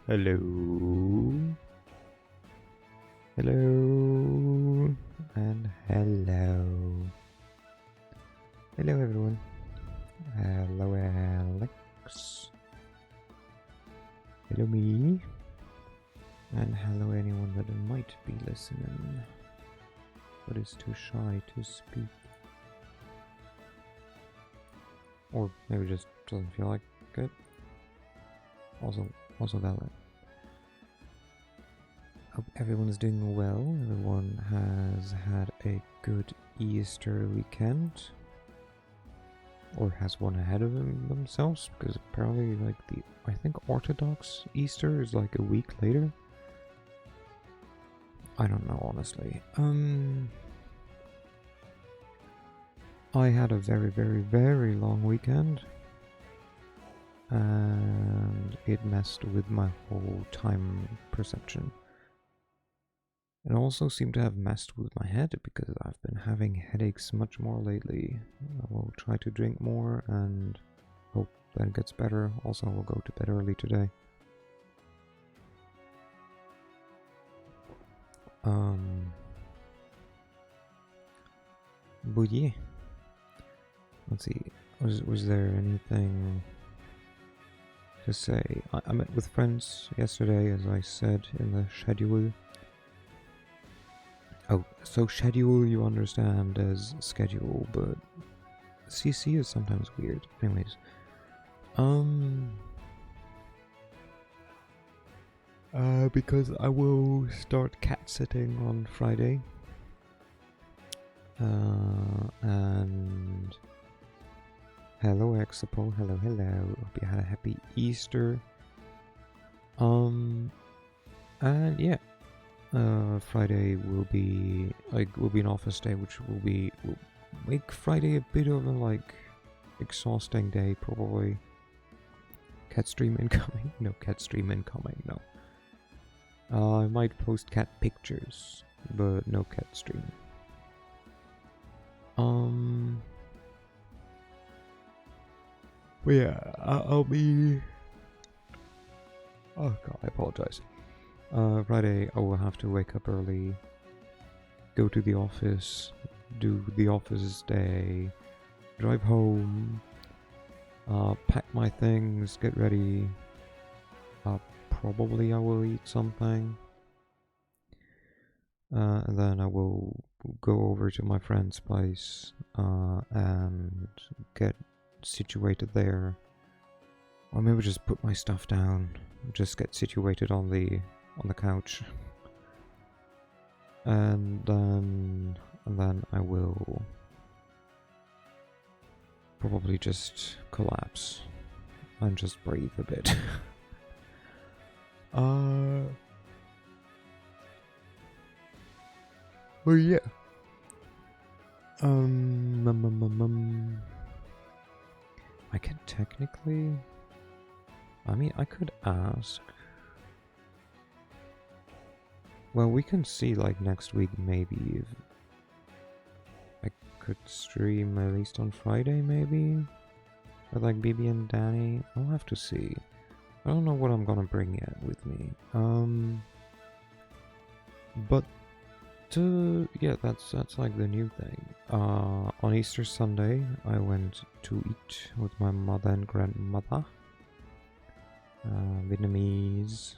Hello. Hello. And hello. Hello everyone. Hello Alex. Hello me. And hello anyone that might be listening, but is too shy to speak. Or maybe just doesn't feel like it. Also valid. Hope everyone is doing well. Everyone has had a good Easter weekend. Or has one ahead of themselves, because apparently I think Orthodox Easter is like a week later. I don't know, honestly. I had a very, very, very long weekend. And it messed with my whole time perception. It also seemed to have messed with my head because I've been having headaches much more lately. I will try to drink more and hope that it gets better. Also, I will go to bed early today. But yeah. Let's see. Was there anything to say? I met with friends yesterday, as I said in the schedule. Oh, so schedule you understand as schedule, but CC is sometimes weird. Anyways, because I will start cat sitting on Friday. And hello Exapol, hello. Hope you had a happy Easter. And yeah, Friday will be an office day, which will make Friday a bit of a exhausting day probably. Cat stream incoming? No cat stream incoming. No. I might post cat pictures, but no cat stream. But yeah, I'll be. Oh god, I apologize. Friday, I will have to wake up early, go to the office, do the office day, drive home, pack my things, get ready. Probably I will eat something. And then I will go over to my friend's place and get situated there. Or maybe just put my stuff down, just get situated on the couch. And then I will probably just collapse and just breathe a bit. But yeah. I can technically. I mean, I could ask. Well, we can see next week maybe if I could stream at least on Friday maybe with BB and Danny. I'll have to see. I don't know what I'm gonna bring yet with me. But yeah, that's the new thing. On Easter Sunday, I went to eat with my mother and grandmother. Vietnamese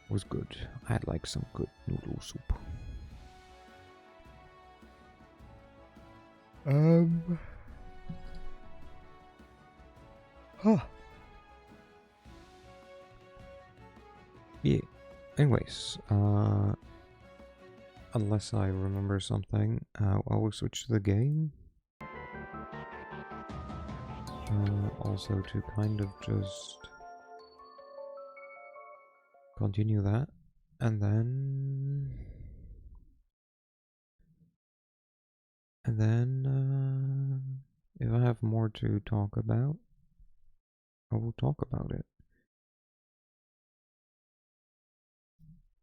was good. I had some good noodle soup. Yeah. Anyways, unless I remember something, I will switch to the game. Also to kind of just continue that, and then if I have more to talk about, I will talk about it.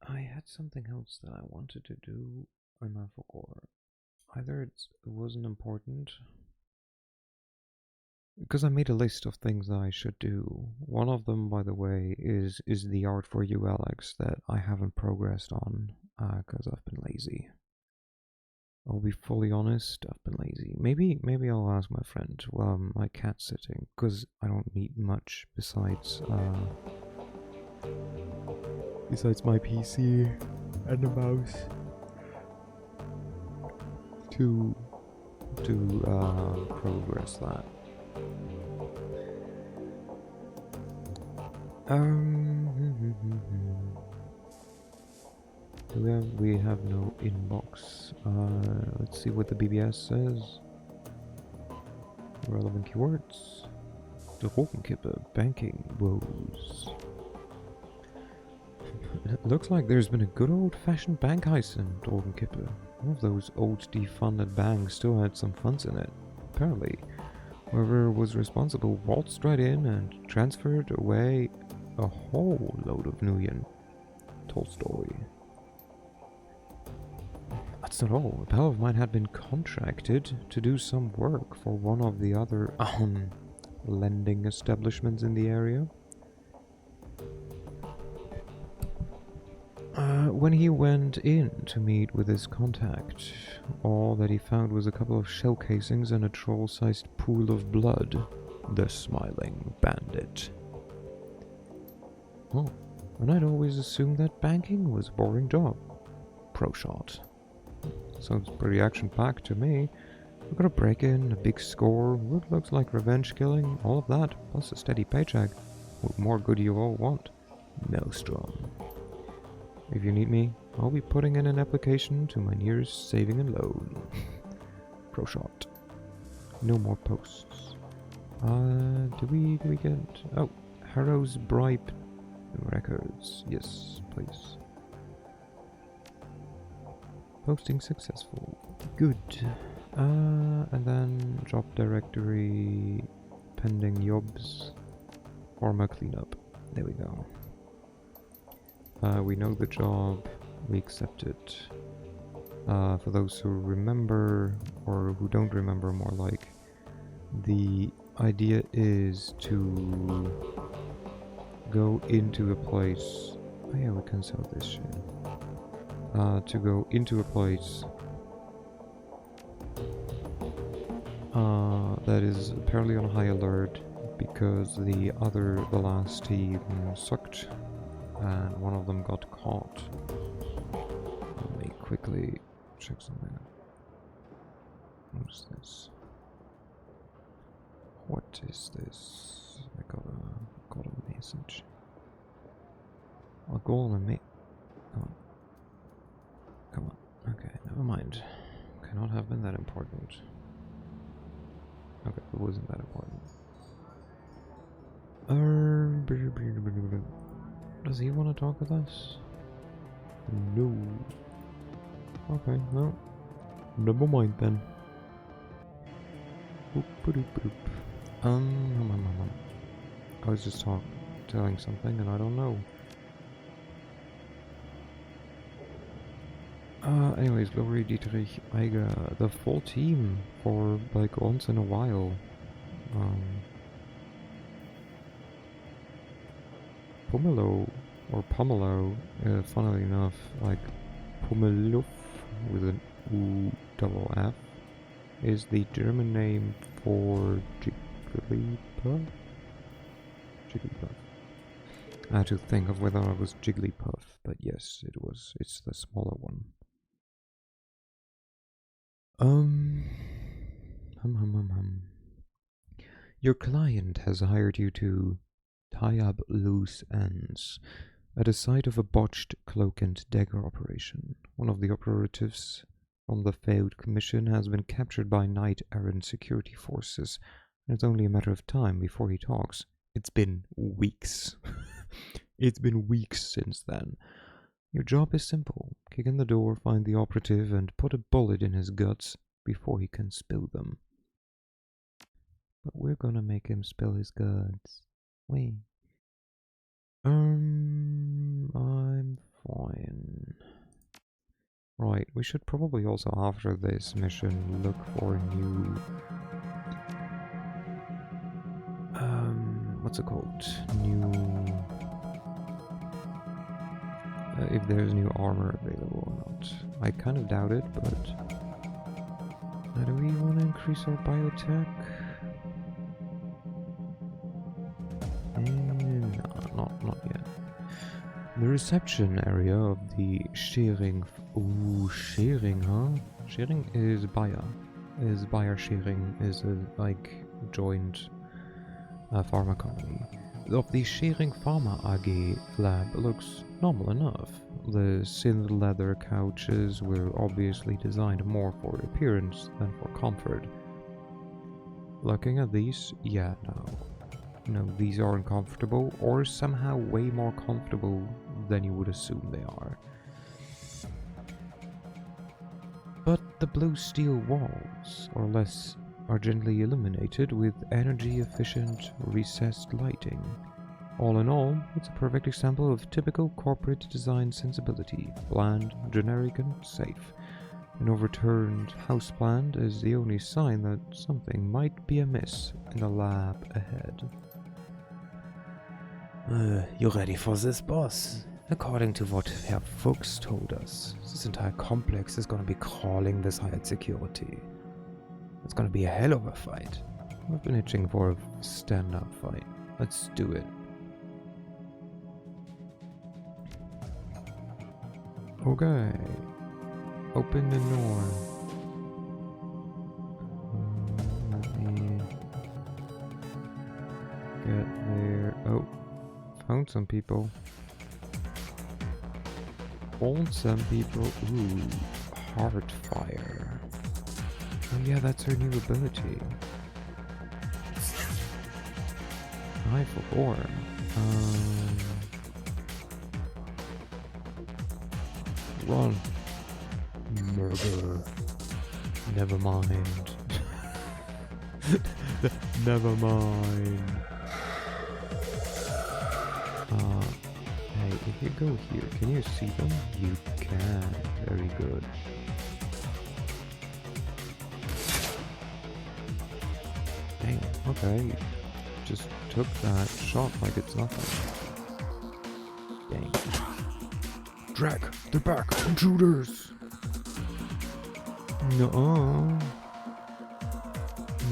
I had something else that I wanted to do and I forgot. Either it wasn't important because I made a list of things that I should do. One of them, by the way, is the art for you, Alex, that I haven't progressed on because I've been lazy. I'll be fully honest, I've been lazy. Maybe I'll ask my friend while my cat's sitting, because I don't need much besides my PC and the mouse to progress that. We have no inbox. Let's see what the BBS says. Relevant keywords. Drogenkippe, banking woes. It looks like there's been a good old-fashioned bank heist in Drogenkippe. One of those old defunded banks still had some funds in it. Apparently, whoever was responsible waltzed right in and transferred away a whole load of Nuyen. Tolstoy. That's not all. A pal of mine had been contracted to do some work for one of the other lending establishments in the area. When he went in to meet with his contact, all that he found was a couple of shell casings and a troll-sized pool of blood. The smiling bandit. Oh, and I'd always assumed that banking was a boring job. Pro shot. Sounds pretty action-packed to me. We've got a break-in, a big score, what looks like revenge killing, all of that, plus a steady paycheck. What more could you all want? Maelstrom. If you need me, I'll be putting in an application to my nearest saving and loan. Pro shot. No more posts. Do we get... Oh, Harrow's Bribe Records. Yes, please. Posting successful. Good. And then job directory, pending jobs, Pharma cleanup. There we go. We know the job, we accept it. For those who remember, or who don't remember more like, the idea is to go into a place... Oh yeah, we can sell this shit. To go into a place that is apparently on high alert because the last team sucked and one of them got caught. Let me quickly check something out. What is this? What is this? I got a message. A goal and me. Come on. Okay, never mind. Cannot have been that important. Okay, it wasn't that important. Does he want to talk with us? No. Okay, well, never mind then. I was just telling something and I don't know. Anyways, Glory Dietrich Eiger, the full team for like once in a while. Pomelo, funnily enough, like Pomeluf with an U double F, is the German name for Jigglypuff. Jigglypuff. I had to think of whether it was Jigglypuff, but yes, it was. It's the smaller one. Your client has hired you to tie up loose ends at the site of a botched cloak and dagger operation. One of the operatives from the failed commission has been captured by knight-errant security forces, and it's only a matter of time before he talks. It's been weeks. It's been weeks since then. Your job is simple. Kick in the door, find the operative, and put a bullet in his guts before he can spill them. But we're gonna make him spill his guts. Wait. I'm fine. Right, we should probably also, after this mission, look for a new... what's it called? New... if there's new armor available or not. I kind of doubt it, but... do we want to increase our biotech? No, not yet. The reception area of the sharing... Ooh, sharing, huh? Sharing is Bayer. Is Bayer sharing is a, like, joint pharma company. Of the Sharing Pharma AG lab looks normal enough. The synth leather couches were obviously designed more for appearance than for comfort. Looking at these, yeah, no, these aren't comfortable, or somehow way more comfortable than you would assume they are. But the blue steel walls, or less, are gently illuminated with energy-efficient recessed lighting. All in all, it's a perfect example of typical corporate design sensibility, bland, generic, and safe. An overturned houseplant is the only sign that something might be amiss in the lab ahead. You ready for this, boss? According to what Herr Fuchs told us, this entire complex is gonna be crawling with hired security. It's gonna be a hell of a fight. I've been itching for a stand-up fight. Let's do it. Okay. Open the door. Let me get there. Oh, found some people. Found some people. Ooh, heart fire. Oh yeah, that's her new ability. Eye for form. Run. Murder. Never mind. Never mind. Hey, if you go here, can you see them? You can. Very good. Damn, okay. Just took that shot like it's nothing. Dang. Drag! They're back! Intruders! Nuh-uh.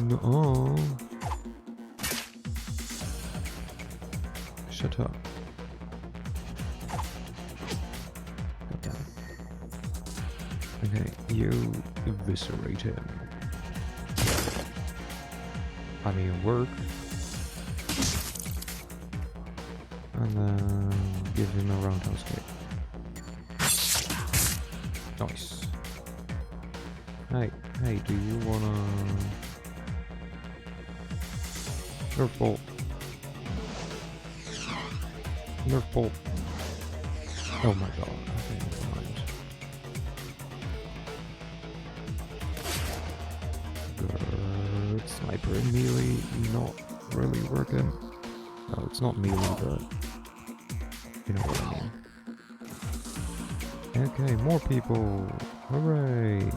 Nuh-uh. Shut up. Goddammit. Okay, you eviscerate him. I mean, it worked. And then give him a roundhouse kick. Nice. Hey, do you wanna... Nerf ball. Nerf ball. Oh my god. Okay, never mind. Good. Sniper and melee not really working. Oh, it's not melee, but... you know what I mean. Okay, more people. Hooray.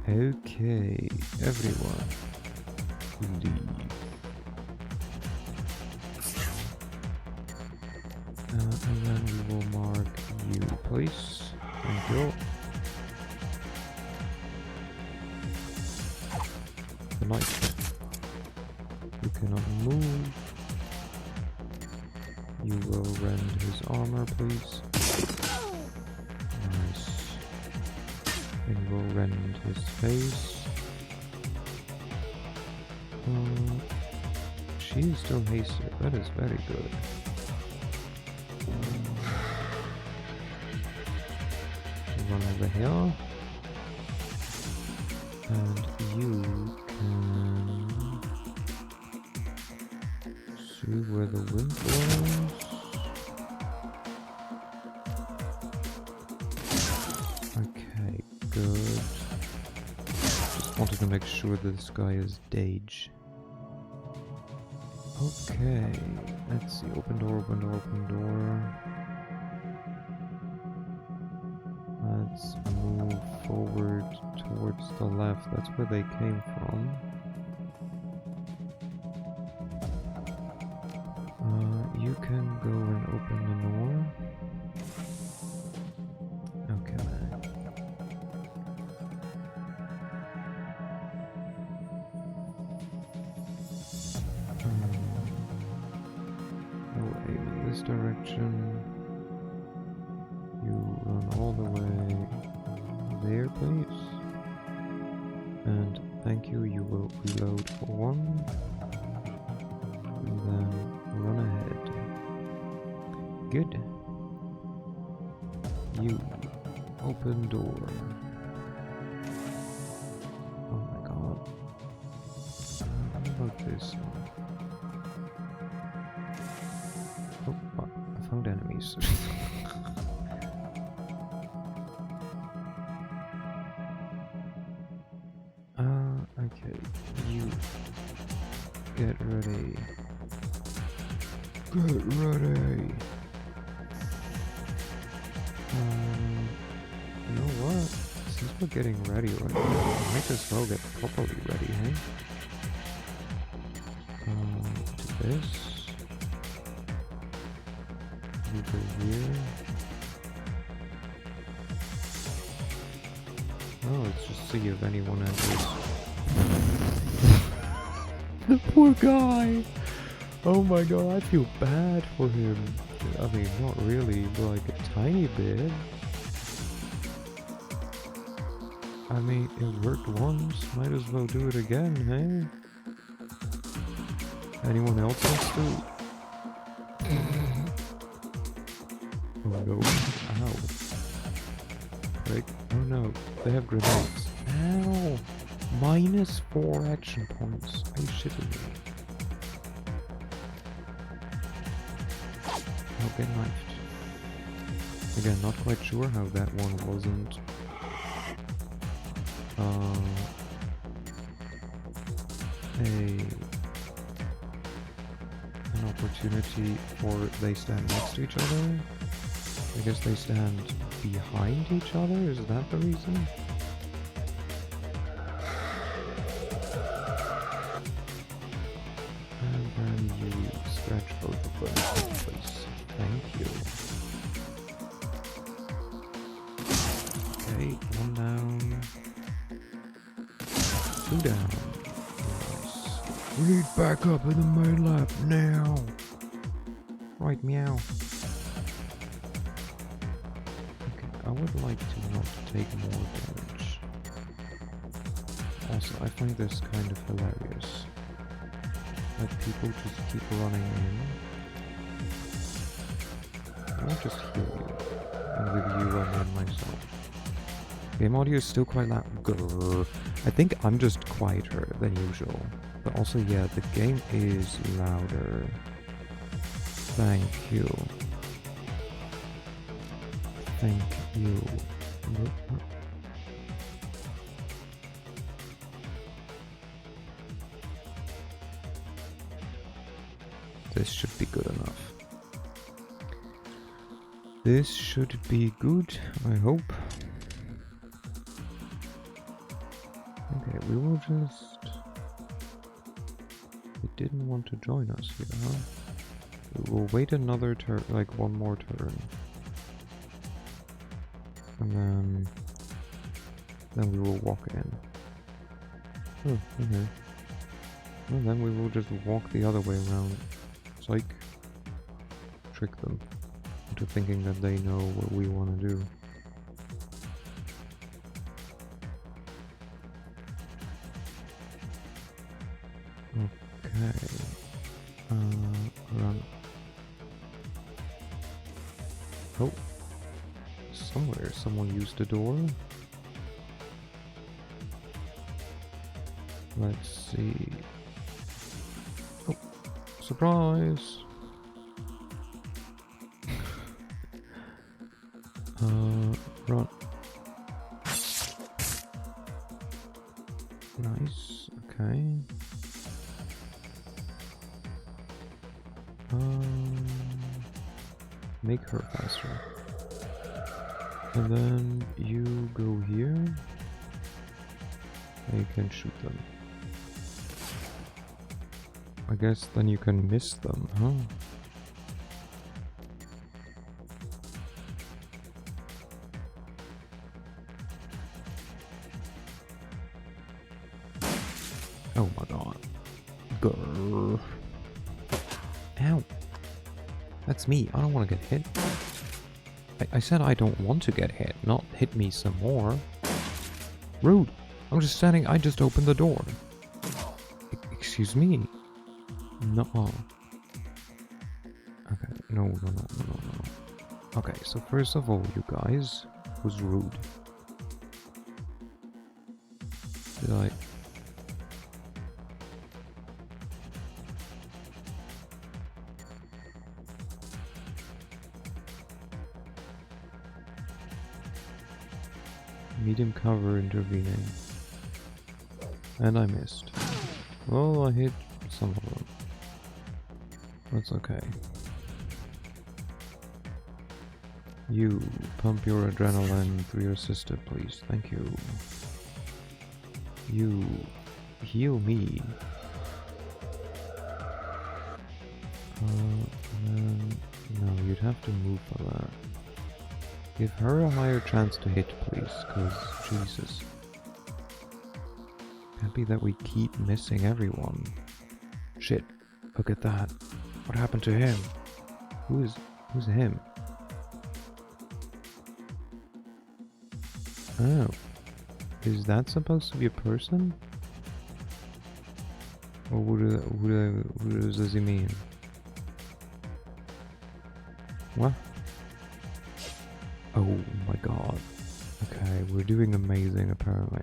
Okay, everyone, leave. And then we will mark you, please. Thank you. The knight. You cannot move. You will rend his armor, please. Nice. And we'll rend his face. She is still hasted. That is very good. Run over here. And you can see where the wind blows. Okay, good. Just wanted to make sure that this guy is Dage. Okay, let's see. Open door, open door, open door. Let's move forward towards the left. That's where they came from. you can go and open the door. Okay. No aim in this direction. You run all the way there, please. And thank you, you will reload for one. And then run ahead. Good. You open door. Oh my god. What about this one? Oh, fuck. I found enemies. Okay. You get ready. Get ready. You know what? Since we're getting ready right now, I might as well get properly ready, hey? Do this. You go here. Oh, let's just see if anyone enters. The poor guy! Oh my god, I feel bad for him. I mean, not really, but like a tiny bit. I mean, it worked once, might as well do it again, hey? Anyone else wants to? Oh no. Ow. Like, oh no, they have grenades. Ow! -4 action points. Are you shitting me? Oh, get knifed. Again, not quite sure how that one wasn't an opportunity for they stand next to each other. I guess they stand behind each other, is that the reason? And then you scratch both of them, please. Thank you. Okay, one down. Two down. Nice. We need backup in the main lab now. Right, meow. I would like to not take more damage. Also, I find this kind of hilarious. That people just keep running in. I'll just heal you. And with you and then myself. Game audio is still quite loud. Grrr. I think I'm just quieter than usual. But also, yeah, the game is louder. Thank you. Thank you. This should be good enough. This should be good, I hope. Okay, we will just... It didn't want to join us here, huh? We will wait another turn, like one more turn. And then we will walk in. Oh, okay. Well, then we will just walk the other way around. Psych. Trick them into thinking that they know what we want to do. Okay. Run. Oh. Somewhere someone used a door. Let's see. Oh, surprise! Run. Nice, okay. Make her faster. And then you go here, and you can shoot them. I guess then you can miss them, huh? Oh my god. Grrr. Ow. That's me. I don't want to get hit. I said I don't want to get hit, not hit me some more. Rude. I'm just standing. I just opened the door. Excuse me. No. Okay. No. Okay, so first of all, you guys, was rude. Did I... Medium cover intervening. And I missed. Well, I hit some of them. That's okay. You, pump your adrenaline through your sister, please. Thank you. You, heal me. No, you'd have to move for that. Give her a higher chance to hit, please, cause Jesus. Can't be that we keep missing everyone. Shit, look at that. What happened to him? Who's him? Oh. Is that supposed to be a person? Or what does he mean? What? Oh my god. Okay, we're doing amazing apparently.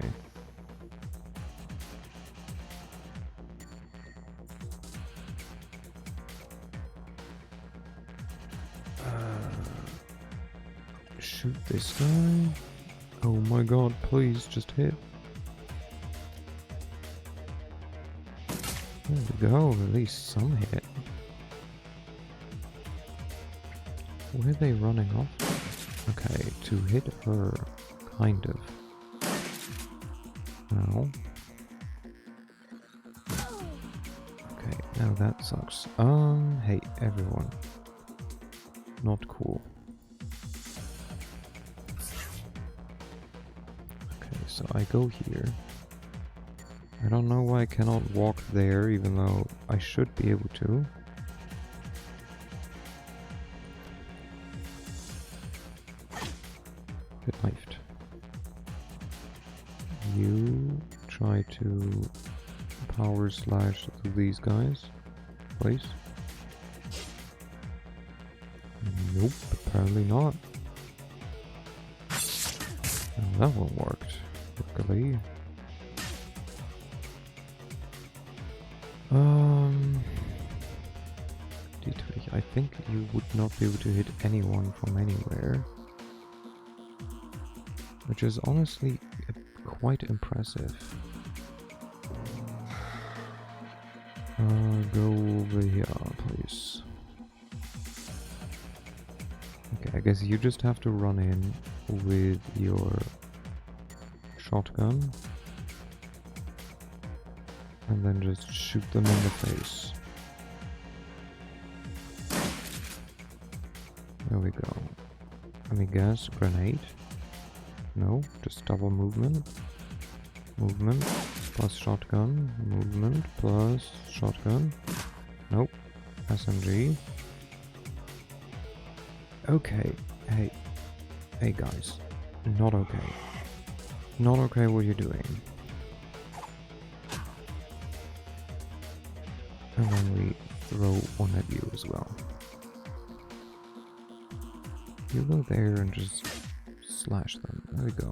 Shoot this guy. Oh my god, please just hit. There we go, at least some hit. Where are they running off? Okay, to hit her, kind of. Now. Okay, now that sucks. Hey, everyone. Not cool. So I go here. I don't know why I cannot walk there, even though I should be able to. Get knifed. You try to power slash through these guys, please. Nope, apparently not. Oh, that one worked. Luckily. Dietrich, I think you would not be able to hit anyone from anywhere. Which is honestly quite impressive. Go over here, please. Okay, I guess you just have to run in with your shotgun and then just shoot them in the face. There we go. Let me guess, grenade? No, just double movement. Movement plus shotgun. Movement plus shotgun. Nope. SMG. Okay. Hey guys. Not okay. Not okay what you're doing. And then we throw one at you as well. You go there and just slash them. There we go.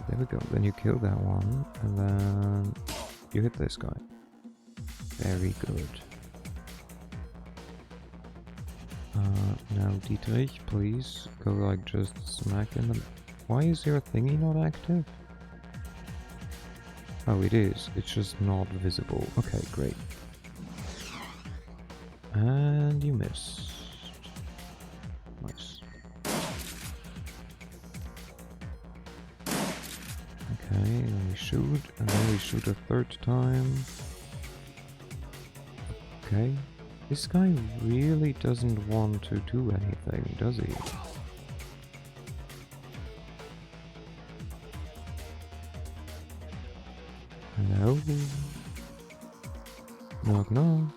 There we go. Then you kill that one, and then you hit this guy. Very good. Now Dietrich, please go like just smack in the... Why is your thingy not active? Oh, it is. It's just not visible. Okay, great. And you missed. Nice. Okay, then we shoot, and then we shoot a third time. Okay. This guy really doesn't want to do anything, does he? Hello? Knock knock.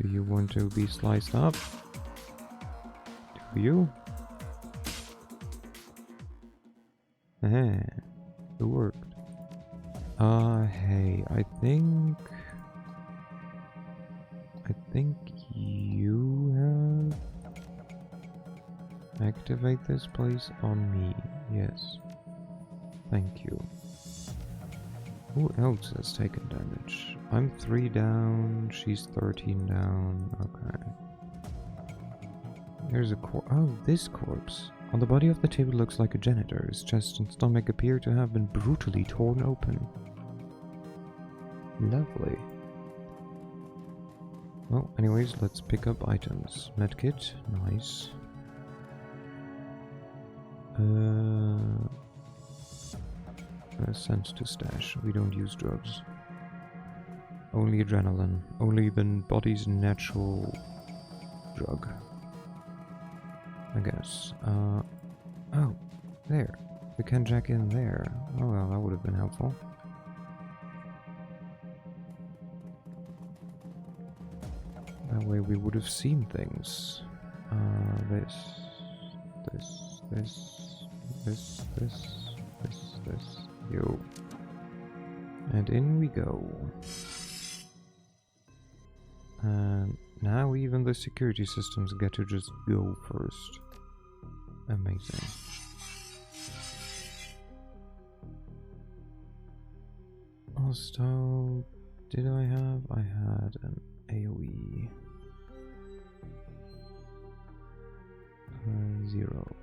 Do you want to be sliced up? Do you? Eh, it worked. Hey, I think you have activate this place on me. Yes. Thank you. Who else has taken damage? I'm 3 down, she's 13 down. Okay. There's a oh, this corpse. On the body of the table looks like a janitor. His chest and stomach appear to have been brutally torn open. Lovely. Well, anyways, let's pick up items. Medkit, nice. Sense to stash. We don't use drugs. Only adrenaline. Only the body's natural drug. I guess. Oh, there. We can jack in there. Oh well, that would have been helpful. That way we would have seen things. This. Yo. And in we go. And now even the security systems get to just go first. Amazing. Also, did I have? I had an AoE. 0,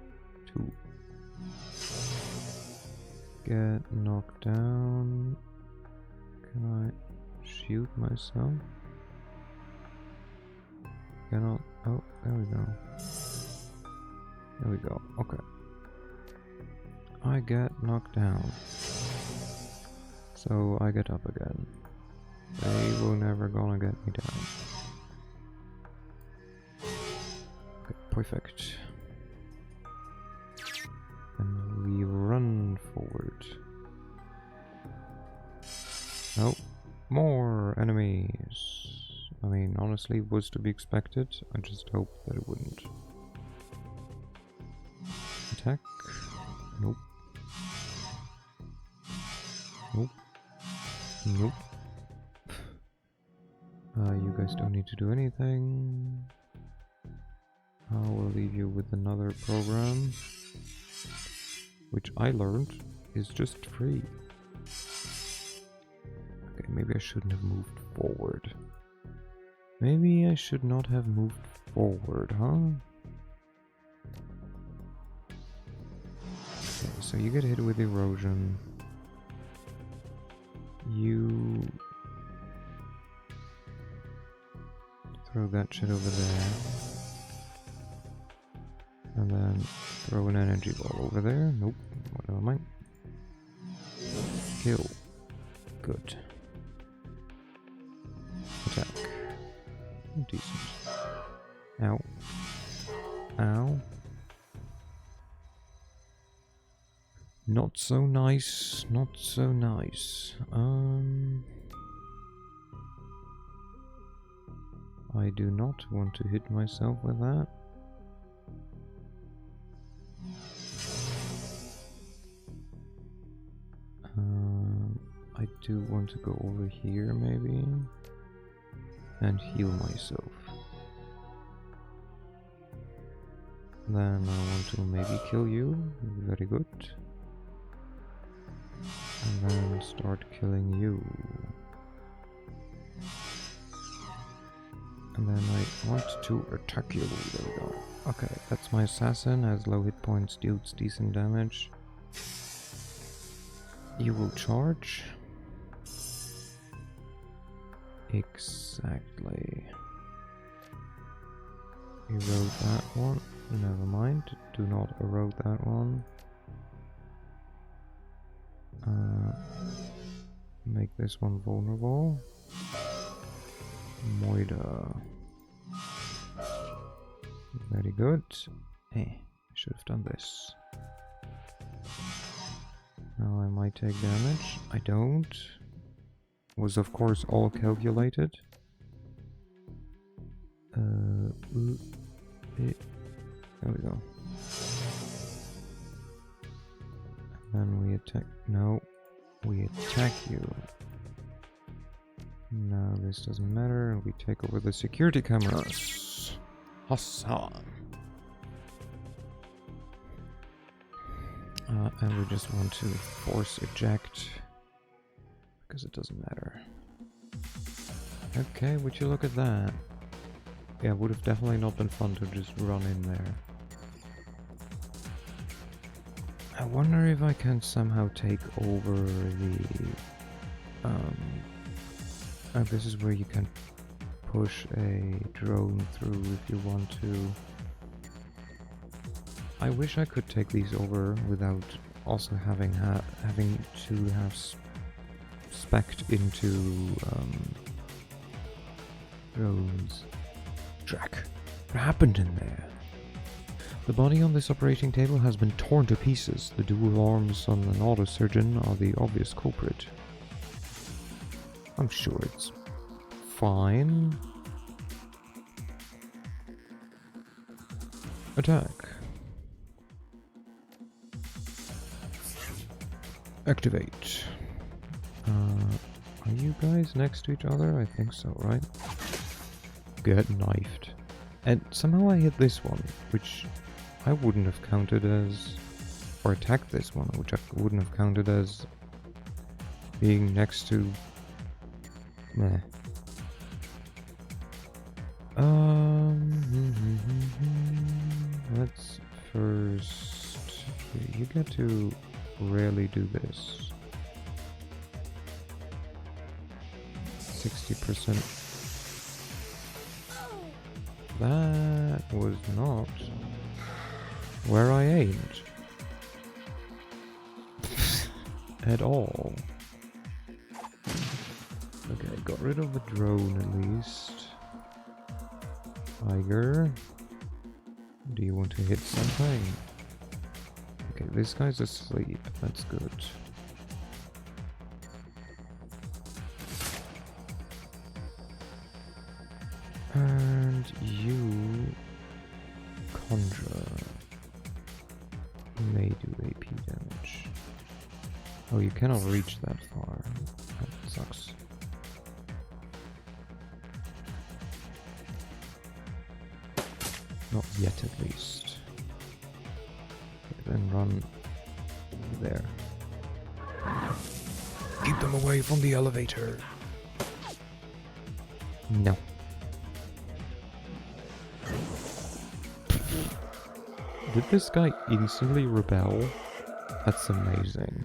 2. Get knocked down. Can I shoot myself? Cannot. Oh, there we go. There we go. Okay. I get knocked down. So I get up again. They were never gonna get me down. Okay, perfect. And we run forward. Oh, more enemies. I mean, honestly, it was to be expected. I just hoped that it wouldn't. Attack. Nope. Nope. Nope. You guys don't need to do anything. I will leave you with another program, which I learned is just free. Okay, maybe I shouldn't have moved forward. Maybe I should not have moved forward, huh? Okay, so you get hit with erosion. You throw that shit over there. And then throw an energy ball over there. Nope, never mind. Kill. Good. Attack. Decent. Ow. Ow. Not so nice. Not so nice. I do not want to hit myself with that. I do want to go over here maybe and heal myself. Then I want to maybe kill you. Very good. And then start killing you. And then I want to attack you. There we go. Okay, that's my assassin. Has low hit points, deals decent damage. You will charge. Exactly. Erode that one. Never mind. Do not erode that one. Make this one vulnerable. Moida. Very good. Hey, I should have done this. might take damage. I don't. Was of course all calculated. There we go. And then we attack. No, we attack you. No, this doesn't matter. We take over the security cameras. Hassan. And we just want to force eject because it doesn't matter. Okay, would you look at that? Yeah, it would have definitely not been fun to just run in there. I wonder if I can somehow take over the... this is where you can push a drone through if you want to. I wish I could take these over without also having to have spec'd into drones. Jack, what happened in there? The body on this operating table has been torn to pieces. The dual arms on an autosurgeon are the obvious culprit. I'm sure it's fine. Attack. Activate. Are you guys next to each other? I think so, right? Get knifed. And somehow I hit this one, which I wouldn't have counted as... Or attacked this one, which I wouldn't have counted as being next to... Meh. Let's first... You get to rarely do this. 60%. That was not where I aimed. At all. Okay, got rid of the drone at least. Tiger. Do you want to hit something? Okay, this guy's asleep. That's good. And you, Conjure, may do AP damage. Oh, you cannot reach that far. That sucks. Not yet, at least. Okay, then run there. Keep them away from the elevator. No. Did this guy instantly rebel? That's amazing.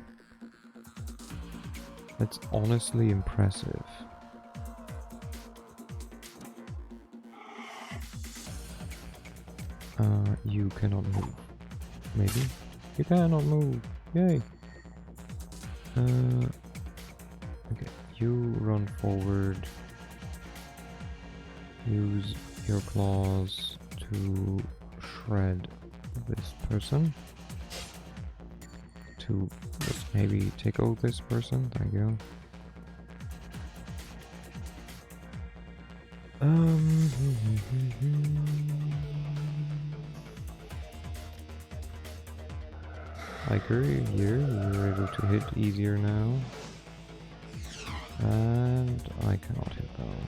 That's honestly impressive. You cannot move. Maybe? You cannot move. Yay! Okay, you run forward. Use your claws to shred this person. To just maybe take out this person. Thank you. I agree here, you're able to hit easier now. And I cannot hit though.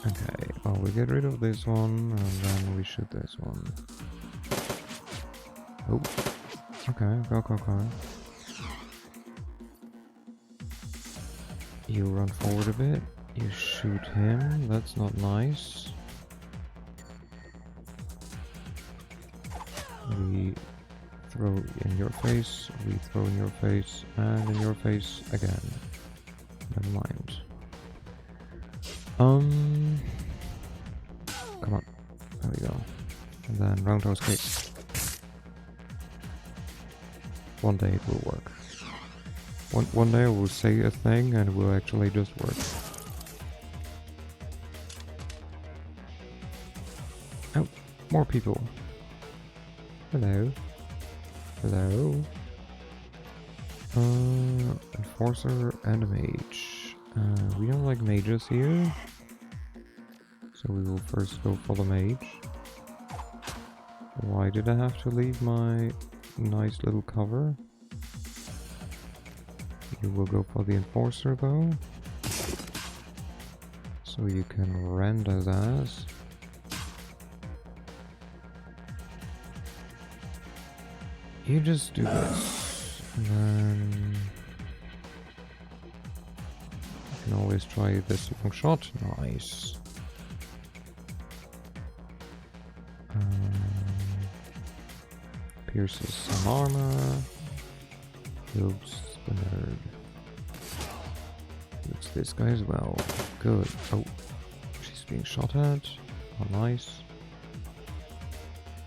Okay, well we get rid of this one and then we shoot this one. Oh, okay, go. You run forward a bit, you shoot him, that's not nice. We throw in your face, we throw in your face, and in your face again. Never mind. Come on. There we go. And then roundhouse kick. One day it will work. One day I will say a thing and it will actually just work. Oh, more people. Hello. Hello. Enforcer and a mage. We don't like mages here. So we will first go for the mage. Why did I have to leave my nice little cover? You will go for the enforcer though. So you can rend his ass. You just do this. And then you can always try this long shot. Nice. Pierces some armor. Kills the nerd. Kills this guy as well. Good. Oh, she's being shot at. Oh, nice.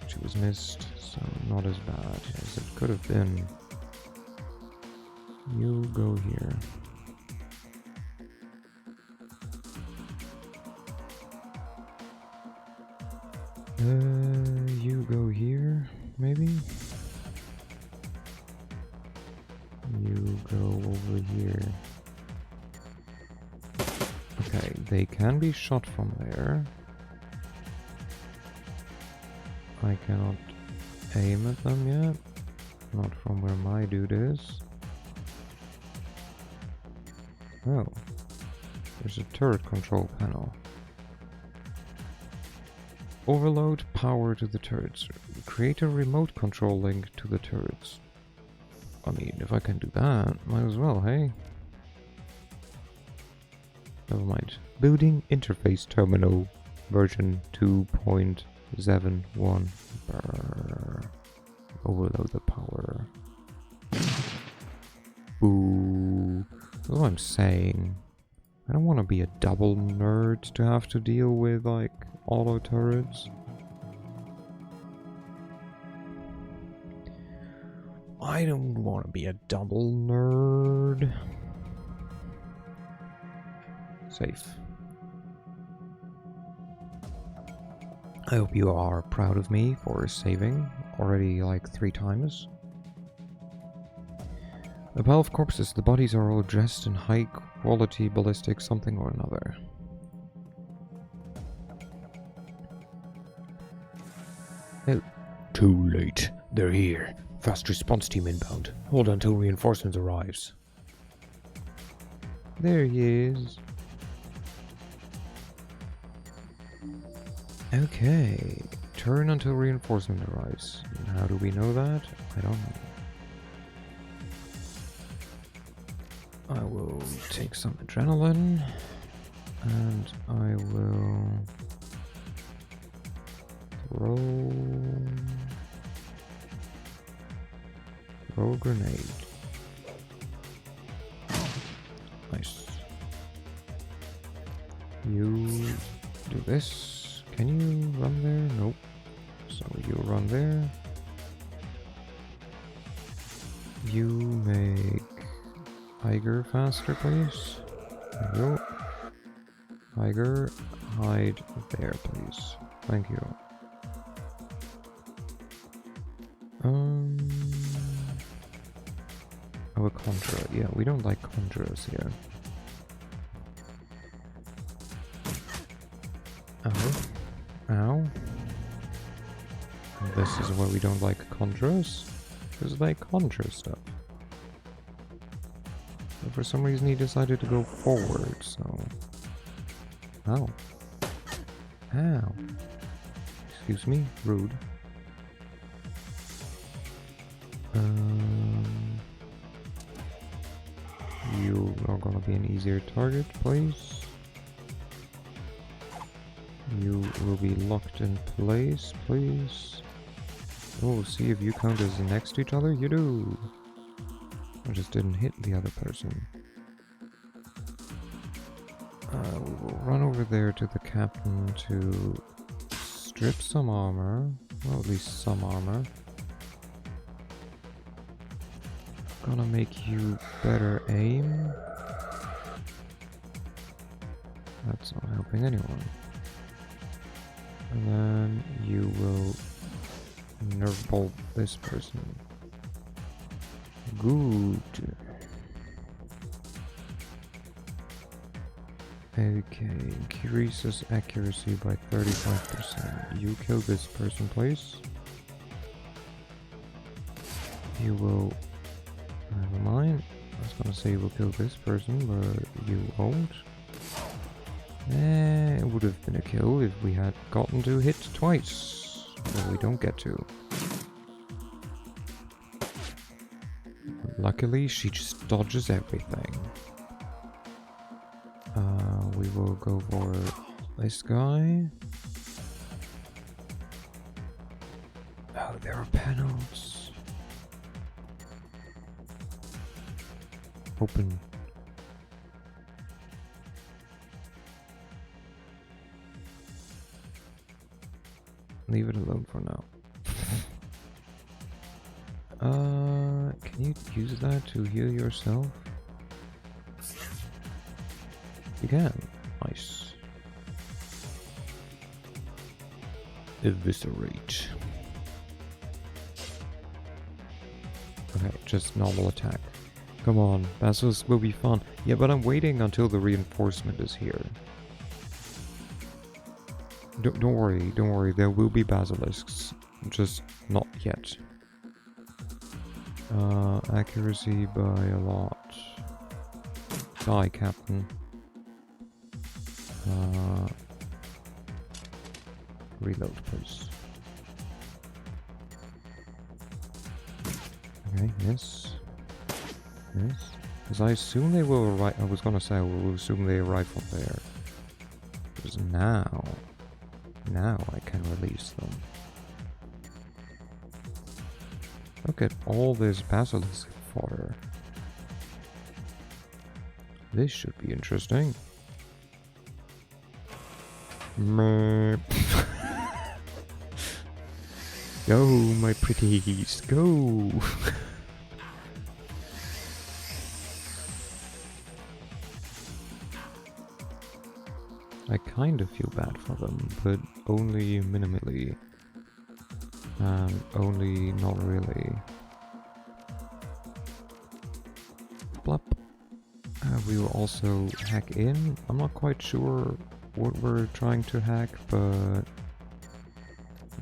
She was missed, so not as bad as it could have been. You go here. You go here, maybe? You go over here. Okay, they can be shot from there. I cannot aim at them yet. Not from where my dude is. Oh. There's a turret control panel. Overload power to the turrets. Create a remote control link to the turrets. I mean, if I can do that, might as well, hey? Never mind. Building interface terminal version 2.71. Overload the power. Ooh. That's what I'm saying. I don't want to be a double nerd to have to deal with, like, auto turrets. I don't want to be a double nerd. Safe. I hope you are proud of me for saving already like 3 times. A pile of corpses. The bodies are all dressed in high quality ballistic something or another. Oh. Too late. They're here. Fast response team inbound. Hold until reinforcements arrives. There he is. Okay. Turn until reinforcement arrives. How do we know that? I don't know. I will take some adrenaline. And I will throw a grenade. Nice. You do this. Can you run there? Nope. So you run there. You make Tiger faster, please. There you go. Tiger, hide there, please. Thank you. Oh, a conjurer. Yeah, we don't like conjurers here. Ow. Ow. And this is why we don't like conjurers. Because they conjure stuff. But for some reason he decided to go forward, so... Ow. Ow. Excuse me, rude. You are gonna be an easier target, please. You will be locked in place, please. Oh, see if you count as next to each other? You do! I just didn't hit the other person. We will run over there to the captain to strip some armor. Well, at least some armor. Gonna make you better aim. That's not helping anyone. And then you will nerve bolt this person. Good. Okay, increases accuracy by 35%. You kill this person, please. You will... Never mind. I was gonna say you will kill this person, but you won't. It would have been a kill if we had gotten to hit twice. But we don't get to. Luckily, she just dodges everything. We will go for this guy. Oh, there are panels. Open. Leave it alone for now. Can you use that to heal yourself? You can. Nice. Eviscerate. Okay, just normal attack. Come on, Basilisk will be fun. Yeah, but I'm waiting until the reinforcement is here. Don't worry, there will be basilisks. Just not yet. Accuracy by a lot. Die, Captain. Reload, please. Okay, yes. Yes. Because I assume they will arrive. I was gonna say, I will assume they arrive from there. Because now I can release them. Look at all this basilisk fodder. This should be interesting. Go, my pretties, go! I kind of feel bad for them, but only minimally. And only not really. Blop. We will also hack in. I'm not quite sure what we're trying to hack, but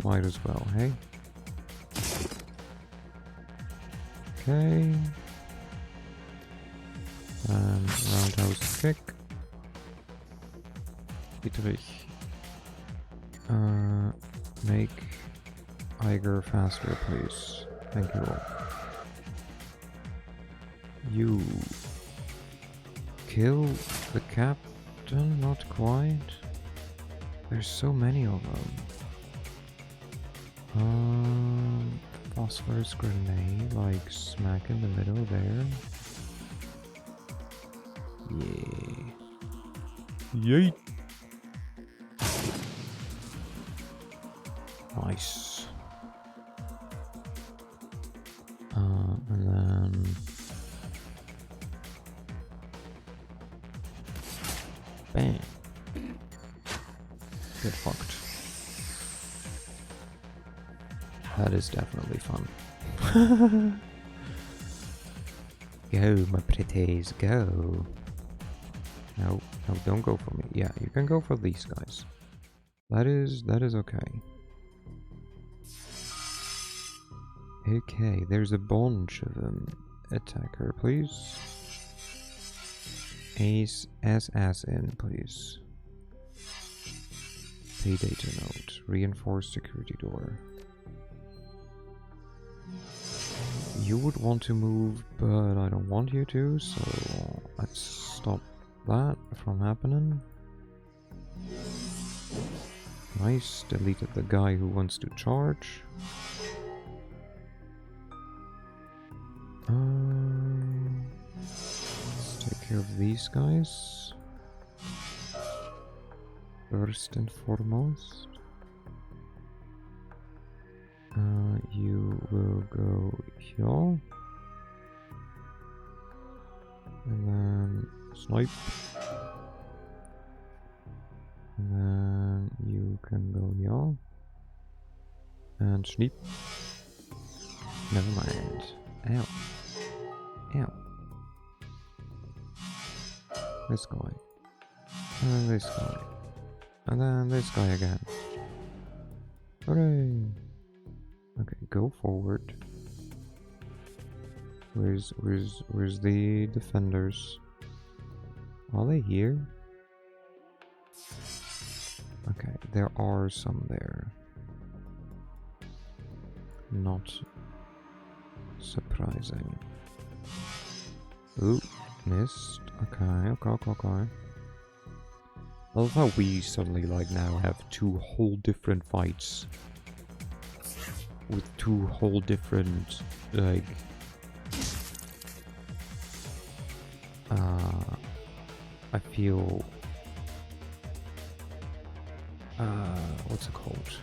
might as well, hey? Okay. And roundhouse kick. Dietrich. Make Iger faster, please. Thank you. You kill the captain? Not quite. There's so many of them. Phosphorus grenade, like smack in the middle there. Yeah. Yeet. Nice. And then bam. Get fucked. That is definitely fun. Go, my pretties, go. No, don't go for me. Yeah, you can go for these guys. That is okay. Okay, there's a bunch of them. Attack her, please. Ass in, please. Pay data note. Reinforced security door. You would want to move, but I don't want you to, so let's stop that from happening. Nice, deleted the guy who wants to charge. Let's take care of these guys. First and foremost. You will go here. And then snipe. And then you can go here. And sneak. Never mind. Ow. Ow. This guy. And then this guy. And then this guy again. Hooray! Okay, go forward. Where's the defenders? Are they here? Okay, there are some there. Not surprising. Ooh, missed. Okay. I love how we suddenly like now have two whole different fights with two whole different like I feel what's it called?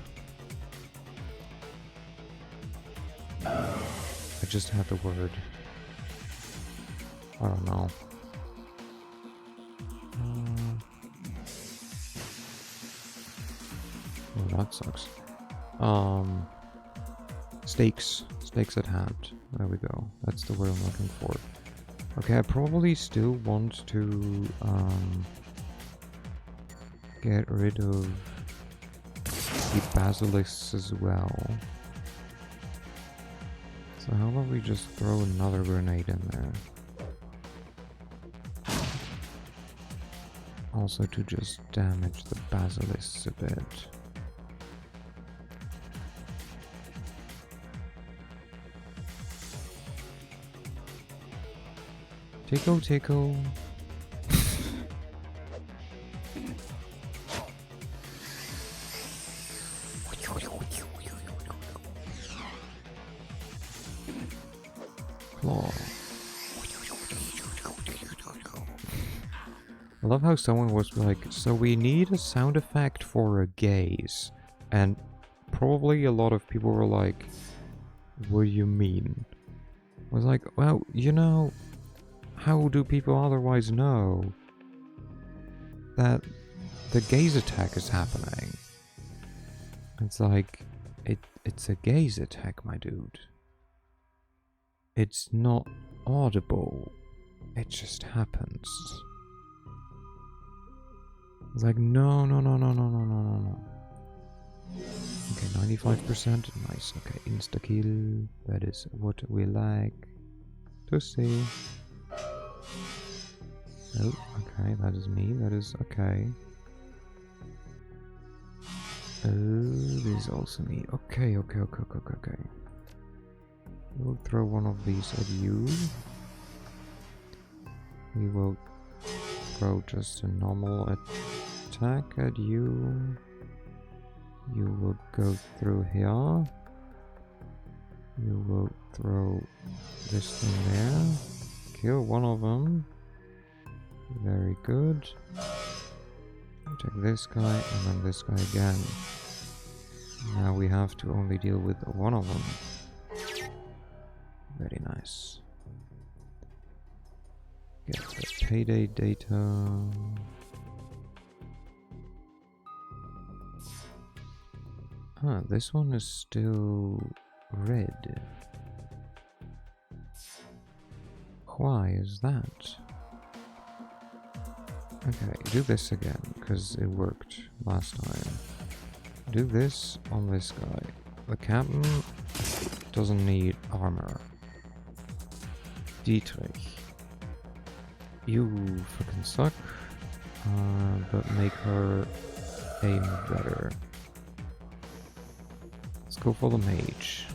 I just had the word. I don't know. Oh, that sucks. Stakes at hand. There we go. That's the word I'm looking for. Okay, I probably still want to get rid of the basilisks as well. So how about we just throw another grenade in there? Also to just damage the basilisks a bit. Tickle. Claw. I love how someone was like, so we need a sound effect for a gaze. And probably a lot of people were like, what do you mean? I was like, well, you know, how do people otherwise know that the gaze attack is happening? It's like, it's a gaze attack, my dude. It's not audible. It just happens. It's like, no. Okay, 95%. Nice. Okay, insta-kill. That is what we like to see. Oh, okay, that is me. That is okay. Oh, this is also me. Okay. We'll throw one of these at you. We will throw just a normal attack at you. You will go through here. You will throw this thing there. Kill one of them. Very good. Take this guy and then this guy again. Now we have to only deal with one of them. Very nice. Get the payday data. Ah, this one is still red. Why is that? Okay, do this again, because it worked last time. Do this on this guy. The captain doesn't need armor. Dietrich. You fucking suck. But make her aim better. Let's go for the mage.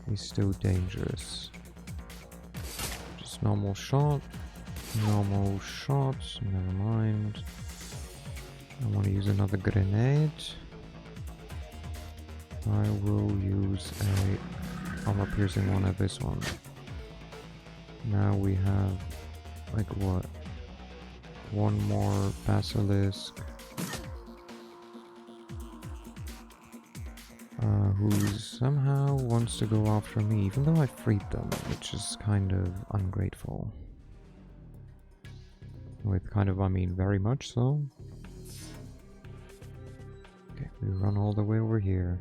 He's still dangerous. Just normal shot. Normal shots, never mind. I want to use another grenade. I will use a armor piercing one at this one. Now we have, like what? One more basilisk. Who somehow wants to go after me, even though I freed them, which is kind of ungrateful. With kind of, I mean, very much so. Okay, we run all the way over here.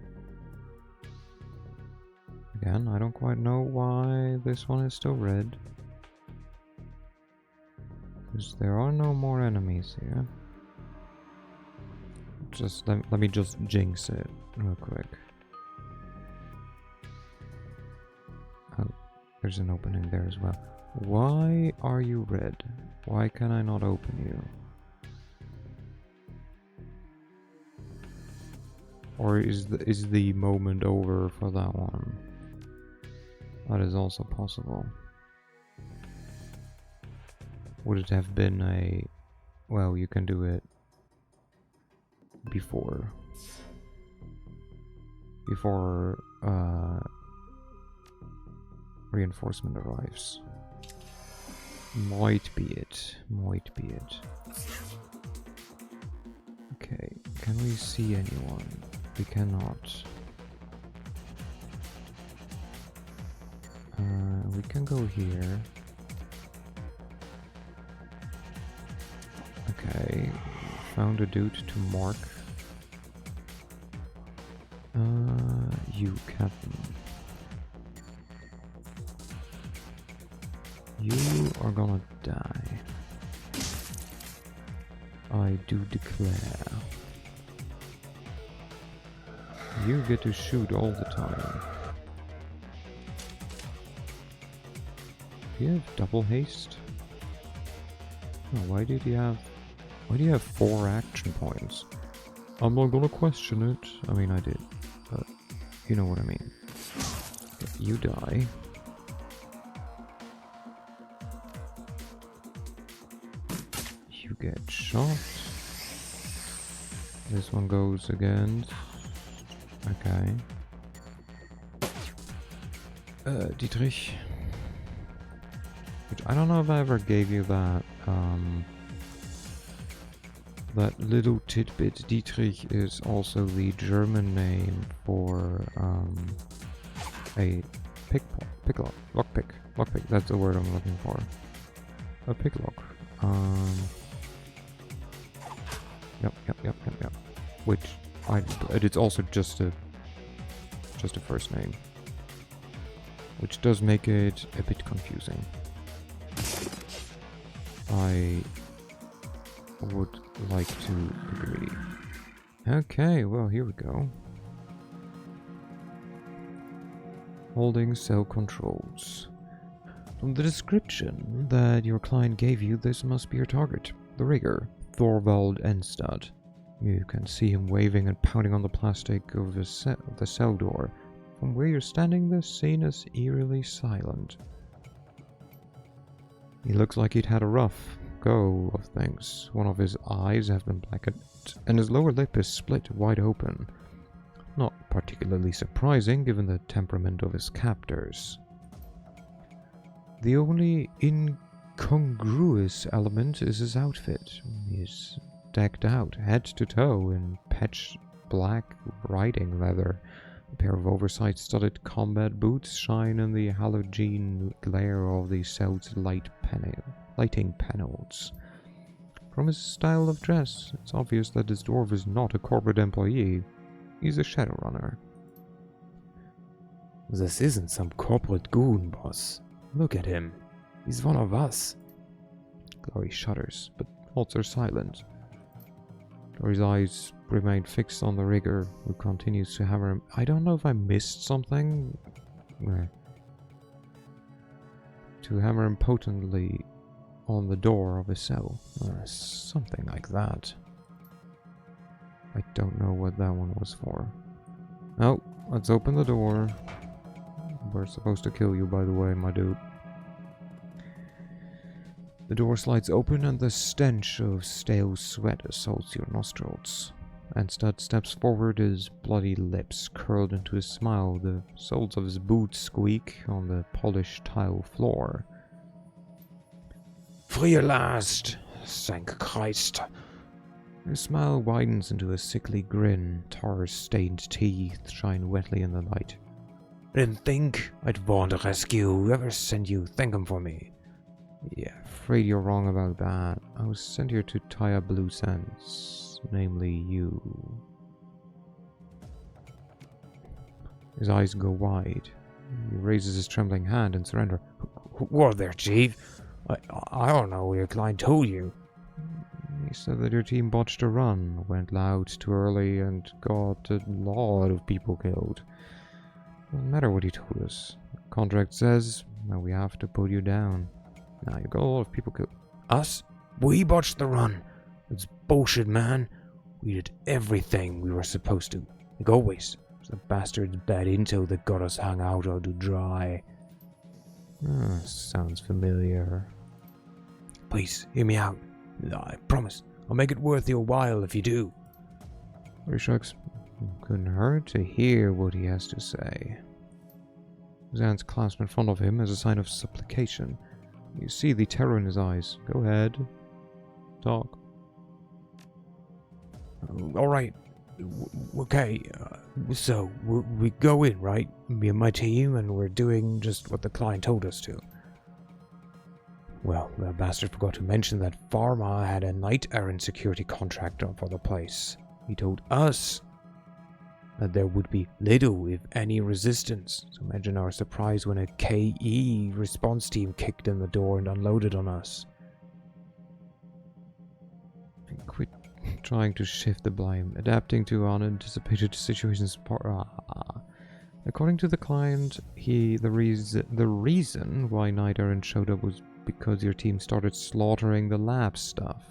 Again, I don't quite know why this one is still red. Because there are no more enemies here. Just let me just jinx it real quick. Oh, there's an opening there as well. Why are you red? Why can I not open you? Or is the moment over for that one? That is also possible. Would it have been a... Well, you can do it before reinforcement arrives. Might be it. Might be it. Okay, can we see anyone? We cannot. We can go here. Okay, found a dude to mark. You, Captain. You are gonna die. I do declare. You get to shoot all the time. Do you have double haste? Oh, why do you have 4 action points? I'm not gonna question it. I mean, I did, but you know what I mean. Okay, you die. You get shot. This one goes again. Okay. Dietrich. Which I don't know if I ever gave you that, that little tidbit. Dietrich is also the German name for, a lockpick, that's the word I'm looking for. A picklock. Yep. Which, it's also just a first name. Which does make it a bit confusing. I would like to agree. Okay, well, here we go. Holding cell controls. From the description that your client gave you, this must be your target. The rigger, Thorvald Enstad. You can see him waving and pounding on the plastic of the cell door. From where you're standing, the scene is eerily silent. He looks like he'd had a rough go of things. One of his eyes have been blackened, and his lower lip is split wide open. Not particularly surprising, given the temperament of his captors. The only incongruous element is his outfit. He's decked out, head to toe, in pitch black riding leather. A pair of oversized studded combat boots shine in the halogen glare of the cell's lighting panels. From his style of dress, it's obvious that this dwarf is not a corporate employee. He's a Shadowrunner. This isn't some corporate goon, boss. Look at him. He's one of us. Glory shudders, but holds her silent. Glory's eyes remain fixed on the rigger, who continues to hammer him. I don't know if I missed something. To hammer him potently on the door of his cell. Something like that. I don't know what that one was for. Oh, let's open the door. We're supposed to kill you, by the way, my dude. The door slides open and the stench of stale sweat assaults your nostrils. Enstad steps forward, his bloody lips curled into a smile. The soles of his boots squeak on the polished tile floor. Free at last! Thank Christ! His smile widens into a sickly grin. Tar-stained teeth shine wetly in the light. I didn't think I'd want to rescue whoever sent you. Thank him for me. Yeah, afraid you're wrong about that. I was sent here to tie up loose ends, namely you. His eyes go wide. He raises his trembling hand in surrender. What there, Chief? I don't know what your client told you. He said that your team botched a run, went loud too early, and got a lot of people killed. Doesn't matter what he told us. The contract says that we have to put you down. Now, you got a lot of people killed. Us? We botched the run. It's bullshit, man. We did everything we were supposed to. Like always. It's the bastard's bad intel that got us hung out out to dry. Sounds familiar. Please, hear me out. I promise. I'll make it worth your while if you do. Shucks. Couldn't hurt to hear what he has to say. His hands clasped in front of him as a sign of supplication. You see the terror in his eyes. Go ahead. Talk. Alright. Okay. So, we go in, right? Me and my team, and we're doing just what the client told us to. Well, the bastard forgot to mention that Pharma had a knight-errant security contract for the place. He told us that there would be little, if any, resistance. So imagine our surprise when a KE response team kicked in the door and unloaded on us. Quit trying to shift the blame, adapting to unanticipated situations. According to the client, the reason why Knight Errant showed up was because your team started slaughtering the lab staff.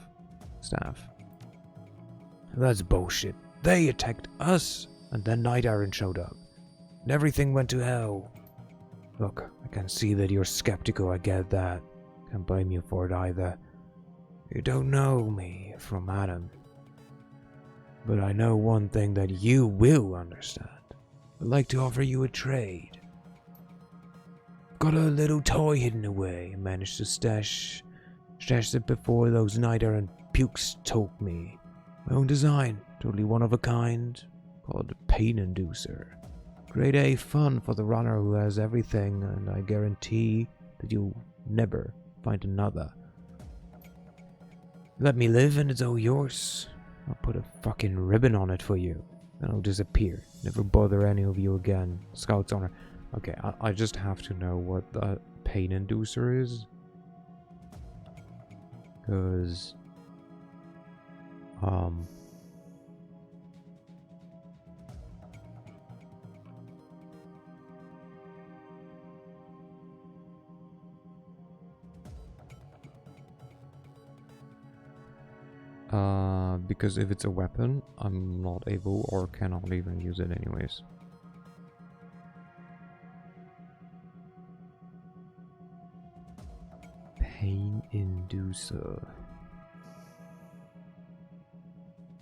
That's bullshit. They attacked us, and then Knight Errant showed up. And everything went to hell. Look, I can see that you're skeptical, I get that. Can't blame you for it either. You don't know me from Adam. But I know one thing that you will understand. I'd like to offer you a trade. Got a little toy hidden away. Managed to stash it before those Knight Errant pukes took me. My own design, totally one of a kind, called Pain Inducer. Grade A fun for the runner who has everything, and I guarantee that you'll never find another. Let me live and it's all yours. I'll put a fucking ribbon on it for you. Then I'll disappear. Never bother any of you again. Scout's honor. Okay, I just have to know what the pain inducer is. Because... because if it's a weapon, I'm not able or cannot even use it anyways. Pain inducer.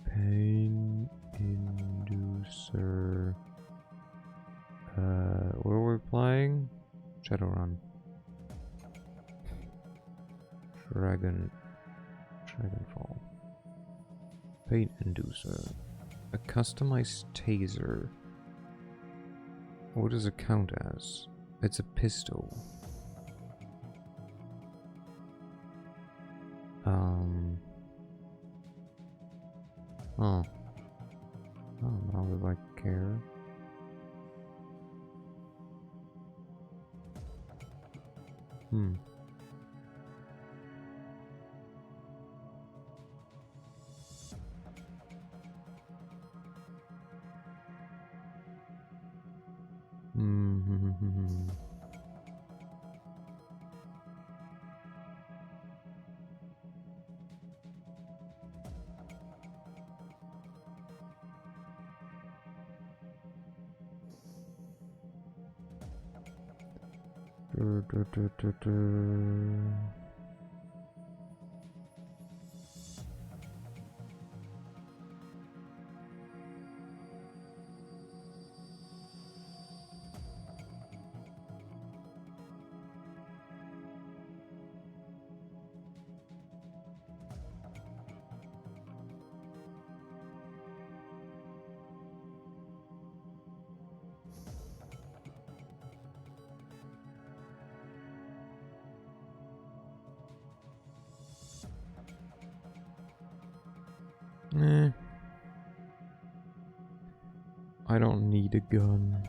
Pain inducer. What are we playing? Shadowrun. Dragonfall. Pain inducer. A customized taser. What does it count as? It's a pistol. Oh. I don't know if I care. I don't need a gun.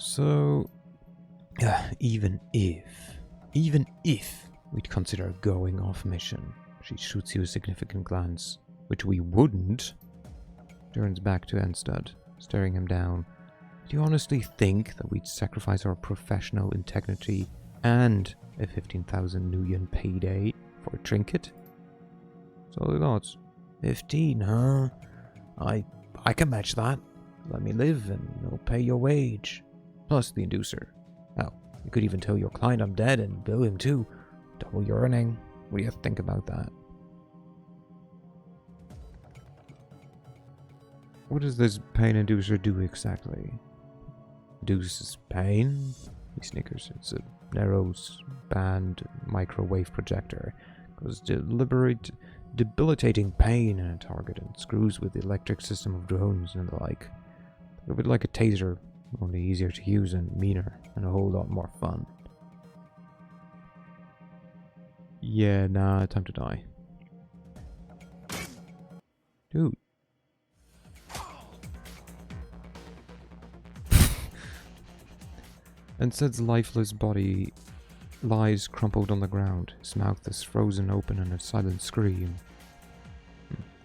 So, even if we'd consider going off mission, she shoots you a significant glance, which we wouldn't. Turns back to Enstad, staring him down. Do you honestly think that we'd sacrifice our professional integrity and a 15,000 Nuyen payday for a trinket? Solid thoughts. 15, huh? I can match that. Let me live and I'll pay your wage. Plus the inducer. Hell, you could even tell your client I'm dead and bill him too. Double your earning. What do you think about that? What does this pain inducer do exactly? Induces pain? He snickers. It's a narrow band microwave projector. Causes debilitating pain in a target and screws with the electric system of drones and the like. A bit like a taser, only easier to use and meaner and a whole lot more fun. Yeah, nah, time to die. Dude. Enstad's lifeless body lies crumpled on the ground. His mouth is frozen open in a silent scream.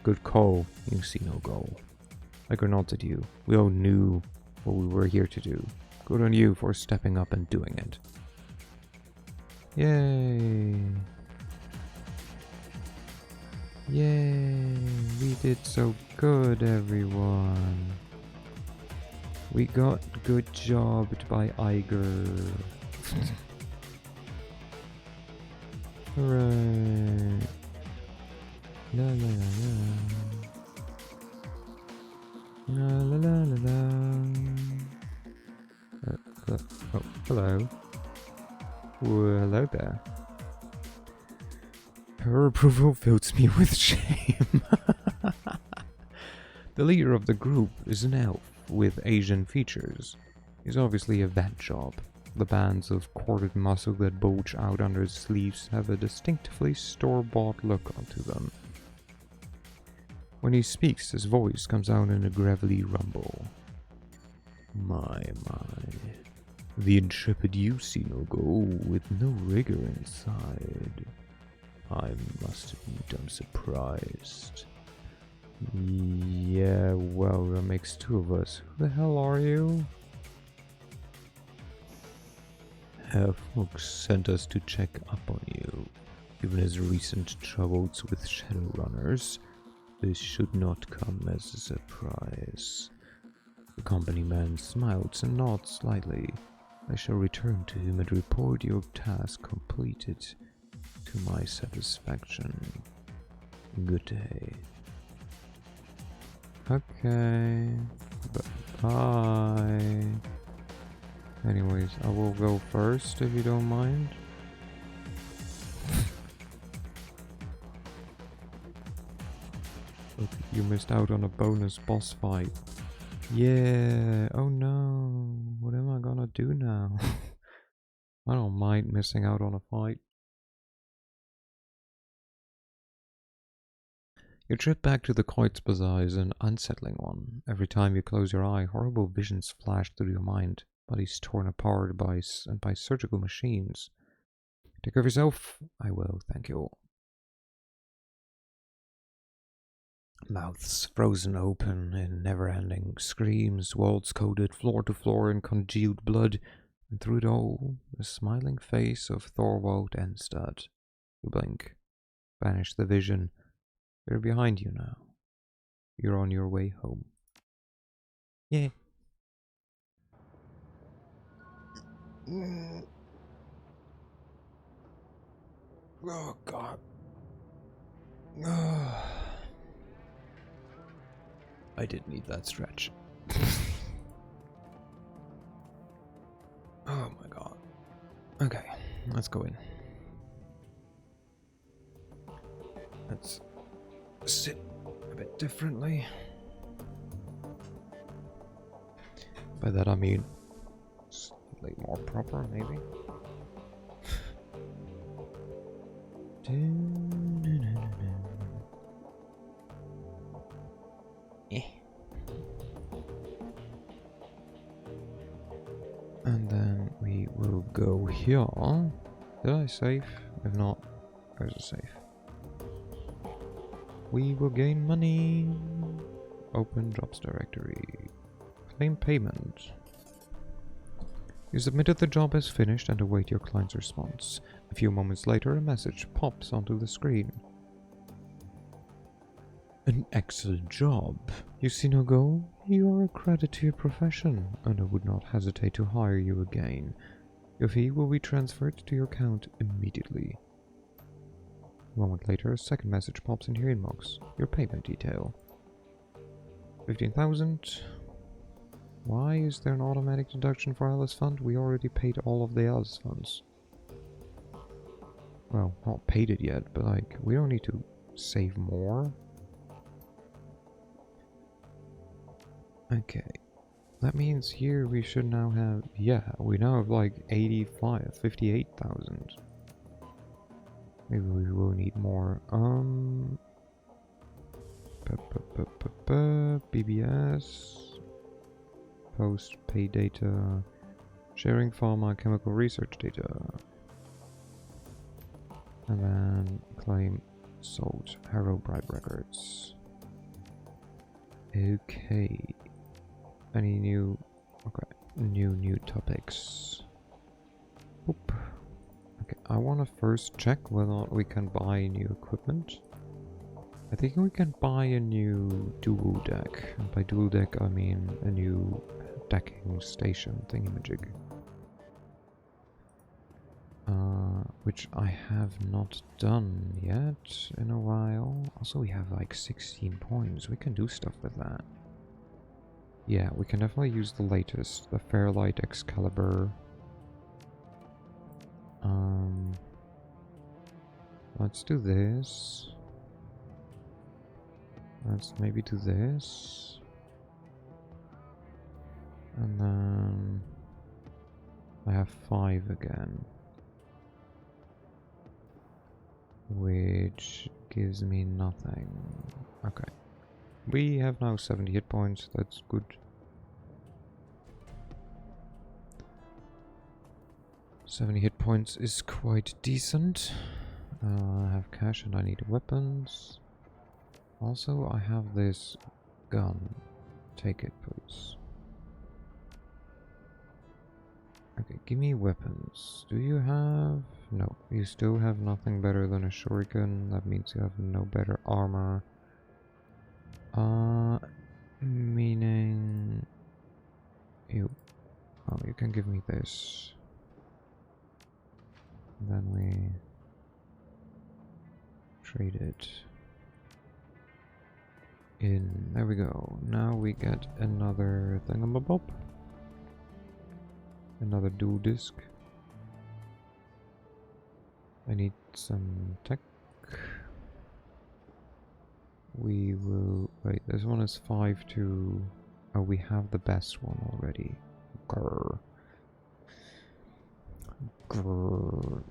Good call. You see no goal. I nodded at you. We all knew what we were here to do. Good on you for stepping up and doing it. Yay. Yay. We did so good, everyone. We got good jobbed by Iger. Hooray. La la la la. La la la la la. Oh, hello. Well, hello there. Her approval fills me with shame. The leader of the group is an elf with Asian features. He's obviously a vet job. The bands of corded muscle that bulge out under his sleeves have a distinctively store-bought look onto them. When he speaks, his voice comes out in a gravelly rumble. My. The intrepid you see no go with no rigor inside. I must admit I'm surprised. Yeah, well, that makes two of us. Who the hell are you? Herr Fuchs sent us to check up on you. Given his recent troubles with Shadowrunners, this should not come as a surprise. The company man smiles and nods slightly. I shall return to him and report your task completed to my satisfaction. Good day. Okay. Bye. Anyways, I will go first if you don't mind. Look, you missed out on a bonus boss fight. Yeah, oh no. What am I gonna do now? I don't mind missing out on a fight. Your trip back to the Koitz Bazaar is an unsettling one. Every time you close your eye, horrible visions flash through your mind. Bodies torn apart by surgical machines. Take care of yourself. I will, thank you. Mouths frozen open in never-ending screams, walls coated floor to floor in congealed blood, and through it all, the smiling face of Thorwald Enstad. You blink. Banish the vision. They're behind you now. You're on your way home. Yeah. Oh, God. I did need that stretch. Oh my God. Okay, let's go in. Let's sit a bit differently. By that I mean slightly more proper, maybe. And then we will go here. Did I save? If not, there's a save. We will gain money. Open jobs directory. Claim payment. You submitted the job as finished and await your client's response. A few moments later, a message pops onto the screen. An excellent job. You see no goal? You are a credit to your profession, and I would not hesitate to hire you again. Your fee will be transferred to your account immediately. A moment later, a second message pops into your inbox. Your payment detail. 15,000. Why is there an automatic deduction for Alice Fund? We already paid all of the Alice Funds. Well, not paid it yet, but like, we don't need to save more. Okay. That means here we should now have, yeah, we now have like 58,000. Maybe we will need more. BBS. Post pay data. Sharing pharma chemical research data. And then claim sold. Harrow bribe records. Okay. Any new... Okay. New topics. Oop. Okay, I want to first check whether we can buy new equipment. I think we can buy a new dual deck. And by dual deck, I mean a new decking station thingamajig. Which I have not done yet in a while. Also, we have like 16 points. We can do stuff with that. Yeah, we can definitely use the latest, the Fairlight Excalibur. Let's do this. Let's maybe do this. And then I have 5 again. Which gives me nothing. Okay. We have now 70 hit points, that's good. 70 hit points is quite decent. I have cash and I need weapons. Also, I have this gun. Take it, please. Okay, give me weapons. Do you have... No, you still have nothing better than a shuriken. That means you have no better armor. Meaning... You... Oh, you can give me this. And then we... trade it. In... There we go. Now we get another thingamabob. Another dual disc. I need some tech. We will... Wait, this one is 5 to... Oh, we have the best one already. Grrr. Grrr.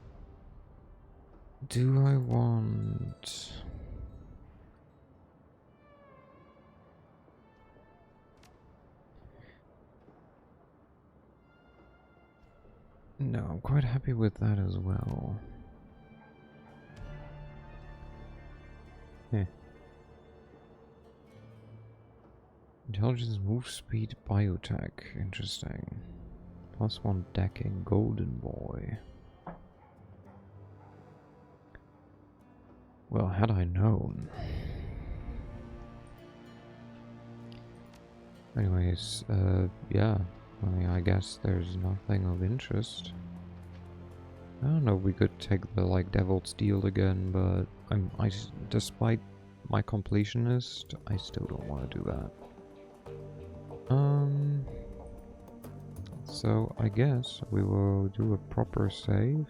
Do I want... No, I'm quite happy with that as well. Yeah. Intelligence, move speed, biotech. Interesting. +1 decking, golden boy. Well, had I known. Anyways, yeah. I mean, I guess there's nothing of interest. I don't know if we could take the, like, Devil's Steel again, but despite my completionist, I still don't want to do that. So I guess we will do a proper save.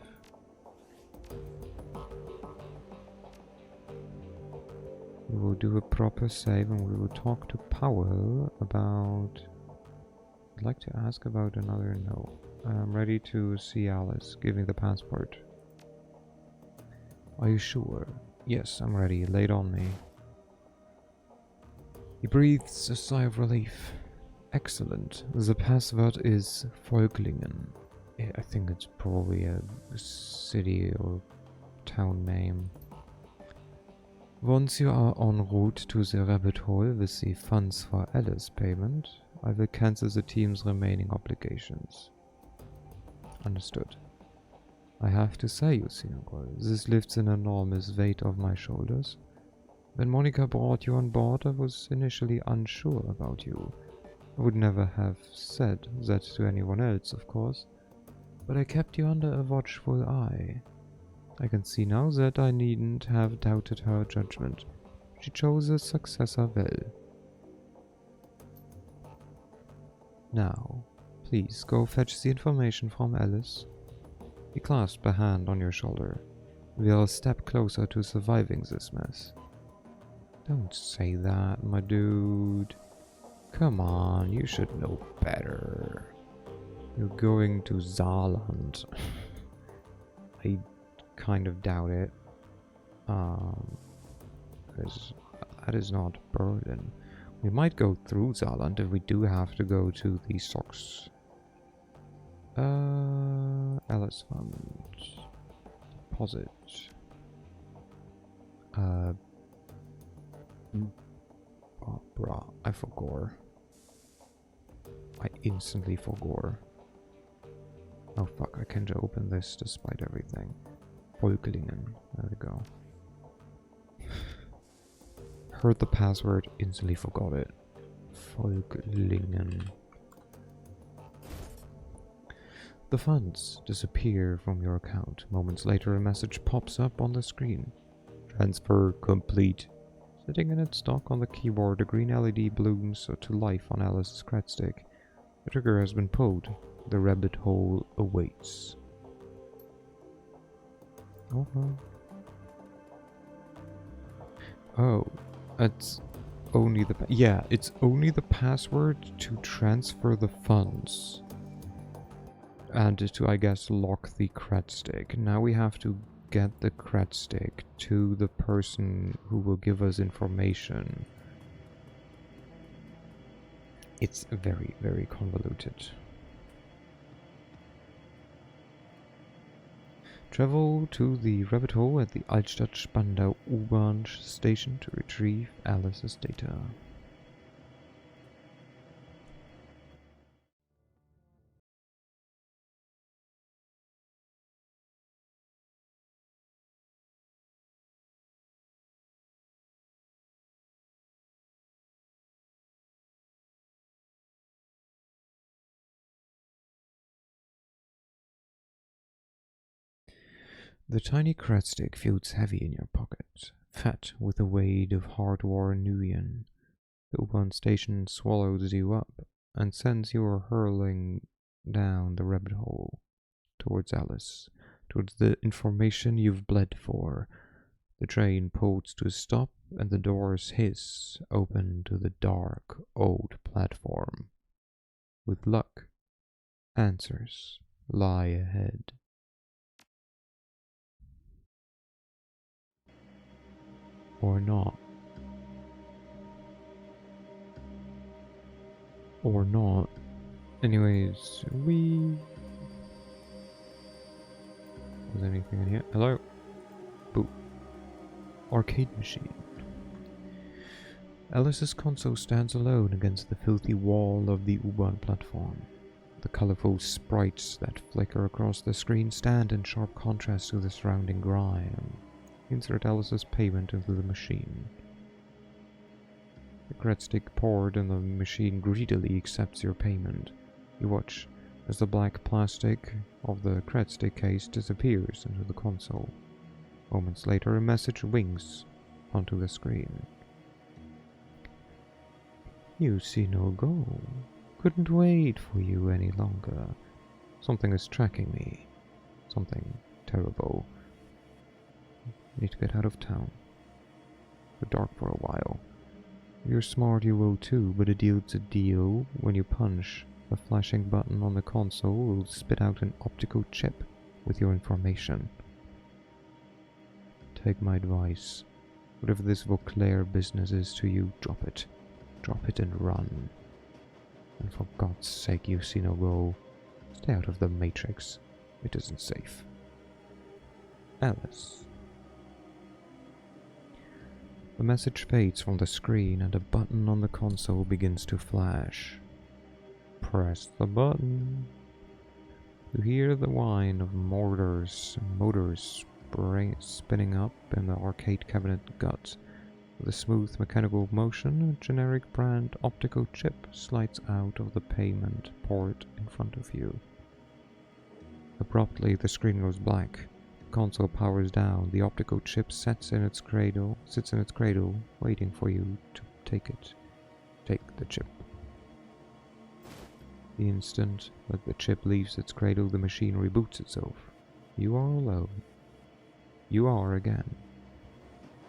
We will do a proper save and we will talk to Powell about... I'd like to ask about another... No. I'm ready to see Alice. Give me the passport. Are you sure? Yes, I'm ready. Lay it on me. He breathes a sigh of relief. Excellent. The password is Folklingen. I think it's probably a city or town name. Once you are en route to the rabbit hole with the funds for Alice payment, I will cancel the team's remaining obligations. Understood. I have to say, Yusinoko, this lifts an enormous weight off my shoulders. When Monica brought you on board, I was initially unsure about you. I would never have said that to anyone else, of course, but I kept you under a watchful eye. I can see now that I needn't have doubted her judgment. She chose a successor well. Now, please go fetch the information from Alice. He clasped a hand on your shoulder. We are a step closer to surviving this mess. Don't say that, my dude. Come on, you should know better. You're going to Saarland. I kind of doubt it. Because that is not Berlin. We might go through Saarland if we do have to go to the Sox. Alice Fund. Deposit. Oh, bruh, I forgot. I instantly forgot. Oh fuck, I can't open this despite everything. Folklingen. There we go. Heard the password, instantly forgot it. Folklingen. The funds disappear from your account. Moments later, a message pops up on the screen. Transfer complete. Sitting in its dock on the keyboard, a green LED blooms to life on Alice's cred stick. The trigger has been pulled. The rabbit hole awaits. Oh, it's only the it's only the password to transfer the funds and to, I guess, lock the cred stick. Now we have to get the cred stick to the person who will give us information. It's very, very convoluted. Travel to the rabbit hole at the Altstadt-Spandau U-Bahn station to retrieve Alice's data. The tiny cred stick feels heavy in your pocket, fat with the weight of hard-worn Nuyen. The U-Bahn station swallows you up and sends you hurling down the rabbit hole towards Alice, towards the information you've bled for. The train pulls to a stop and the doors hiss open to the dark, old platform. With luck, answers lie ahead. Or not. Or not. Anyways, we... Was there anything in here? Hello? Boo. Arcade machine. Alice's console stands alone against the filthy wall of the U-Bahn platform. The colorful sprites that flicker across the screen stand in sharp contrast to the surrounding grime. Insert Alice's payment into the machine. The cred stick poured and the machine greedily accepts your payment. You watch as the black plastic of the cred stick case disappears into the console. Moments later, a message wings onto the screen. You see no go. Couldn't wait for you any longer. Something is tracking me. Something terrible. Need to get out of town. We're dark for a while. If you're smart, you will too, but a deal's a deal. When you punch, the flashing button on the console will spit out an optical chip with your information. Take my advice. Whatever this Vauclair business is to you, drop it. Drop it and run. And for God's sake, you see no go. Stay out of the Matrix. It isn't safe. Alice. The message fades from the screen and a button on the console begins to flash. Press the button. You hear the whine of motors spinning up in the arcade cabinet gut. With a smooth mechanical motion, a generic brand optical chip slides out of the payment port in front of you. Abruptly, the screen goes black. The console powers down. The optical chip sits in its cradle, waiting for you to take it. Take the chip. The instant that the chip leaves its cradle, the machine reboots itself. You are alone. You are again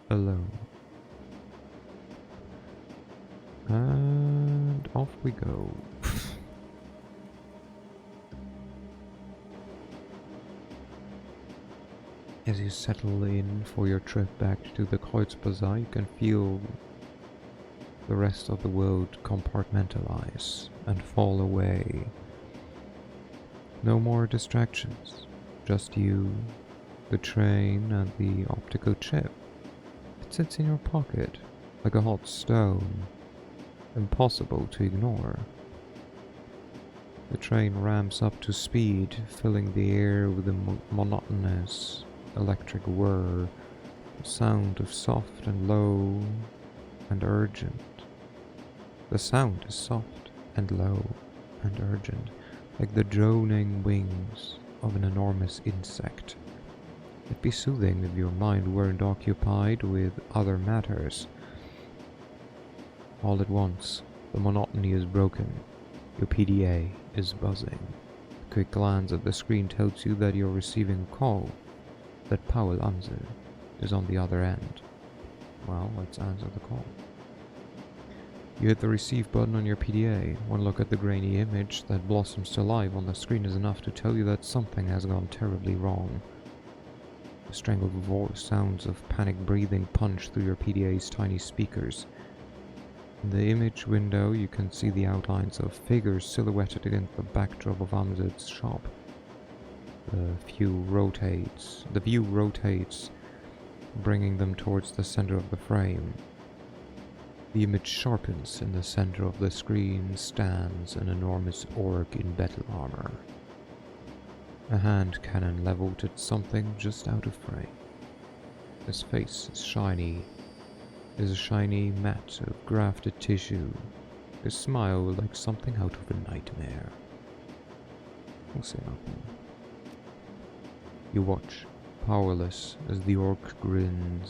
alone. And off we go. As you settle in for your trip back to the Kreuzbazaar, you can feel the rest of the world compartmentalize and fall away. No more distractions, just you, the train, and the optical chip. It sits in your pocket like a hot stone, impossible to ignore. The train ramps up to speed, filling the air with a monotonous electric whir, a sound of soft and low and urgent. The sound is soft and low and urgent, like the droning wings of an enormous insect. It'd be soothing if your mind weren't occupied with other matters. All at once, the monotony is broken. Your PDA is buzzing. A quick glance at the screen tells you that you're receiving a call, that Paul Amsel is on the other end. Well, let's answer the call. You hit the receive button on your PDA. One look at the grainy image that blossoms to life on the screen is enough to tell you that something has gone terribly wrong. The strangled sounds of panic breathing punch through your PDA's tiny speakers. In the image window, you can see the outlines of figures silhouetted against the backdrop of Amzet's shop. The view rotates, bringing them towards the center of the frame. The image sharpens. In the center of the screen stands an enormous orc in battle armor. A hand cannon leveled at something just out of frame. His face is a shiny mat of grafted tissue. His smile like something out of a nightmare. We'll say nothing. You watch, powerless, as the orc's grin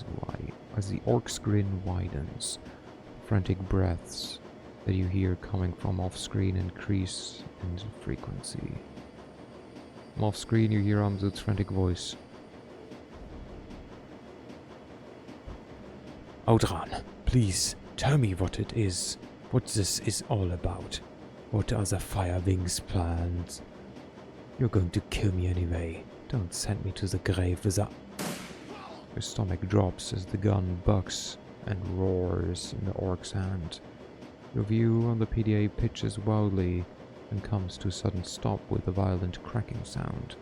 widens. Frantic breaths that you hear coming from off-screen increase in frequency. From off-screen you hear Amzet's frantic voice. Audran, please, tell me what it is. What this is all about. What are the Fire Wings plans? You're going to kill me anyway. Don't send me to the grave with a... Your stomach drops as the gun bucks and roars in the orc's hand. Your view on the PDA pitches wildly and comes to a sudden stop with a violent cracking sound.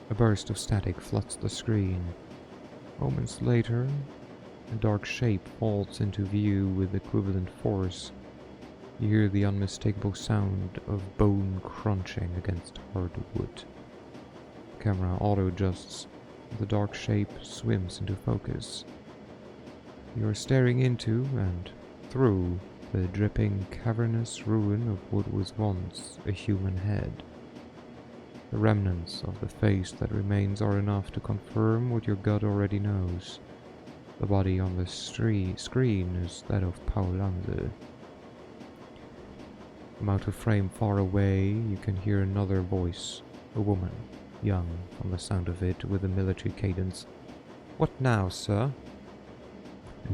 A burst of static floods the screen. Moments later, a dark shape falls into view with equivalent force. You hear the unmistakable sound of bone crunching against hard wood. The camera auto-adjusts. The dark shape swims into focus. You are staring into and through the dripping, cavernous ruin of what was once a human head. The remnants of the face that remains are enough to confirm what your gut already knows. The body on the screen is that of Paul Amsel. From out of frame far away, you can hear another voice, a woman, young from the sound of it, with a military cadence. "What now, sir?"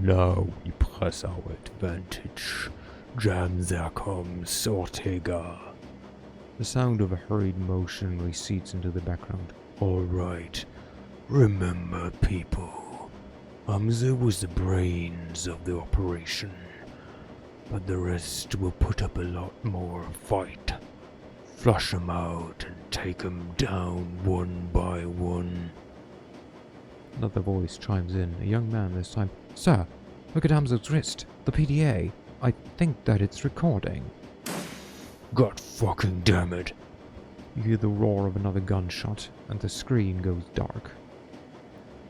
Now we press our advantage. Jam there comes Ortega. The sound of a hurried motion recedes into the background. All right. Remember, people. Amsel was the brains of the operation. but the rest will put up a lot more fight. Flush 'em out and take 'em down one by one. Another voice chimes in, a young man this time. Sir, look at Hamza's wrist. The PDA. I think that it's recording. God fucking damn it. You hear the roar of another gunshot, and the screen goes dark.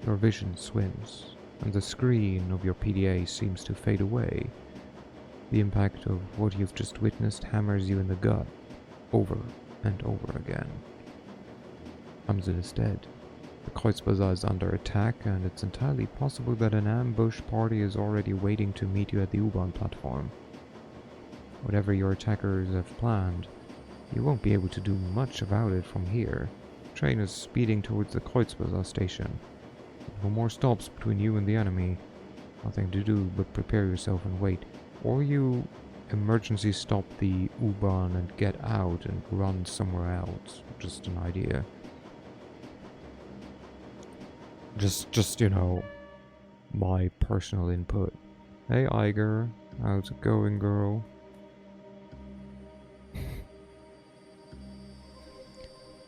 Your vision swims, and the screen of your PDA seems to fade away. The impact of what you've just witnessed hammers you in the gut, over and over again. Hamza is dead. The Kreuzbazaar is under attack, and it's entirely possible that an ambush party is already waiting to meet you at the U-Bahn platform. Whatever your attackers have planned, you won't be able to do much about it from here. The train is speeding towards the Kreuzbazaar station. No more stops between you and the enemy. Nothing to do but prepare yourself and wait. Or you emergency stop the U-Bahn and get out and run somewhere else. Just an idea. Just you know, my personal input. Hey Iger, how's it going, girl?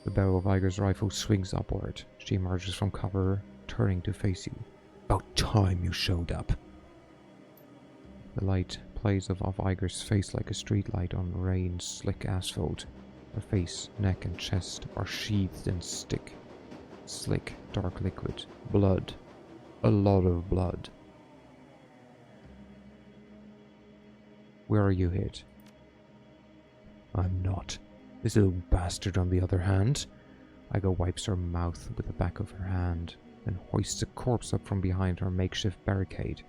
The barrel of Iger's rifle swings upward. She emerges from cover, turning to face you. About time you showed up. The light plays off Iger's face like a streetlight on rain-slick asphalt. Her face, neck, and chest are sheathed in slick, dark liquid. Blood. A lot of blood. Where are you hit? I'm not. This little bastard, on the other hand. Iger wipes her mouth with the back of her hand, then hoists a corpse up from behind her makeshift barricade.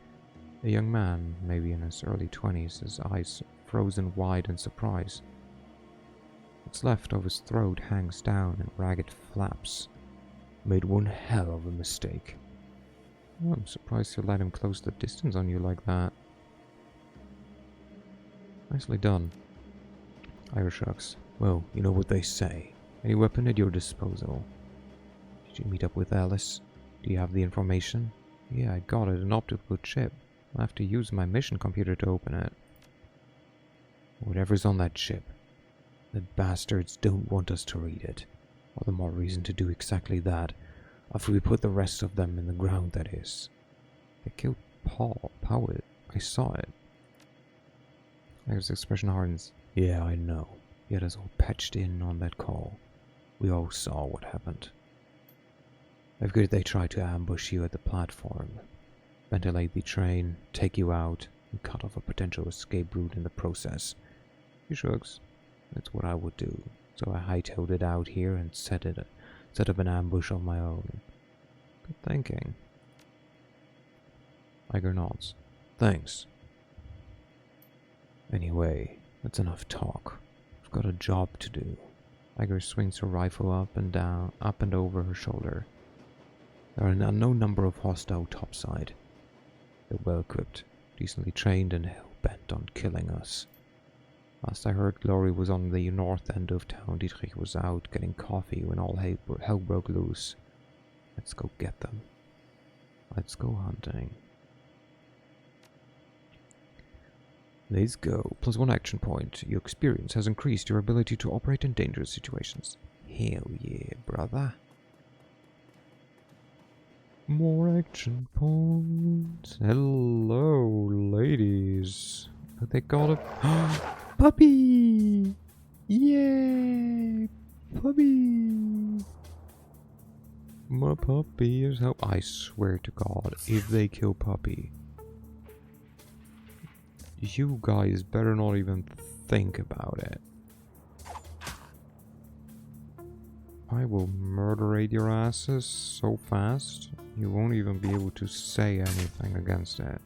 A young man, maybe in his early 20s, his eyes frozen wide in surprise. What's left of his throat hangs down in ragged flaps. Made one hell of a mistake. Oh, I'm surprised you let him close the distance on you like that. Nicely done. Iger shrugs. Well, you know what they say. Any weapon at your disposal. Did you meet up with Alice? Do you have the information? Yeah, I got it. An optical chip. I'll have to use my mission computer to open it. Whatever's on that chip. The bastards don't want us to read it. All the more reason to do exactly that, after we put the rest of them in the ground, that is. They killed Powell. I saw it. Iger's expression hardens. Yeah, I know. He had us all patched in on that call. We all saw what happened. I figured they tried to ambush you at the platform, ventilate the train, take you out, and cut off a potential escape route in the process. He shrugs. That's what I would do. So I hightailed it out here and set up an ambush of my own. Good thinking. Iger nods. Thanks. Anyway, that's enough talk. I've got a job to do. Iger swings her rifle up and over her shoulder. There are an unknown number of hostile topside. They're well equipped, decently trained, and hell-bent on killing us. Last I heard, Glory was on the north end of town. Dietrich was out getting coffee when all hell broke loose. Let's go get them. Let's go hunting. Let's go. +1 action point. Your experience has increased your ability to operate in dangerous situations. Hell yeah, brother. More action points. Hello, ladies. They got a puppy! Yay! Puppy! My puppy is help. I swear to God, if they kill Puppy, you guys better not even think about it. I will murderate your asses so fast, you won't even be able to say anything against it.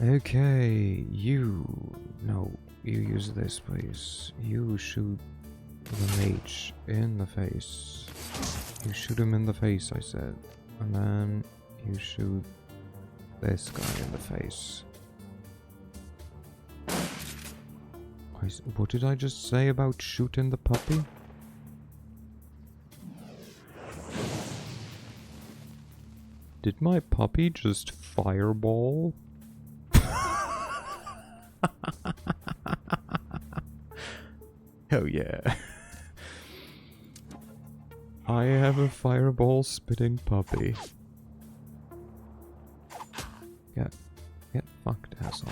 Okay, you use this, please. You shoot the mage in the face. You shoot him in the face, I said. And then you shoot this guy in the face. What did I just say about shooting the puppy? Did my puppy just fireball? Hell yeah. I have a fireball spitting puppy. Get fucked, asshole.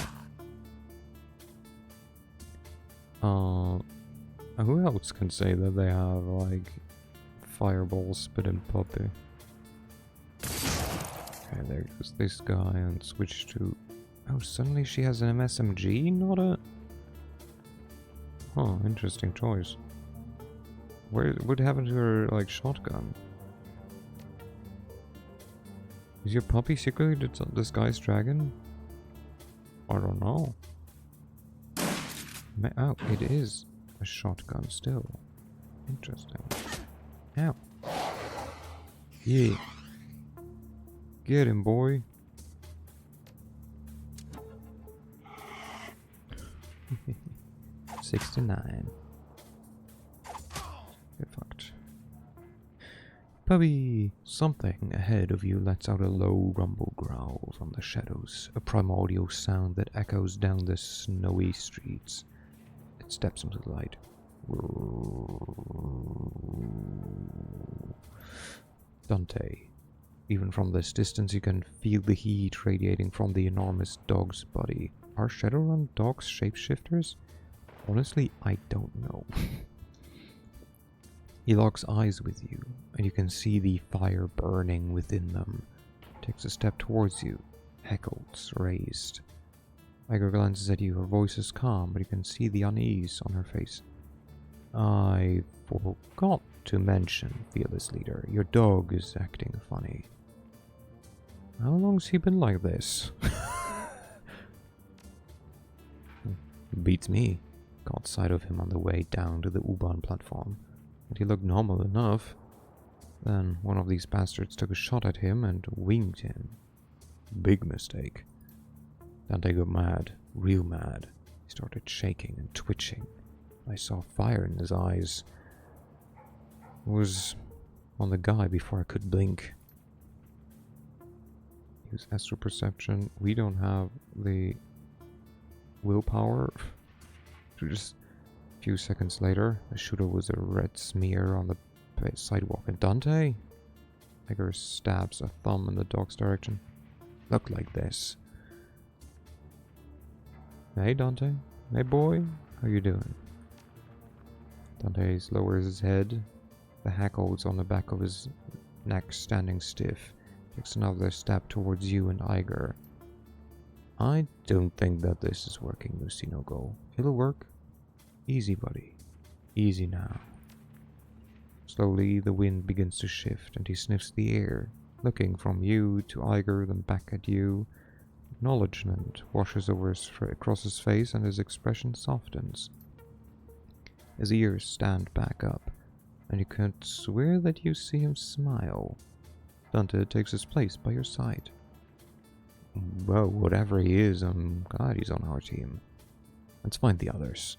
Who else can say that they have, like, fireball spitting puppy? Okay, there goes this guy and switch to... Oh, suddenly she has an MSMG, not a... Huh, interesting choice. What happened to her, like, shotgun? Is your puppy secretly this guy's dragon? I don't know. Oh, it is a shotgun still. Interesting. Ow. Yeah. Get him, boy. $69. Get fucked. Puppy! Something ahead of you lets out a low rumble growl from the shadows, a primordial sound that echoes down the snowy streets. It steps into the light. Dante. Even from this distance you can feel the heat radiating from the enormous dog's body. Are Shadowrun dogs shapeshifters? Honestly, I don't know. He locks eyes with you, and you can see the fire burning within them. Takes a step towards you, hackles raised. Iger glances at you, her voice is calm, but you can see the unease on her face. I forgot to mention, fearless leader, your dog is acting funny. How long's he been like this? Beats me. Caught sight of him on the way down to the U-Bahn platform. But he looked normal enough. Then one of these bastards took a shot at him and winged him. Big mistake. Dante got mad, real mad. He started shaking and twitching. I saw fire in his eyes. It was on the guy before I could blink. Use astral perception. We don't have the willpower. Just a few seconds later, the shooter was a red smear on the sidewalk. And Dante? Iger stabs a thumb in the dog's direction. Look like this. Hey Dante. Hey boy. How you doing? Dante lowers his head. The hackles on the back of his neck standing stiff. Takes another step towards you and Iger. I don't think that this is working, Lucino Go. It'll work. Easy, buddy. Easy now. Slowly, the wind begins to shift, and he sniffs the air, looking from you to Iger, then back at you. Acknowledgement washes over across his face, and his expression softens. His ears stand back up, and you can't swear that you see him smile. Dante takes his place by your side. Well, whatever he is, I'm glad he's on our team. Let's find the others.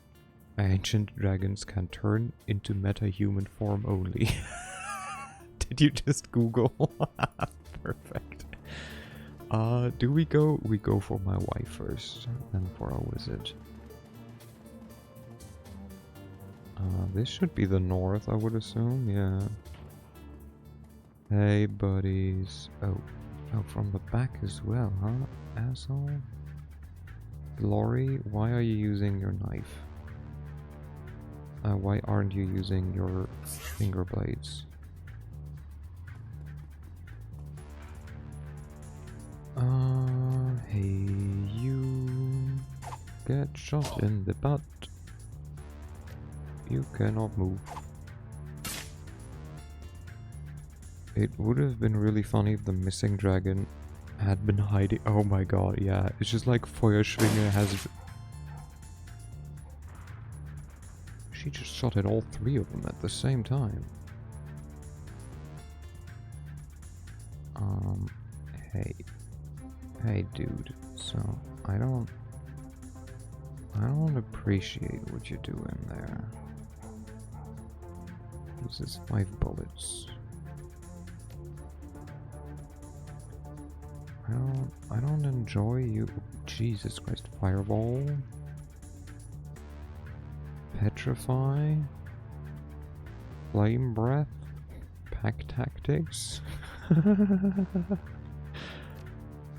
Ancient dragons can turn into meta-human form only. Did you just Google? Perfect. Do we go? We go for my wife first, then for our wizard. This should be the north, I would assume, yeah. Hey, buddies. Oh, from the back as well, huh, asshole? Glory, why are you using your knife? Why aren't you using your finger blades? Hey, you get shot in the butt. You cannot move. It would have been really funny if the missing dragon had been hiding. Oh my god, yeah. It's just like Feuerschwinge has... She just shot at all three of them at the same time. Hey dude, so I don't appreciate what you're doing there. This is 5 bullets. I don't enjoy you. Jesus Christ. Fireball. Petrify. Flame breath. Pack tactics.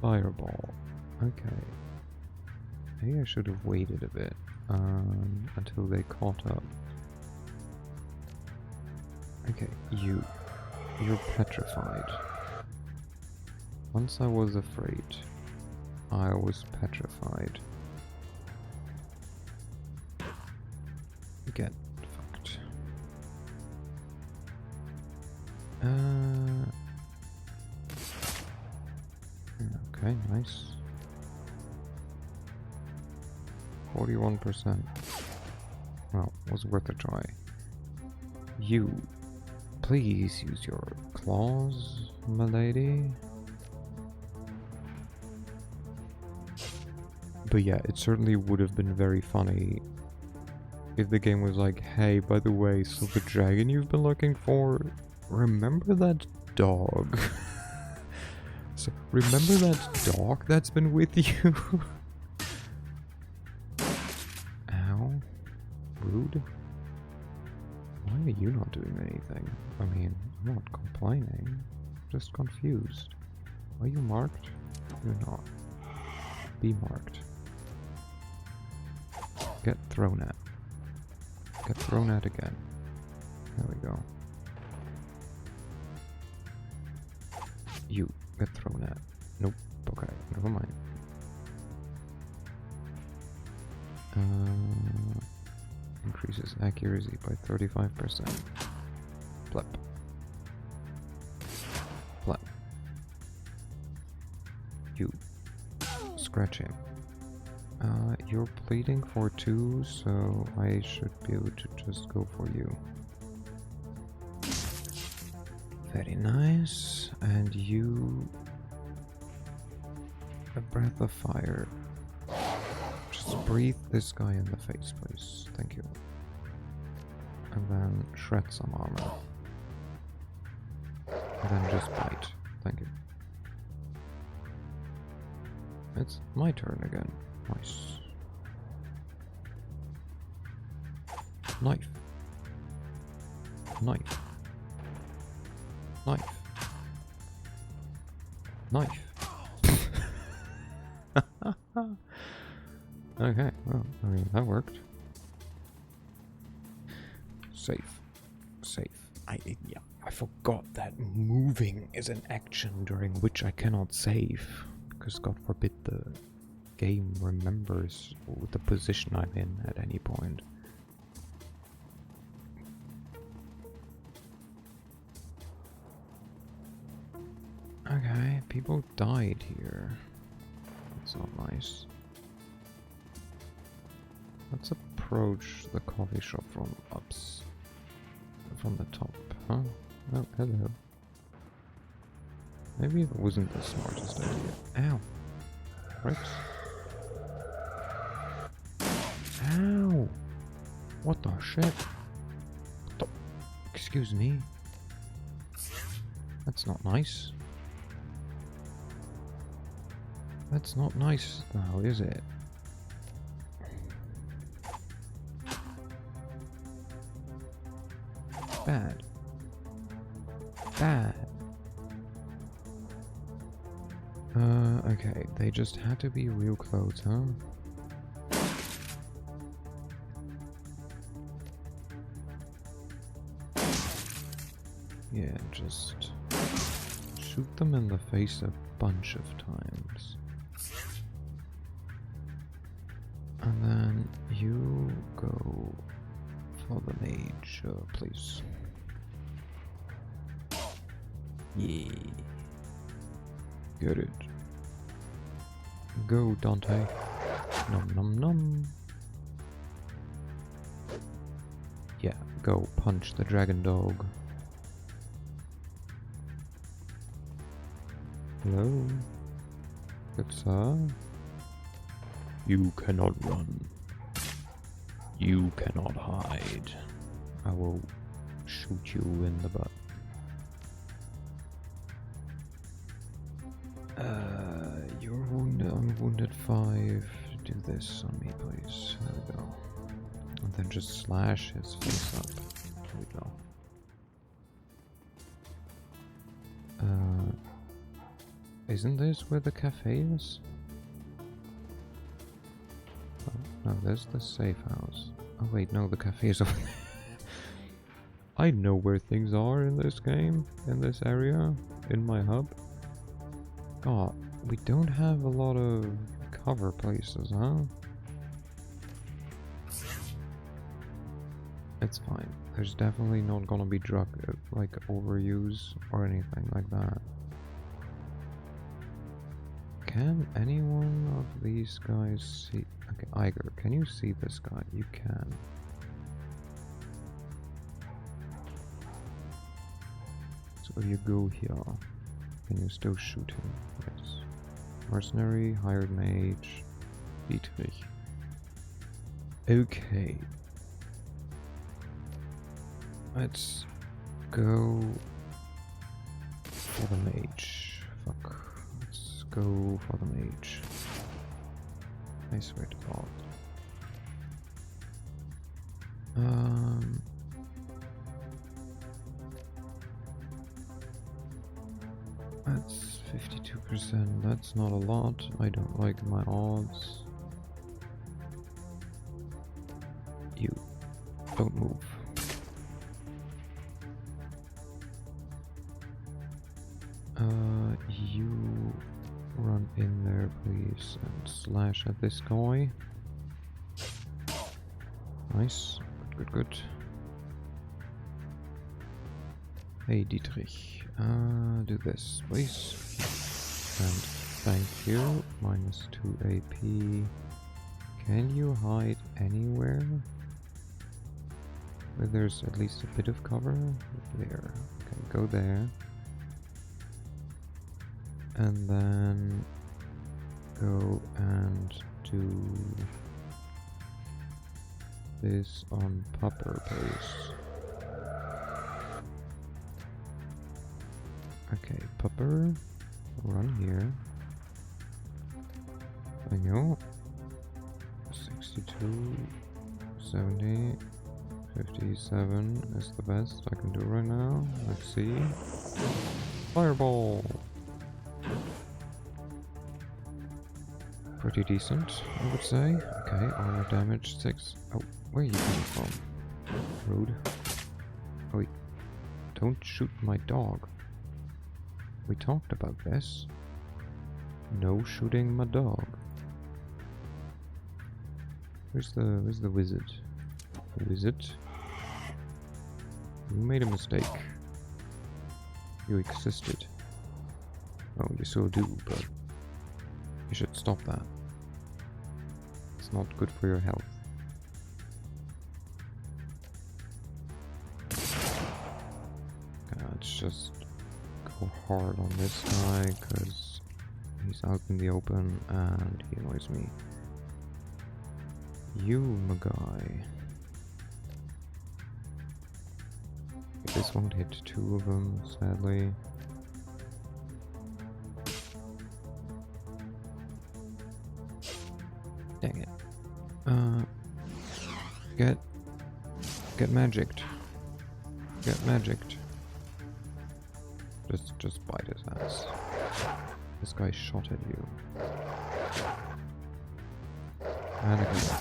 Fireball. Okay. Maybe I should have waited a bit until they caught up. Okay, you're petrified. Once I was afraid. I was petrified. Get fucked. Okay, nice. 41%. Well, was worth a try. You, please use your claws, milady. But yeah, it certainly would have been very funny if the game was like, hey, by the way, so the dragon you've been looking for, remember that dog? So, remember that dog that's been with you? Ow. Rude. Why are you not doing anything? I mean, I'm not complaining. Just confused. Are you marked? You're not. Be marked. Get thrown at. Get thrown at again. There we go. You get thrown at. Nope. Okay, never mind. Increases accuracy by 35%. Plep. Plep. You. Scratching. You're pleading for 2, so I should be able to just go for you. Very nice. And you... a breath of fire. Just breathe this guy in the face, please. Thank you. And then shred some armor. And then just bite. Thank you. It's my turn again. Nice. Knife. Knife. Knife. Knife. Okay, well, I mean, that worked. Safe. Safe. Yeah, I forgot that moving is an action during which I cannot save. Because God forbid the game remembers the position I'm in at any point. Okay, people died here. That's not nice. Let's approach the coffee shop from the top, huh? Oh, hello. Maybe it wasn't the smartest idea. Ow. Right. Ow! What the shit? Excuse me. That's not nice. That's not nice now, is it? Bad. Bad. Okay, they just had to be real close, huh? Yeah, just shoot them in the face a bunch of times. And then you go for the mage, please. Yeah. Get it. Go, Dante. Nom nom nom. Yeah, go punch the dragon dog. Hello? Good sir? You cannot run. You cannot hide. I will shoot you in the butt. wounded 5. Do this on me, please. There we go. And then just slash his face up. There we go. Isn't this where the cafe is? Oh, no, there's the safe house. Oh wait, no, the cafe is over there. I know where things are in this game, in this area, in my hub. God, we don't have a lot of cover places, huh? It's fine. There's definitely not gonna be drug, like, overuse or anything like that. Can anyone of these guys see? Okay, Iger, can you see this guy? You can. So if you go here, can you still shoot him? Yes. Mercenary, hired mage, Dietrich. Okay. Let's go for the mage. Fuck. Let's go for the mage. I swear to God. That's 52%. That's not a lot. I don't like my odds. You don't move. You run in there, please, and slash at this guy. Nice. Good, good, good. Hey, Dietrich. Do this, please. And thank you. -2 AP. Can you hide anywhere where there's at least a bit of cover? There. Okay, go there. And then go and do this on Pupper, please. Okay, Pupper, run here. I know. 62, 70, 57 is the best I can do right now. Let's see. Fireball! Pretty decent, I would say. Okay, armor damage 6. Oh, where are you coming from? Rude. Oh, wait. Don't shoot my dog. We talked about this. No shooting my dog. Where's the wizard? The wizard? You made a mistake. You existed. Oh, you still do, but you should stop that. It's not good for your health. Let's just go hard on this guy, because he's out in the open and he annoys me. You, my guy. This won't hit 2 of them, sadly. Dang it. Get magicked. Get magicked. Just bite his ass. This guy shot at you. And again.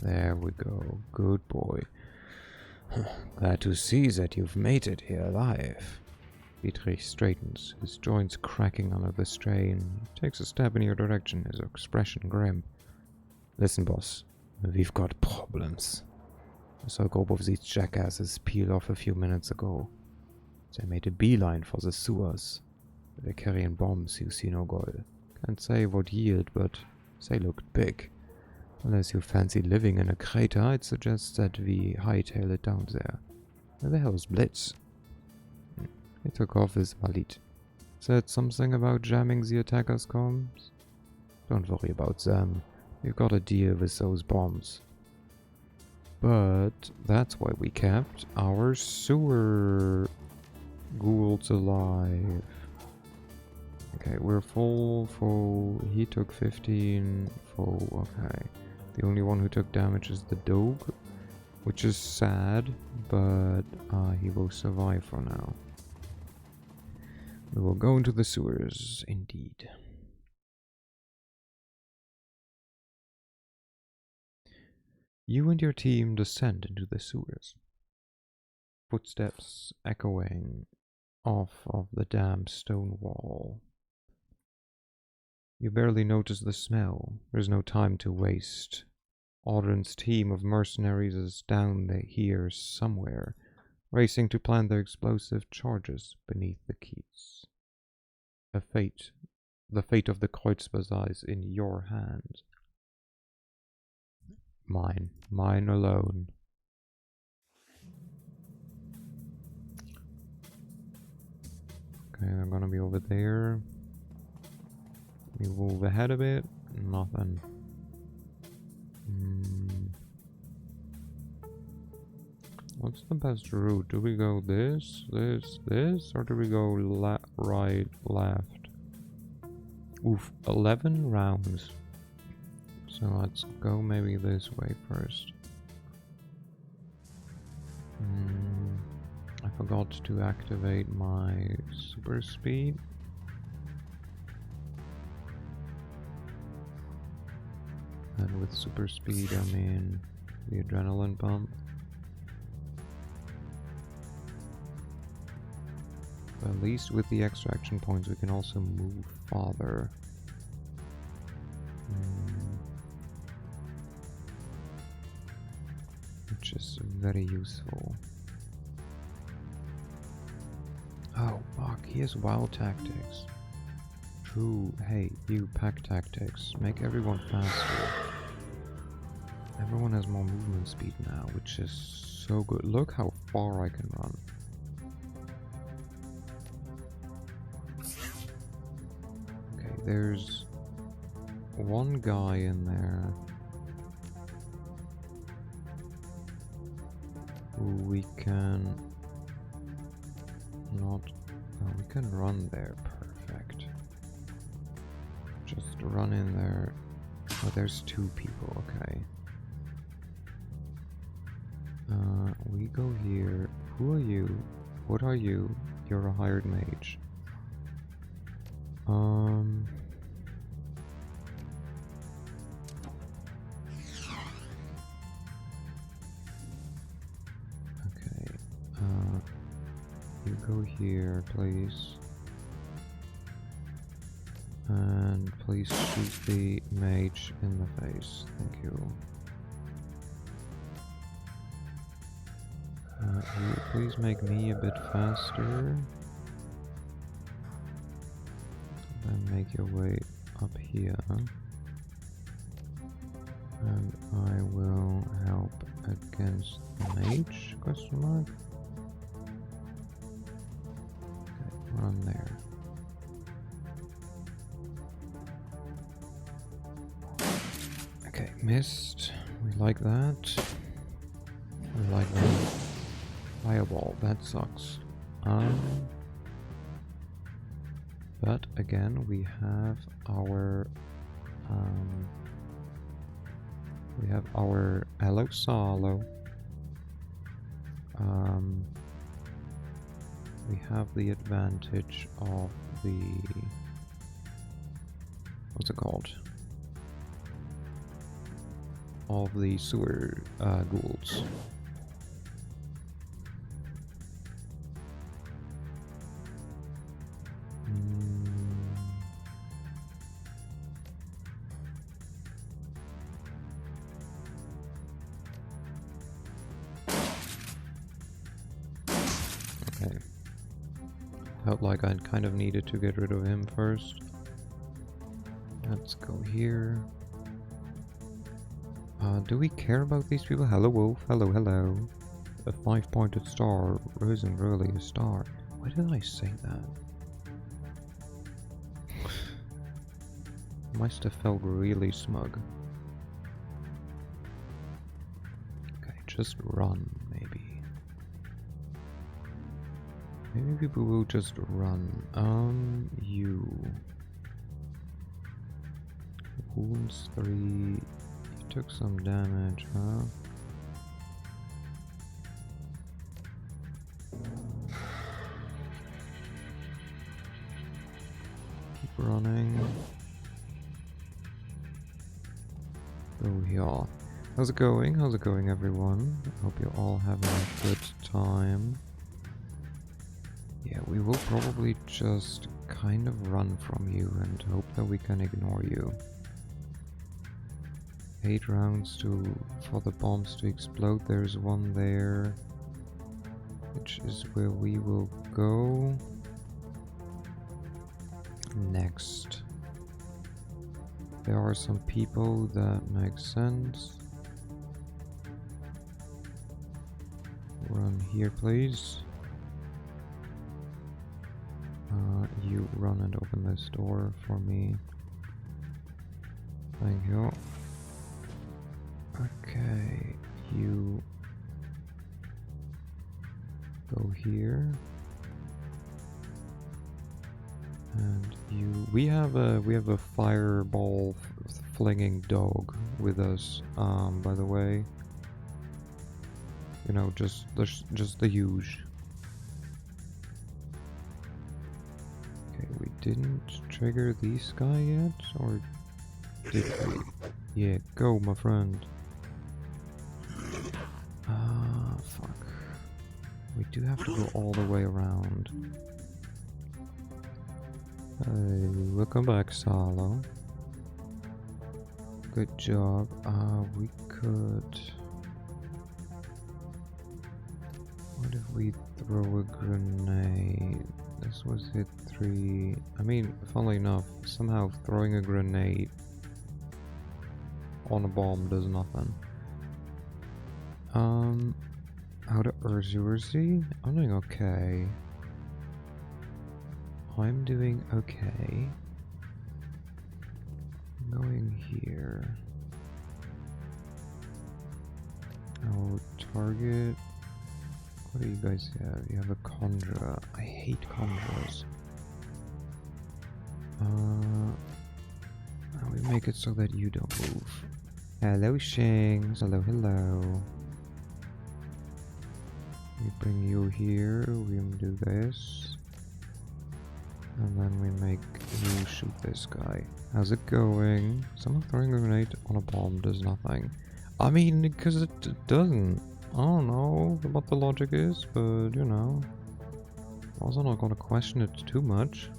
There we go. Good boy. Glad to see that you've made it here alive. Dietrich straightens, his joints cracking under the strain. He takes a step in your direction, his expression grim. Listen, boss. We've got problems. I saw a group of these jackasses peel off a few minutes ago. They made a beeline for the sewers. They're carrying bombs, you see no goal. Can't say what yield, but they looked big. Unless you fancy living in a crater, I'd suggest that we hightail it down there. Where the hell's Blitz? He took off his Valit. Said something about jamming the attackers' comms? Don't worry about them. We've got to deal with those bombs. But that's why we kept our sewer ghouls alive. Okay, we're full. He took 15, full, okay. The only one who took damage is the dog, which is sad, but he will survive for now. We will go into the sewers, indeed. You and your team descend into the sewers. Footsteps echoing off of the damp stone wall. You barely notice the smell. There's no time to waste. Audron's team of mercenaries is down here somewhere, racing to plant their explosive charges beneath the keys. The fate of the Kreuzbazaar is in your hands. Mine alone. Okay, they're gonna be over there. We move ahead a bit. Nothing. What's the best route? Do we go this, or do we go right, left? Oof, 11 rounds. So let's go maybe this way first. I forgot to activate my super speed. And with super speed, I mean the adrenaline pump. But at least with the extraction points, we can also move farther. Which is very useful. Oh, fuck, he has wild tactics. True, hey, you pack tactics. Make everyone faster. Everyone has more movement speed now, which is so good. Look how far I can run. Okay, there's one guy in there who we can not... Oh, we can run there. Perfect. Just run in there. Oh, there's two people. Okay. We go here. Who are you? What are you? You're a hired mage. Okay. You go here, please. And please shoot the mage in the face. Thank you. Will you please make me a bit faster? Then make your way up here. And I will help against the mage? Question mark? Okay, run there. Okay, missed. We like that. We like that. Fireball, that sucks. But again, we have our Hello Salo. We have the advantage of the... What's it called? Of the sewer ghouls. Okay. Felt like I kind of needed to get rid of him first. Let's go here. Do we care about these people? Hello, wolf. Hello, hello. A 5-pointed star isn't really a star. Why did I say that? Must have felt really smug. Okay, just run, maybe. Maybe we will just run. You. Wounds 3. You took some damage, huh? Keep running. Oh yeah. How's it going? How's it going, everyone? I hope you're all having a good time. Yeah, we will probably just kind of run from you and hope that we can ignore you. 8 rounds for the bombs to explode. There's one there, which is where we will go next. There are some people that make sense. Run here, please. You run and open this door for me. Thank you. Okay, you go here. And we have a fireball flinging dog with us, by the way. You know, just the huge. Okay, we didn't trigger this guy yet, or did we? Yeah, go, my friend. Fuck. We do have to go all the way around. Hey, welcome back, Salo. Good job. We could... What if we throw a grenade? This was hit 3. I mean, funnily enough, somehow throwing a grenade on a bomb does nothing. How to Urzi? I'm doing okay. I'm doing okay. I'm going here. I'll target. What do you guys have? You have a Conjure. I hate Conjures. We make it so that you don't move. Hello, Shings. Hello, hello. We bring you here. We do this. And then we make you shoot this guy. How's it going? Someone throwing a grenade on a bomb does nothing. I mean, because it doesn't. I don't know what the logic is, but you know. Also not gonna question it too much.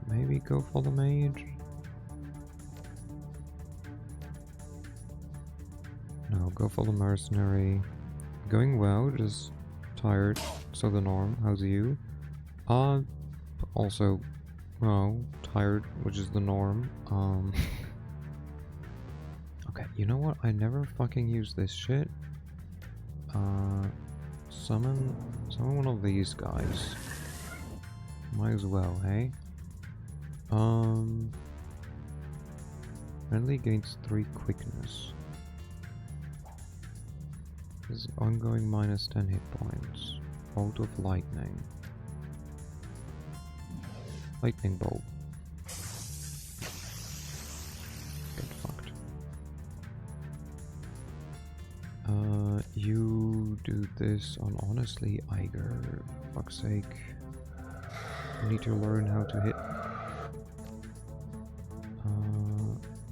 Maybe go for the mage? No, go for the mercenary. Going well, just tired, so the norm. How's you? Also, well, tired, which is the norm. Okay, you know what? I never fucking use this shit. Summon one of these guys. Might as well, hey? Friendly gains 3 quickness. This is ongoing minus 10 hit points. Bolt of lightning. Lightning bolt. Get fucked. You do this on honestly, Iger. Fuck's sake. You need to learn how to hit.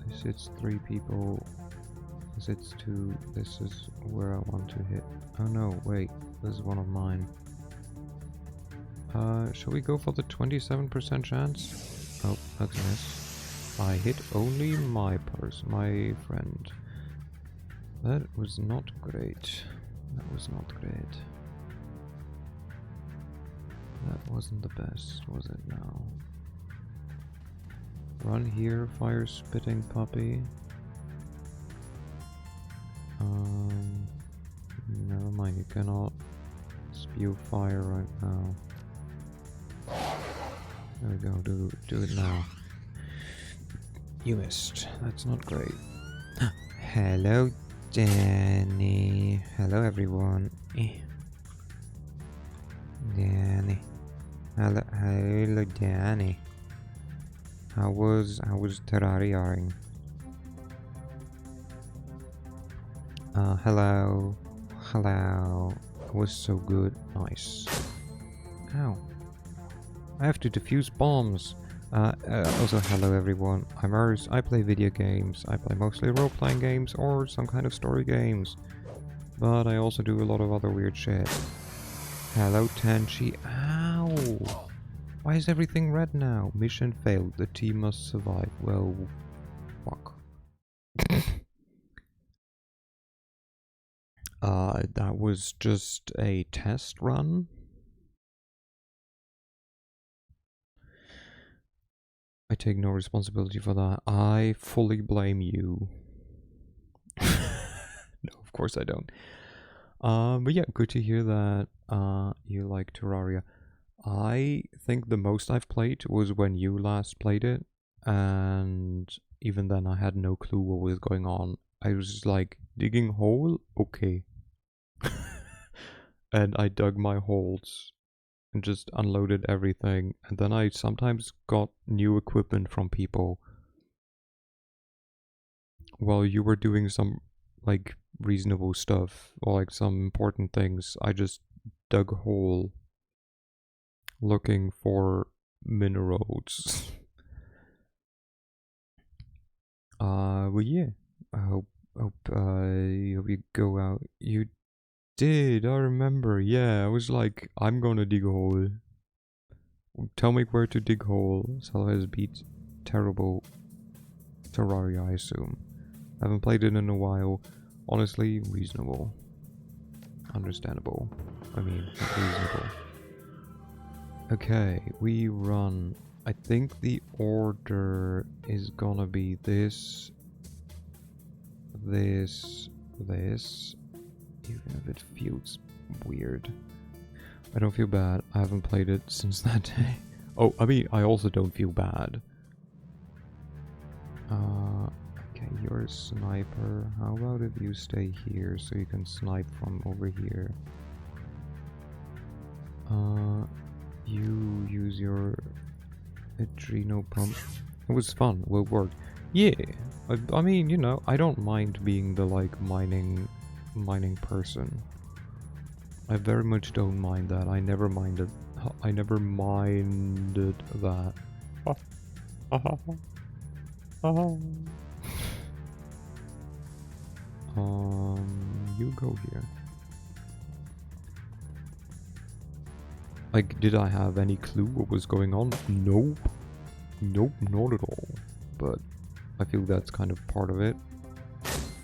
This hits 3 people. This hits 2. This is where I want to hit. Oh no, wait. This is one of mine. Shall we go for the 27% chance? Oh, that's a miss. I hit only my friend. That was not great. That was not great. That wasn't the best, was it now? Run here, fire spitting puppy. Never mind, you cannot spew fire right now. There we go, do it now. You missed. That's not great. Hello, Danny. Hello, everyone. Danny. Hello, Danny. How was Terrariaing? Hello. Hello. It was so good. Nice. Ow. I have to defuse bombs. Also, hello everyone. I'm Urs. I play video games. I play mostly role-playing games or some kind of story games. But I also do a lot of other weird shit. Hello, Tenchi. Ow! Why is everything red now? Mission failed. The team must survive. Well, fuck. That was just a test run. I take no responsibility for that. I fully blame you. No, of course I don't. But yeah, good to hear that you like Terraria. I think the most I've played was when you last played it, and even then I had no clue what was going on. I was just like, digging hole? Okay. And I dug my holes and just unloaded everything, and then I sometimes got new equipment from people while you were doing some like reasonable stuff or like some important things. I just dug a hole looking for minerals. Well, yeah, I hope you go out. You did, I remember. Yeah, I was like, I'm gonna dig a hole. Tell me where to dig hole. Salvez beats terrible Terraria, I assume. Haven't played it in a while. Honestly, reasonable. Understandable. I mean, reasonable. Okay, we run. I think the order is gonna be this, this, this. Even if it feels weird. I don't feel bad. I haven't played it since that day. Oh, I mean, I also don't feel bad. Okay, you're a sniper. How about if you stay here so you can snipe from over here? You use your adrenal pump. It was fun. It will work. Yeah. I mean, you know, I don't mind being the like mining person. I very much don't mind that. I never minded that. You go here. Like, did I have any clue what was going on? Nope. Nope, not at all. But I feel that's kind of part of it.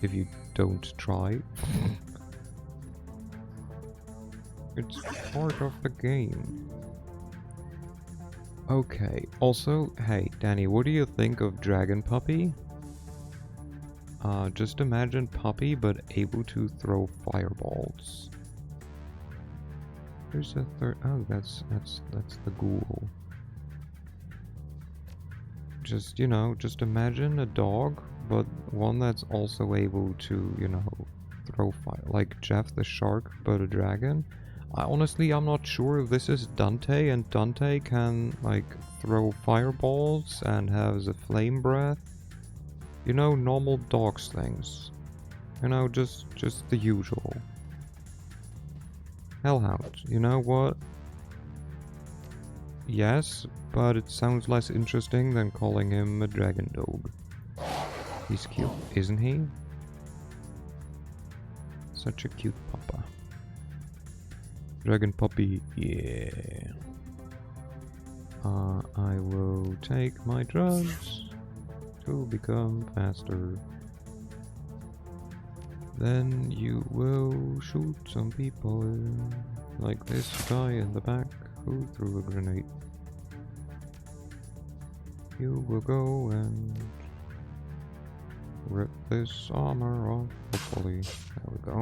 If you don't try. It's part of the game. Okay, also, hey, Danny, what do you think of Dragon Puppy? Just imagine Puppy, but able to throw fireballs. There's a third. Oh, that's the ghoul. Just, you know, just imagine a dog, but one that's also able to, you know, throw fire. Like Jeff the Shark, but a dragon. Honestly, I'm not sure if this is Dante, and Dante can, like, throw fireballs and has a flame breath. You know, normal dogs things. You know, just the usual. Hellhound, you know what? Yes, but it sounds less interesting than calling him a dragon dog. He's cute, isn't he? Such a cute papa. Dragon puppy, yeah. I will take my drugs to become faster. Then you will shoot some people, like this guy in the back who threw a grenade. You will go and rip this armor off, hopefully. There we go.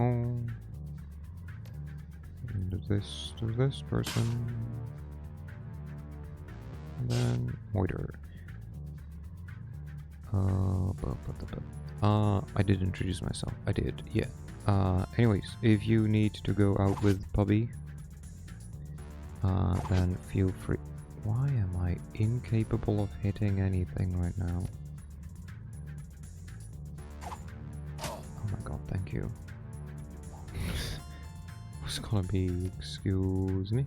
And do this to this person. And then moiter. I did introduce myself. I did, yeah. Anyways, if you need to go out with Puppy, then feel free. Why am I incapable of hitting anything right now? Oh my god, thank you. It's gonna be, excuse me.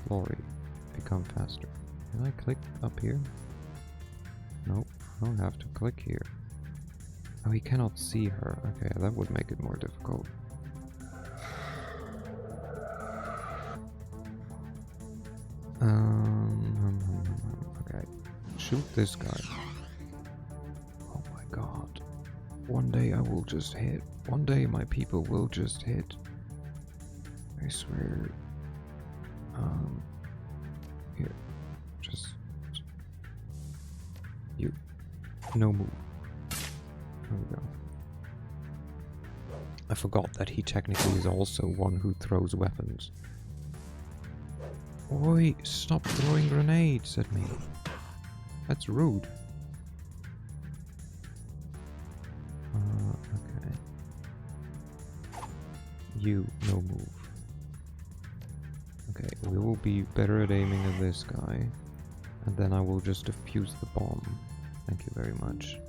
Lorry, become faster. Can I click up here? Nope, I don't have to click here. Oh, he cannot see her. Okay, that would make it more difficult. Okay. Shoot this guy. Oh my god. One day I will just hit. One day my people will just hit. I swear. Here. Just... You. No move. There we go. I forgot that he technically is also one who throws weapons. Oi, stop throwing grenades at me. That's rude. Okay. You, no move. Okay, we will be better at aiming at this guy. And then I will just defuse the bomb. Thank you very much.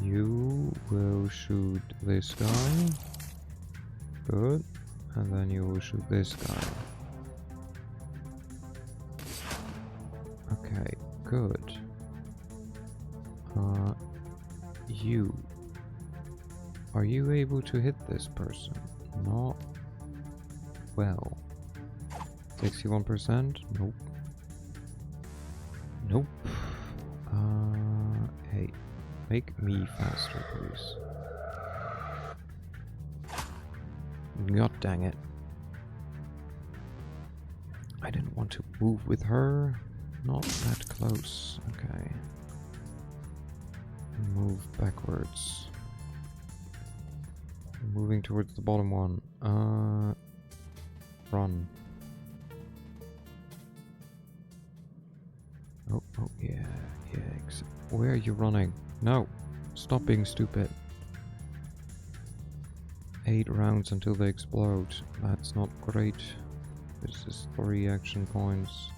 You will shoot this guy. Good. And then you will shoot this guy. Okay, good. You. Are you able to hit this person? Not well. 61%? Nope. Nope. Hey. Make me faster, please. God dang it. I didn't want to move with her. Not that close. Okay. Move backwards. Moving towards the bottom one. Run. Oh, yeah. Where are you running? No! Stop being stupid. 8 rounds until they explode. That's not great. This is 3 action points.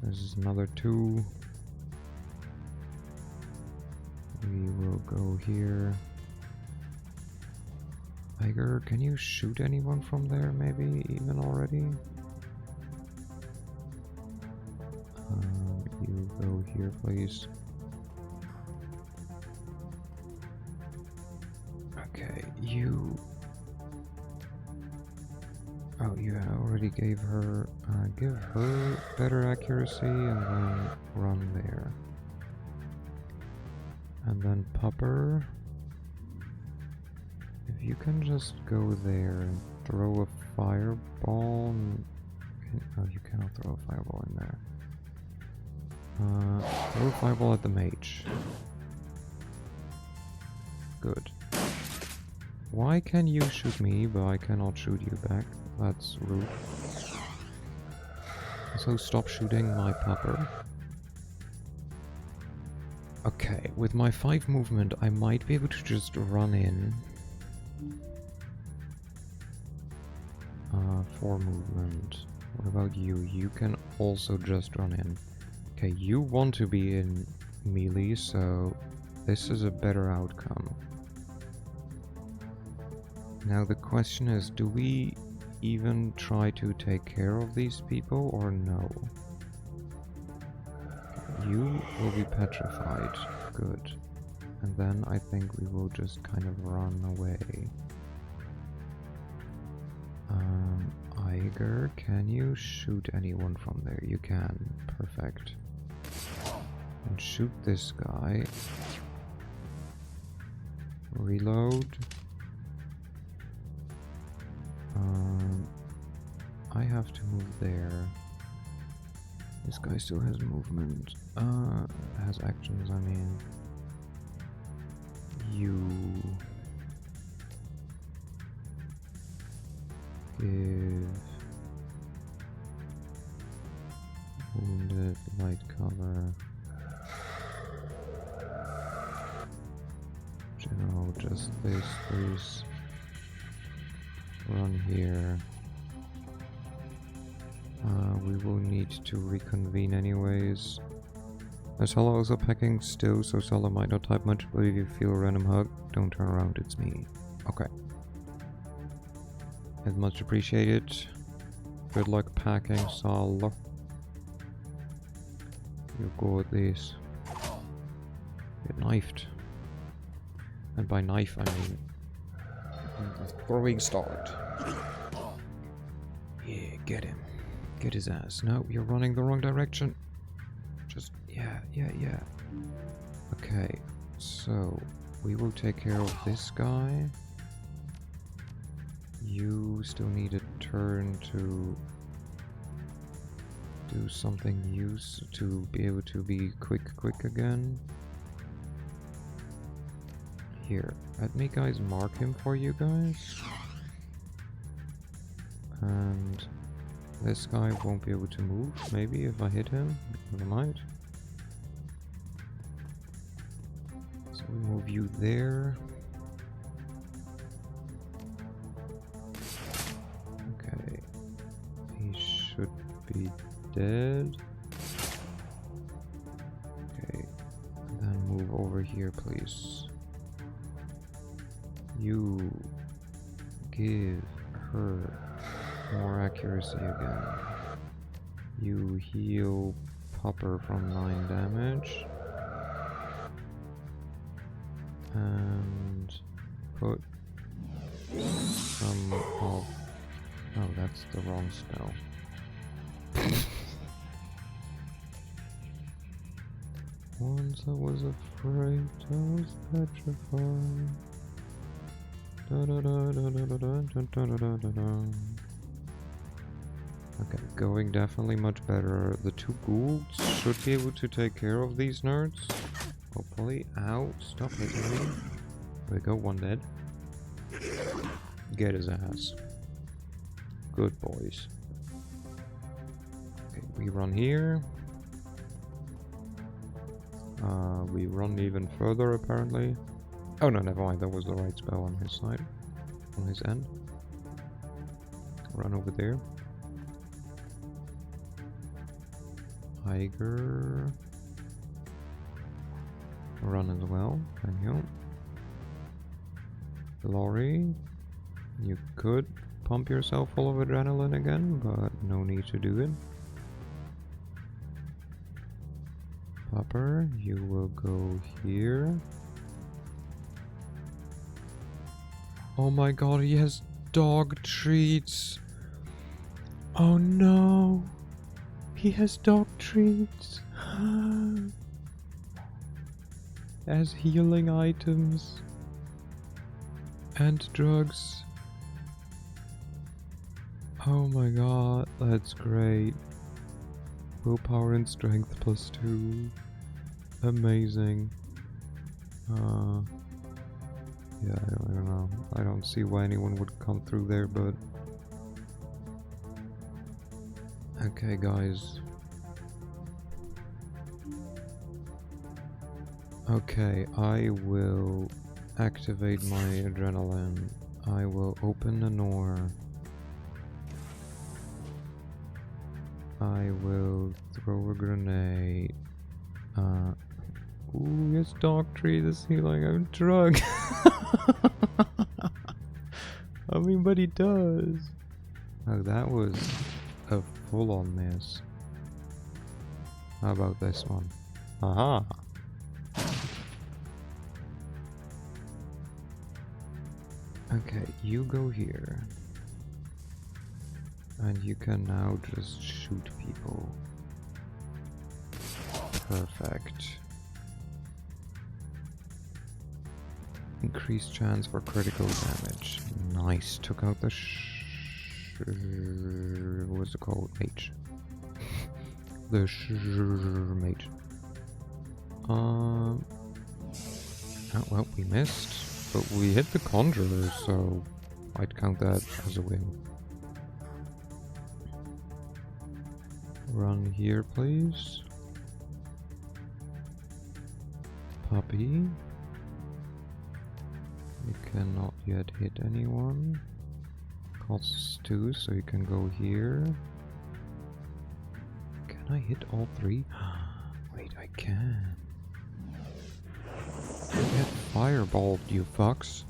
This is another 2. We will go here. Tiger, can you shoot anyone from there, maybe, even already? You go here, please. Okay, you... Oh, you already gave her... give her better accuracy and then run there. And then Pupper... If you can just go there and throw a fireball... Oh, you cannot throw a fireball in there. Throw a fireball at the mage. Good. Why can you shoot me, but I cannot shoot you back? That's rude. So stop shooting my Pupper. Okay, with my 5 movement, I might be able to just run in. 4 movement. What about you? You can also just run in. Okay, you want to be in melee, so this is a better outcome. Now the question is, do we even try to take care of these people or no? You will be petrified. Good. And then I think we will just kind of run away. Iger, can you shoot anyone from there? You can. Perfect. And shoot this guy. Reload. I have to move there. This guy still has movement. Has actions, I mean. You... give... light cover. General, just this, please. Run here. We will need to reconvene anyways. Sala also packing still, so Sala might not type much, but if you feel a random hug, don't turn around, it's me. Okay. It's much appreciated. Good luck packing, Sala. You go at this. Get knifed. And by knife, I mean throwing start. Yeah, get him. Get his ass. No, you're running the wrong direction. Just, yeah. Okay, so we will take care of this guy. You still need a turn to do something to be able to be quick again. Here, let me guys mark him for you guys. And this guy won't be able to move, maybe, if I hit him. Never mind. So we move you there. Okay. He should be dead. Okay. And then move over here, please. You give her more accuracy again. You heal Popper from 9 damage. And put some of... Oh, that's the wrong spell. Once I was afraid, I was petrified. Okay, going definitely much better. The 2 ghouls should be able to take care of these nerds. Hopefully. Ow, stop hitting me. There we go, 1 dead. Get his ass. Good boys. Okay, we run here. We run even further apparently. Oh no, never mind, that was the right spell on his side. On his end. Run over there. Tiger. Run as well, thank you. Glory. You could pump yourself full of adrenaline again, but no need to do it. Popper, you will go here. Oh my god, he has dog treats. Oh no. He has dog treats. As healing items. And drugs. Oh my god, that's great. Willpower and strength +2. Amazing. Yeah, I don't know. I don't see why anyone would come through there, but... Okay, guys. Okay, I will activate my adrenaline. I will open the door. I will throw a grenade. Ooh, yes, dog tree, this healing a drug. I mean, but he does. Oh, that was a full-on miss. How about this one? Aha! Okay, you go here. And you can now just shoot people. Perfect. Increased chance for critical damage. Nice. Took out the what's it called? Mage. The mage. Oh, well, we missed. But we hit the conjurer, so I'd count that as a win. Run here, please. puppy. You cannot yet hit anyone. Costs 2, so you can go here. Can I hit all 3? Wait, I can. Get fireballed, you fucks.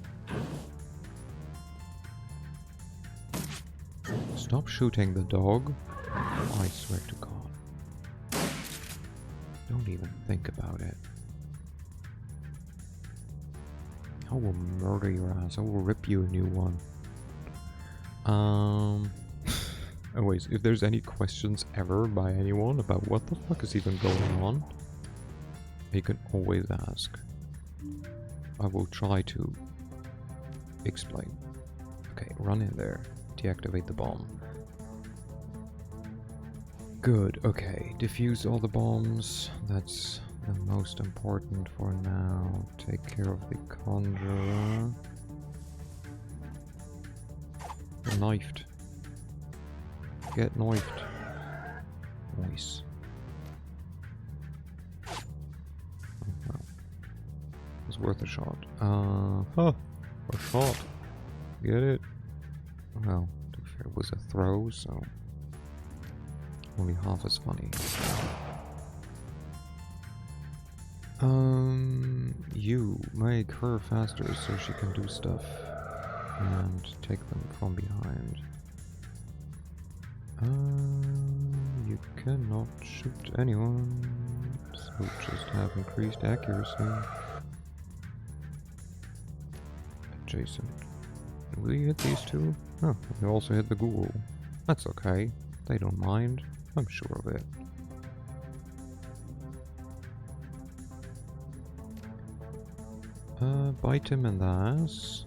Stop shooting the dog. I swear to God. Don't even think about it. I will murder your ass. I will rip you a new one. Anyways, if there's any questions ever by anyone about what the fuck is even going on, you can always ask. I will try to explain. Okay, run in there. Deactivate the bomb. Good, okay. Defuse all the bombs. That's the most important for now. Take care of the conjurer. Get knifed. Get knifed. Nice. Oh, well. It was worth a shot. A shot. Get it? Well, to be fair, it was a throw, so only half as funny. You make her faster so she can do stuff and take them from behind. You cannot shoot anyone, so just have increased accuracy. Adjacent. Will you hit these two? Oh, you also hit the ghoul. That's okay. They don't mind. I'm sure of it. Bite him in the ass.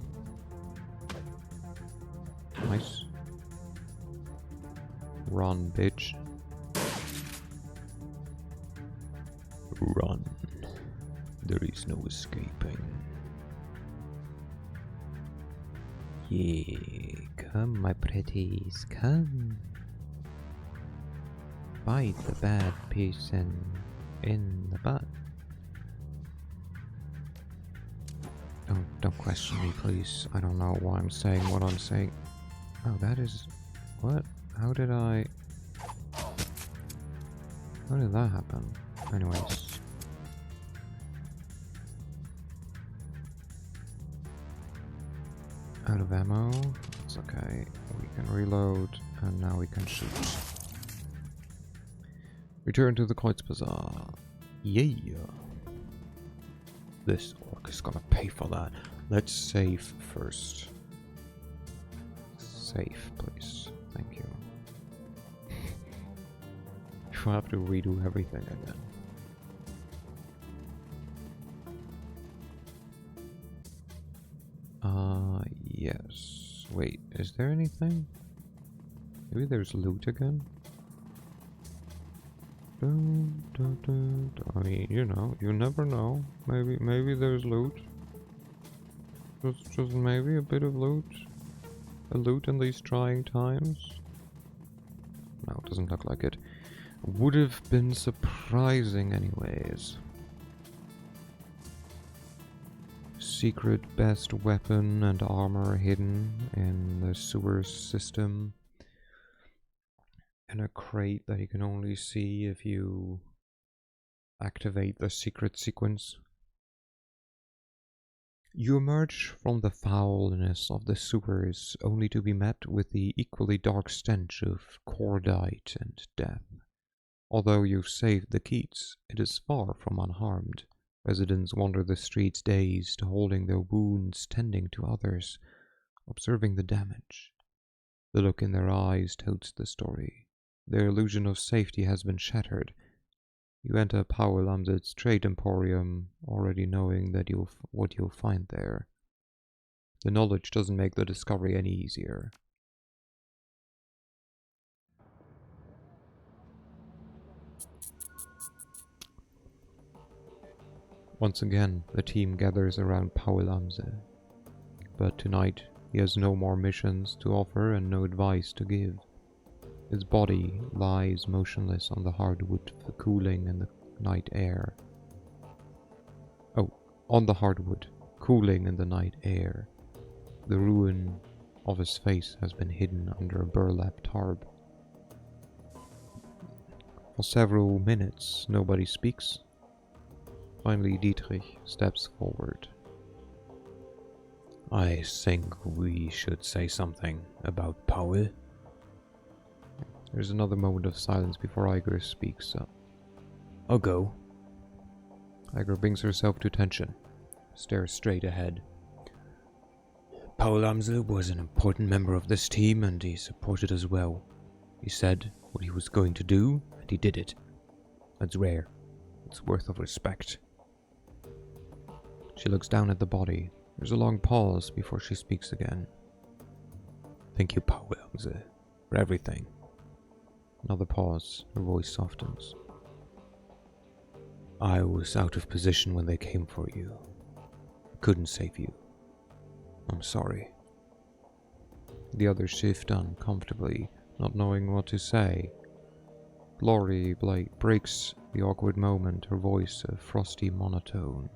Nice. Run, bitch. Run. There is no escaping. Yeah, come my pretties, come. Bite the bad person in the butt. Don't question me, please. I don't know why I'm saying what I'm saying. Oh, that is... What? How did that happen? Anyways. Out of ammo. That's okay. We can reload, and now we can shoot. Return to the Kreuz Bazaar. Yeah. This orc is gonna pay for that. Let's save first. Save, please. Thank you. If I have to redo everything again. Yes. Wait, is there anything? Maybe there's loot again? I mean, you know, you never know. Maybe there's loot. Just maybe a bit of loot. A loot in these trying times. No, it doesn't look like it. Would have been surprising anyways. Secret best weapon and armor hidden in the sewer system. In a crate that you can only see if you activate the secret sequence. You emerge from the foulness of the sewers only to be met with the equally dark stench of cordite and death. Although you've saved the Keats, it is far from unharmed. Residents wander the streets dazed, holding their wounds, tending to others, observing the damage. The look in their eyes tells the story. Their illusion of safety has been shattered. You enter Powell Lamset's trade emporium, already knowing that what you'll find there. The knowledge doesn't make the discovery any easier. Once again, the team gathers around Powell Lamset. But tonight, he has no more missions to offer and no advice to give. His body lies motionless on the hardwood, cooling in the night air. Oh, on the hardwood, cooling in the night air. The ruin of his face has been hidden under a burlap tarp. For several minutes, nobody speaks. Finally, Dietrich steps forward. I think we should say something about Paul. There's another moment of silence before Iger speaks up. I'll go. Iger brings herself to attention, stares straight ahead. Paul Amsel was an important member of this team and he supported us well. He said what he was going to do and he did it. That's rare. It's worth of respect. She looks down at the body. There's a long pause before she speaks again. Thank you, Paul Amsel, for everything. Another pause. Her voice softens. I was out of position when they came for you. I couldn't save you. I'm sorry. The others shift uncomfortably, not knowing what to say. Glory breaks the awkward moment, her voice a frosty monotone.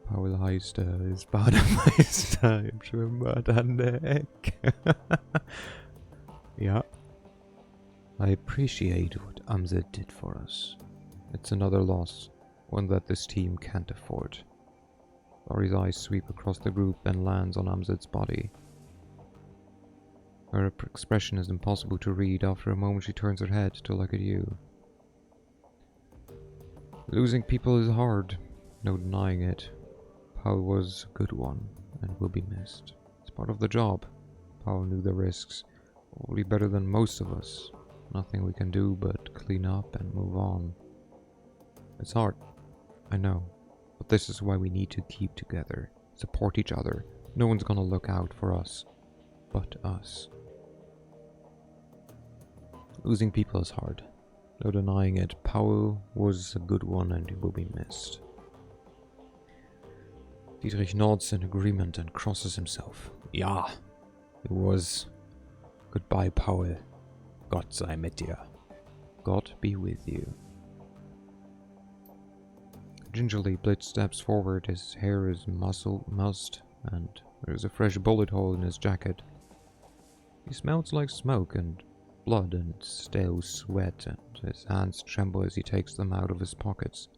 Paul Heister ist Bademeister im Schwimmbad an der Ecke. Yeah. I appreciate what Amsel did for us. It's another loss, one that this team can't afford. Laurie's eyes sweep across the group and lands on Amzet's body. Her expression is impossible to read. After a moment she turns her head to look at you. Losing people is hard, no denying it. Paul was a good one and will be missed. It's part of the job. Paul knew the risks, probably better than most of us. Nothing we can do but clean up and move on. It's hard, I know, but this is why we need to keep together, support each other. No one's gonna look out for us, but us. Losing people is hard, no denying it. Paul was a good one and he will be missed. Dietrich nods in agreement and crosses himself. Ja, it was. Goodbye, Paul. Gott sei mit dir. God be with you. Gingerly, Blitz steps forward. His hair is mussed, and there's a fresh bullet hole in his jacket. He smells like smoke and blood and stale sweat, and his hands tremble as he takes them out of his pockets.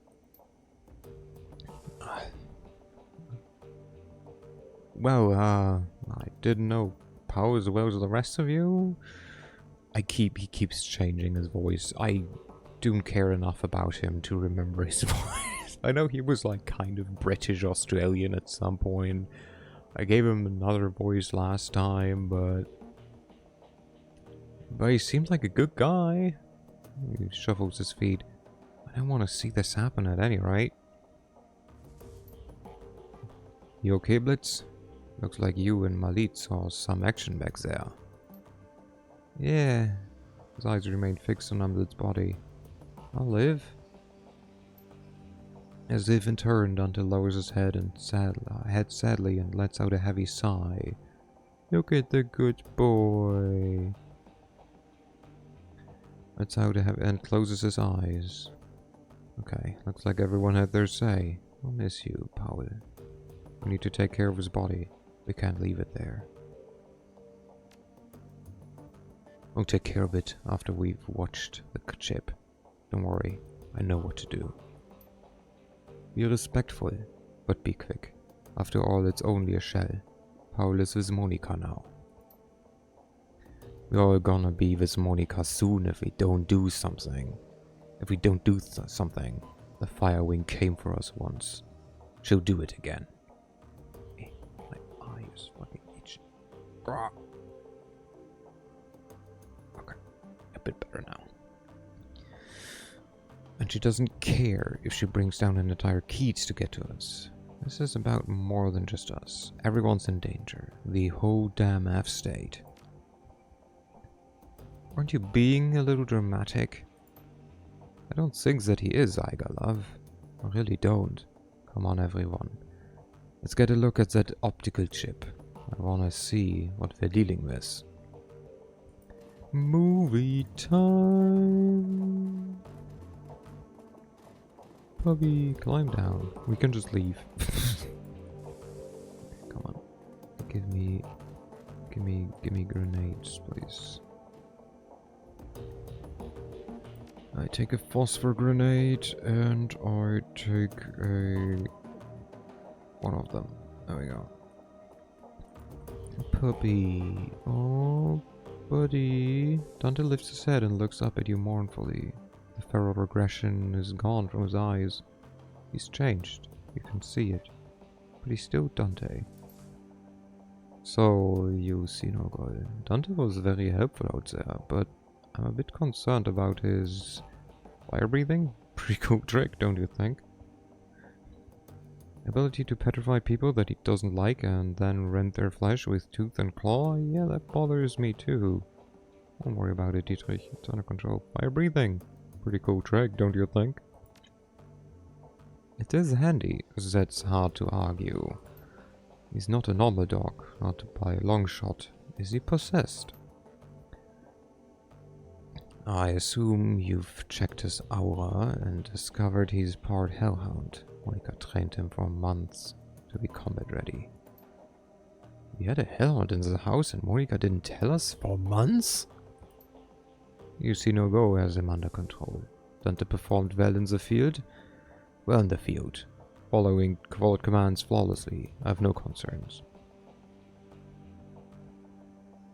Well, I didn't know Paul as well as the rest of you. He keeps changing his voice. I don't care enough about him to remember his voice. I know he was like kind of British Australian at some point. I gave him another voice last time, but he seems like a good guy. He shuffles his feet. I don't want to see this happen at any rate. You okay, Blitz? Looks like you and Malit saw some action back there. Yeah. His eyes remain fixed on Amlet's body. I'll live. As if in turn, Dante lowers his head sadly and lets out a heavy sigh. Look at the good boy. Lets out and closes his eyes. Okay, looks like everyone had their say. I'll miss you, Paul. We need to take care of his body. We can't leave it there. We'll take care of it after we've watched the chip. Don't worry, I know what to do. Be respectful, but be quick. After all, it's only a shell. Paul is with Monica now. We're all gonna be with Monica soon if we don't do something. If we don't do something, the Firewing came for us once. She'll do it again. My eye is fucking itching. Okay, a bit better now. And she doesn't care if she brings down an entire Keats to get to us. This is about more than just us. Everyone's in danger. The whole damn F-state. Aren't you being a little dramatic? I don't think that he is, Iga love. I really don't. Come on, everyone. Let's get a look at that optical chip. I wanna see what we're dealing with. Movie time. puppy, climb down. We can just leave. Come on. Give me grenades, please. I take a phosphor grenade and I take one of them. There we go. Puppy. Oh, buddy. Dante lifts his head and looks up at you mournfully. The feral regression is gone from his eyes. He's changed. You can see it. But he's still Dante. So, you see no good. Dante was very helpful out there, but I'm a bit concerned about his fire breathing. Pretty cool trick, don't you think? Ability to petrify people that he doesn't like and then rend their flesh with tooth and claw? Yeah, that bothers me too. Don't worry about it, Dietrich. It's under control. Fire breathing. Pretty cool trick, don't you think? It is handy, that's hard to argue. He's not a normal dog, not by a long shot. Is he possessed? I assume you've checked his aura and discovered he's part hellhound. Monica trained him for months to be combat ready. We had a hellhound in the house and Monica didn't tell us for months? You see no go has him under control. Dante performed well in the field? Well in the field. Followed commands flawlessly. I have no concerns.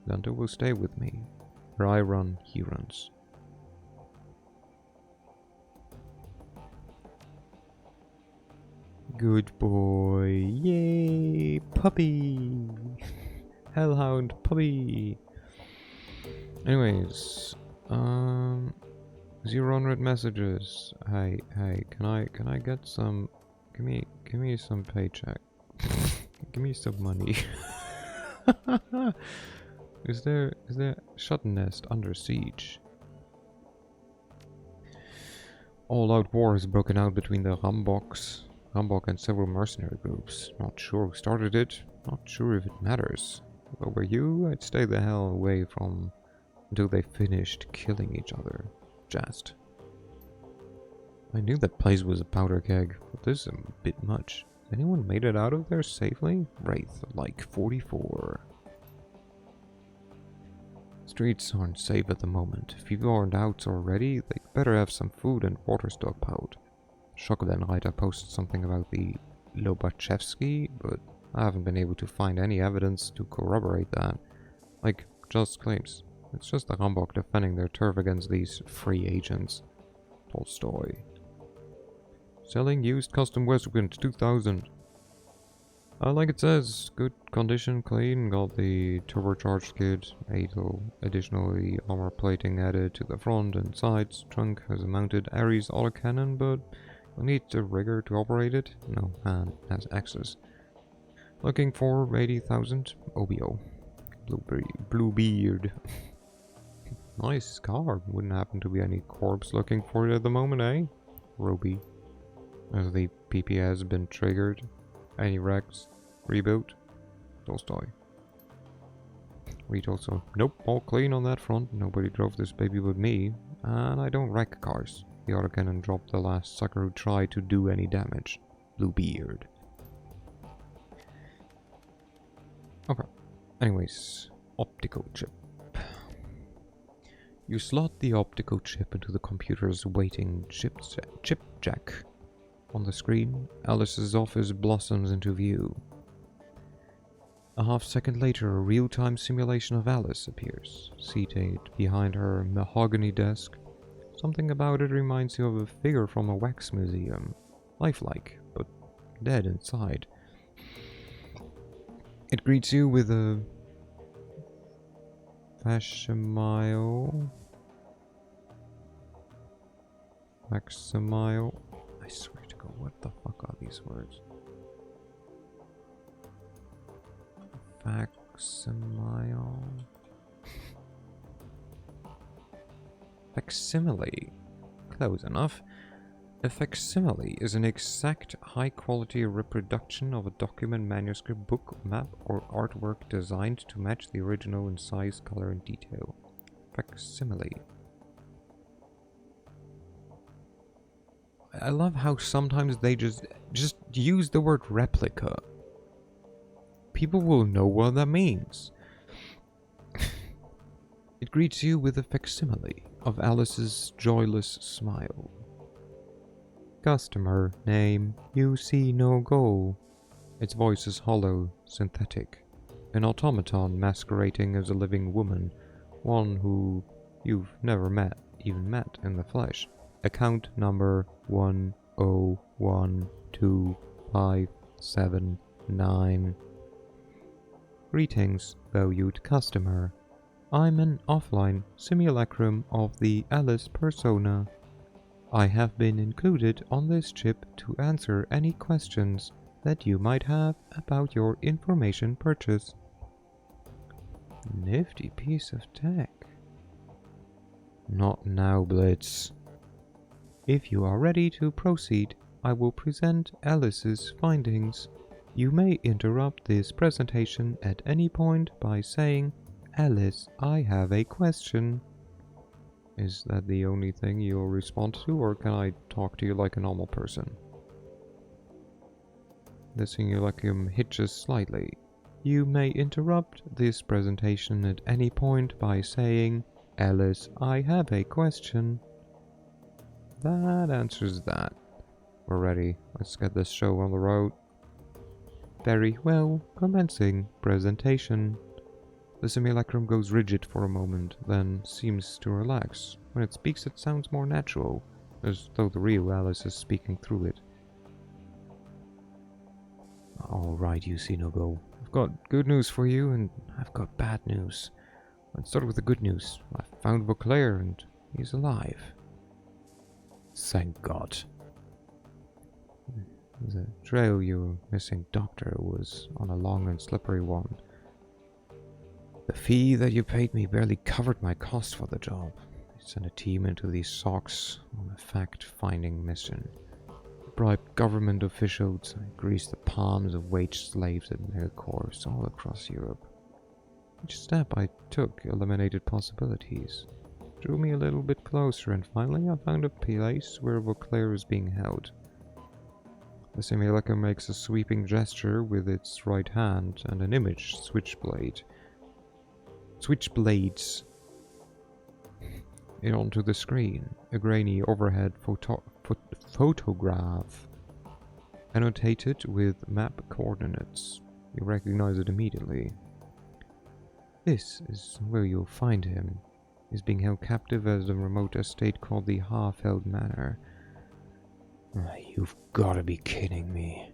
Dante will stay with me. Where I run, he runs. Good boy. Yay! Puppy! Hellhound puppy! Anyways, 0 unread messages. Hey, can I get some? Give me some paycheck. Give me some money. Is there Shut Nest under siege? All-out war has broken out between the Rambok and several mercenary groups. Not sure who started it. Not sure if it matters. If I were you, I'd stay the hell away from until they finished killing each other. Just. I knew that place was a powder keg, but this is a bit much. Has anyone made it out of there safely? Wraith, like 44. Streets aren't safe at the moment. If people aren't out already, they'd better have some food and water stockpiled. Shokvenreiter posted something about the Lobachevsky, but I haven't been able to find any evidence to corroborate that. Like, just claims. It's just the Rambok defending their turf against these free agents. Tolstoy. Selling used custom Westwind 2000. Like it says, good condition, clean, got the turbocharged kit, additionally armor plating added to the front and sides. Trunk has a mounted Ares autocannon, but you'll need the rigger to operate it. No, and has access. Looking for 80,000 OBO. Bluebeard. Nice car. Wouldn't happen to be any corpse looking for it at the moment, eh? Roby. As the PP has been triggered. Any wrecks? Reboot? Tolstoy. Read also. Nope, all clean on that front. Nobody drove this baby but me. And I don't wreck cars. The autocannon dropped the last sucker who tried to do any damage. Bluebeard. Okay. Anyways, optical chip. You slot the optical chip into the computer's waiting chip jack. On the screen, Alice's office blossoms into view. A half-second later, a real-time simulation of Alice appears, seated behind her mahogany desk. Something about it reminds you of a figure from a wax museum. Lifelike, but dead inside. It greets you with a Maximile. I swear to God, what the fuck are these words? Facsimile. Facsimile. Close enough. A facsimile is an exact, high-quality reproduction of a document, manuscript, book, map, or artwork designed to match the original in size, color, and detail. Facsimile. I love how sometimes they just use the word replica. People will know what that means. It greets you with a facsimile of Alice's joyless smile. Customer name, you see no go. Its voice is hollow, synthetic. An automaton masquerading as a living woman, one who you've never even met in the flesh. Account number 1012579. Greetings, valued customer. I'm an offline simulacrum of the Alice persona. I have been included on this chip to answer any questions that you might have about your information purchase. Nifty piece of tech. Not now, Blitz. If you are ready to proceed, I will present Alice's findings. You may interrupt this presentation at any point by saying, Alice, I have a question. Is that the only thing you'll respond to, or can I talk to you like a normal person? The simulacrum hitches slightly. You may interrupt this presentation at any point by saying, Alice, I have a question. That answers that. We're ready. Let's get this show on the road. Very well. Commencing presentation. The simulacrum goes rigid for a moment, then seems to relax. When it speaks, it sounds more natural, as though the real Alice is speaking through it. Alright, you see no go. I've got good news for you, and I've got bad news. Let's start with the good news. I found Vauclair, and he's alive. Thank God. The trail your missing doctor was on a long and slippery one. The fee that you paid me barely covered my cost for the job. I sent a team into these socks on a fact-finding mission. I bribed government officials, I greased the palms of wage slaves at milk whores all across Europe. Each step I took eliminated possibilities, drew me a little bit closer, and finally I found a place where Vauclair is being held. The simulacrum makes a sweeping gesture with its right hand, and an image switchblades it onto the screen. A grainy overhead photograph, annotated with map coordinates. You recognize it immediately. This is where you'll find him. He's being held captive at a remote estate called the Harfeld Manor. You've gotta be kidding me.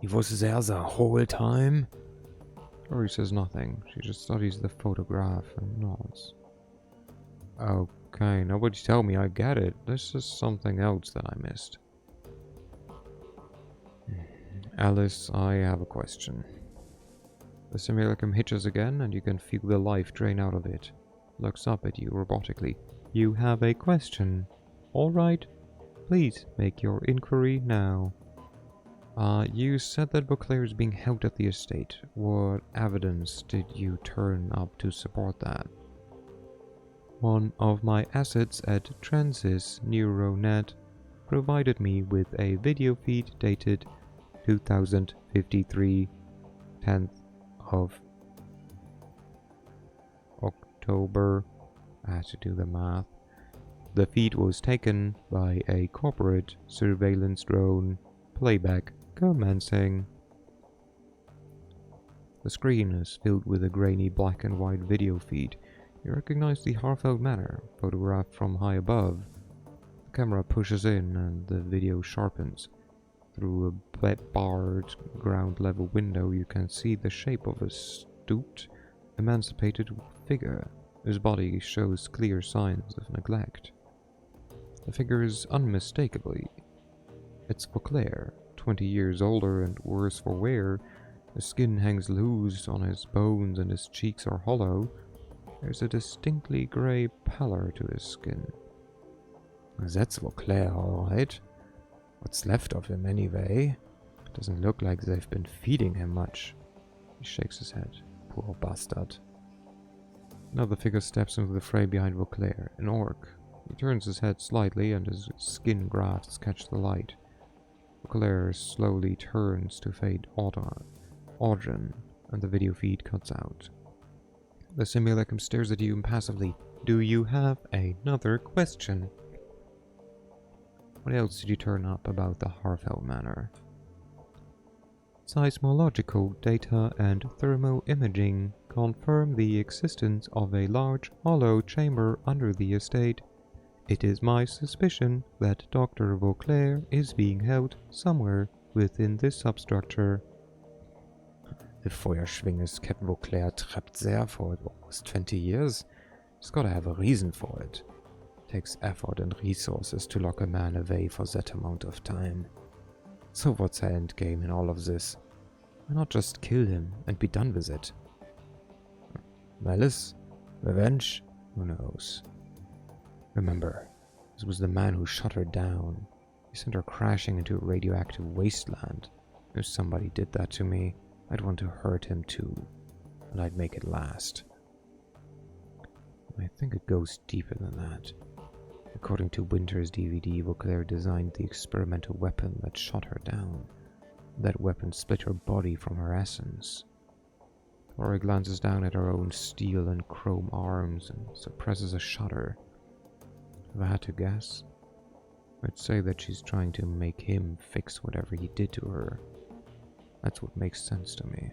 He was there the whole time? Rory says nothing. She just studies the photograph and nods. Okay, nobody tell me I get it. This is something else that I missed. Alice, I have a question. The simulacrum hitches again, and you can feel the life drain out of it. Looks up at you robotically. You have a question. Alright, please make your inquiry now. You said that Vauclair is being held at the estate. What evidence did you turn up to support that? One of my assets at Transys Neuronet provided me with a video feed dated 2053, 10th of October. I had to do the math. The feed was taken by a corporate surveillance drone. Playback commencing. The screen is filled with a grainy black and white video feed. You recognize the Harfeld Manor, photographed from high above. The camera pushes in and the video sharpens. Through a barred ground-level window you can see the shape of a stooped, emancipated figure. His body shows clear signs of neglect. The figure is unmistakably. It's Vauclair, 20 years older and worse for wear. His skin hangs loose on his bones and his cheeks are hollow. There's a distinctly grey pallor to his skin. That's Vauclair, alright. What's left of him, anyway? Doesn't look like they've been feeding him much. He shakes his head. Poor bastard. Another figure steps into the fray behind Vauclair. An orc, He turns his head slightly and his skin grafts catch the light. Claire slowly turns to fade Audrey, and the video feed cuts out. The simulacrum stares at you impassively. Do you have another question? What else did you turn up about the Harfell Manor? Seismological data and thermo-imaging confirm the existence of a large hollow chamber under the estate. It is my suspicion that Dr. Vauclair is being held somewhere within this substructure. The Feuerschwingers kept Vauclair trapped there for almost 20 years. He's gotta have a reason for it. Takes effort and resources to lock a man away for that amount of time. So what's the end game in all of this? Why not just kill him and be done with it? Malice? Revenge? Who knows? Remember, this was the man who shot her down. He sent her crashing into a radioactive wasteland. If somebody did that to me, I'd want to hurt him too, and I'd make it last. I think it goes deeper than that. According to Winter's DVD, Vauclair designed the experimental weapon that shot her down. That weapon split her body from her essence. Laura glances down at her own steel and chrome arms and suppresses a shudder. If I had to guess, I'd say that she's trying to make him fix whatever he did to her. That's what makes sense to me.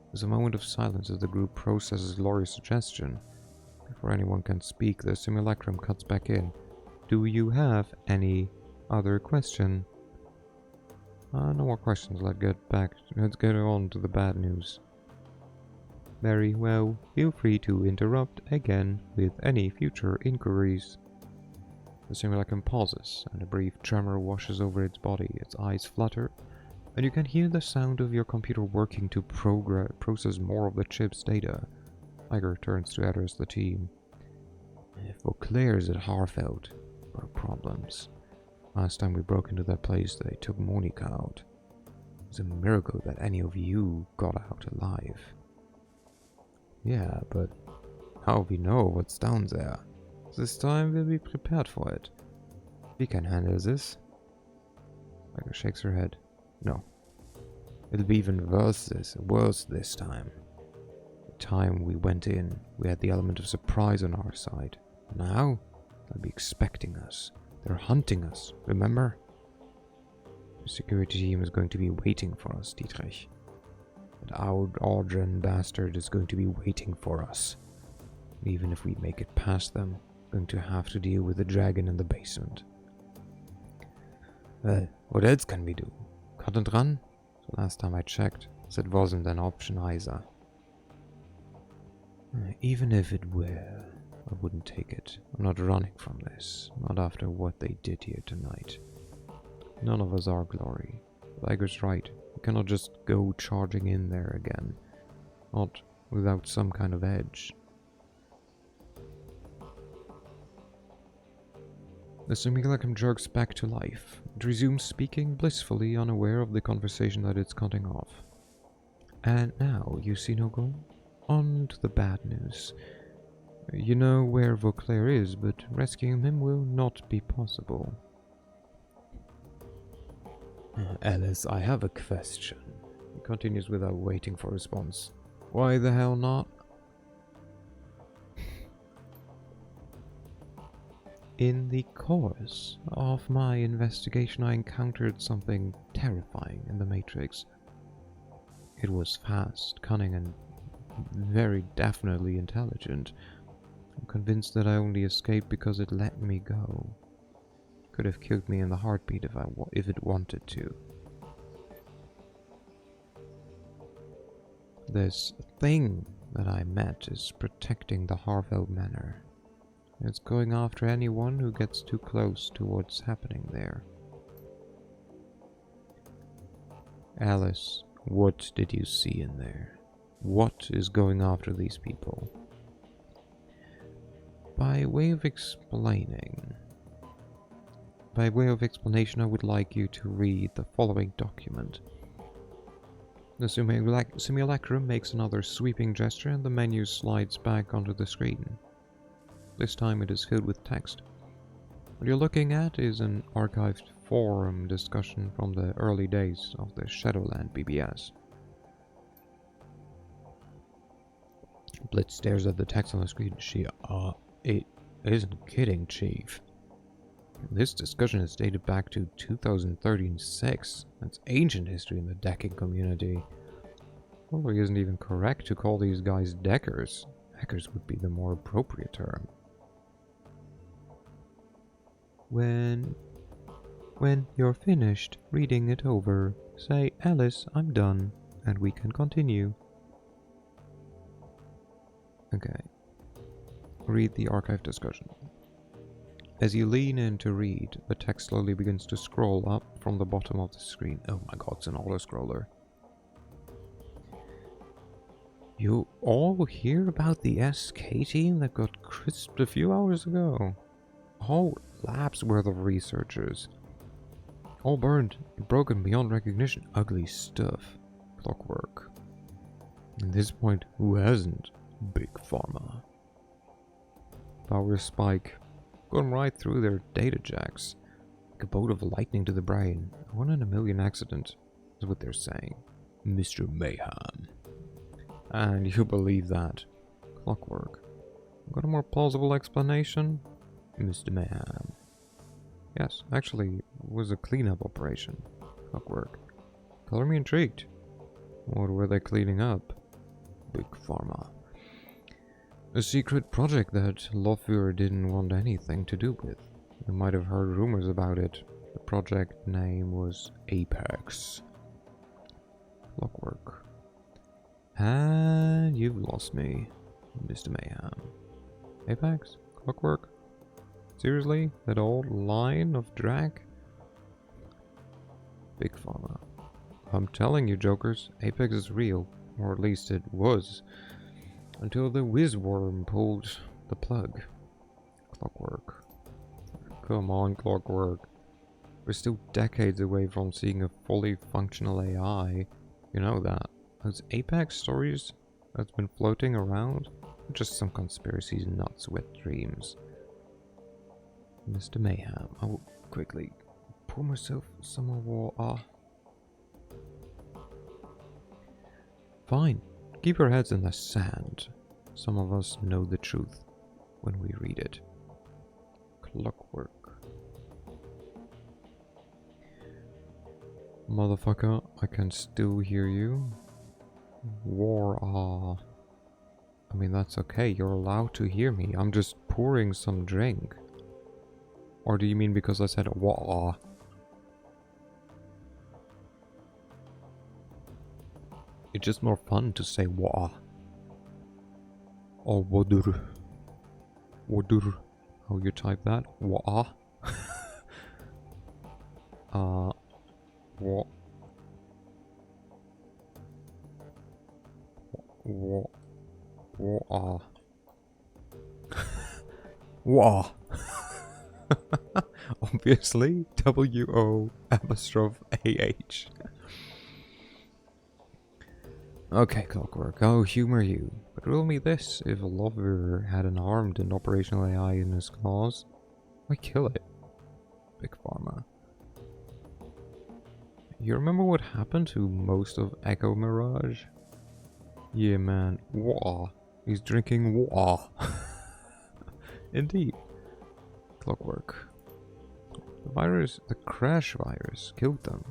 There's a moment of silence as the group processes Laurie's suggestion. Before anyone can speak, the simulacrum cuts back in. Do you have any other question? No more questions. Let's get on to the bad news. Very well. Feel free to interrupt again with any future inquiries. The simulacrum pauses, and a brief tremor washes over its body. Its eyes flutter, and you can hear the sound of your computer working to process more of the chip's data. Iger turns to address the team. If Vauclair's at Harfeld, what are problems? Last time we broke into that place, they took Monica out. It's a miracle that any of you got out alive. Yeah, but how we know what's down there? This time we'll be prepared for it. We can handle this. Iger shakes her head. No. It'll be even worse this time. The time we went in, we had the element of surprise on our side. Now, they'll be expecting us. They're hunting us, remember? The security team is going to be waiting for us, Dietrich. That Audrey bastard is going to be waiting for us. Even if we make it past them, we're going to have to deal with the dragon in the basement. Well, what else can we do? Cut and run? The last time I checked, that wasn't an option either. Even if it were, I wouldn't take it. I'm not running from this. Not after what they did here tonight. None of us are Glory. Liger's right. We cannot just go charging in there again. Not without some kind of edge. The simulacrum jerks back to life. It resumes speaking, blissfully unaware of the conversation that it's cutting off. And now, Yusinogo, on to the bad news. You know where Vauclair is, but rescuing him will not be possible. Alice, I have a question. He continues without waiting for a response. Why the hell not? In the course of my investigation, I encountered something terrifying in the Matrix. It was fast, cunning, and very definitely intelligent. I'm convinced that I only escaped because it let me go. Could have killed me in the heartbeat if it wanted to. This thing that I met is protecting the Harfell Manor. It's going after anyone who gets too close to what's happening there. Alice, what did you see in there? What is going after these people? By way of explanation, I would like you to read the following document. The simulacrum makes another sweeping gesture and the menu slides back onto the screen. This time it is filled with text. What you're looking at is an archived forum discussion from the early days of the Shadowland BBS. Blitz stares at the text on the screen. It isn't kidding, Chief. This discussion is dated back to 2013-6. That's ancient history in the decking community. Probably isn't even correct to call these guys deckers. Hackers would be the more appropriate term. When you're finished reading it over, say, Alice, I'm done, and we can continue. Okay. Read the archive discussion. As you lean in to read, the text slowly begins to scroll up from the bottom of the screen. Oh my god, it's an auto-scroller. You all hear about the SK team that got crisped a few hours ago? Whole lab's worth of researchers. All burned and broken beyond recognition. Ugly stuff. Clockwork. At this point, who hasn't? Big Pharma. Power spike. Gone right through their data jacks. Like a bolt of lightning to the brain. A 1 in a million accident is what they're saying. Mr. Mayhem. And you believe that. Clockwork. Got a more plausible explanation? Mr. Mayhem. Yes, actually, it was a cleanup operation. Clockwork. Color me intrigued. What were they cleaning up? Big Pharma. A secret project that Lofur didn't want anything to do with. You might have heard rumors about it. The project name was Apex. Clockwork. And you've lost me, Mr. Mayhem. Apex? Clockwork? Seriously? That old line of drag? Big Pharma. I'm telling you, jokers, Apex is real. Or at least it was. Until the Whizworm pulled the plug. Clockwork. Come on, Clockwork. We're still decades away from seeing a fully functional AI. You know that. Those Apex stories that's been floating around are just some conspiracies, nuts, wet dreams. Mr. Mayhem. I will quickly pour myself some more water. Fine. Keep your heads in the sand. Some of us know the truth when we read it. Clockwork. Motherfucker, I can still hear you. War. I mean, that's okay. You're allowed to hear me. I'm just pouring some drink. Or do you mean because I said wah? It's just more fun to say wah. Or wadur. Wadur. How you type that? Wah. What? Wah. Wah. Obviously, W-O'-A-H. Okay, Clockwork, I'll humor you. But riddle me this, if a lover had an armed and operational AI in his claws, why kill it? Big Pharma. You remember what happened to most of Echo Mirage? Yeah, man. Wah. He's drinking wah. Indeed. Clockwork. The virus, the crash virus, killed them.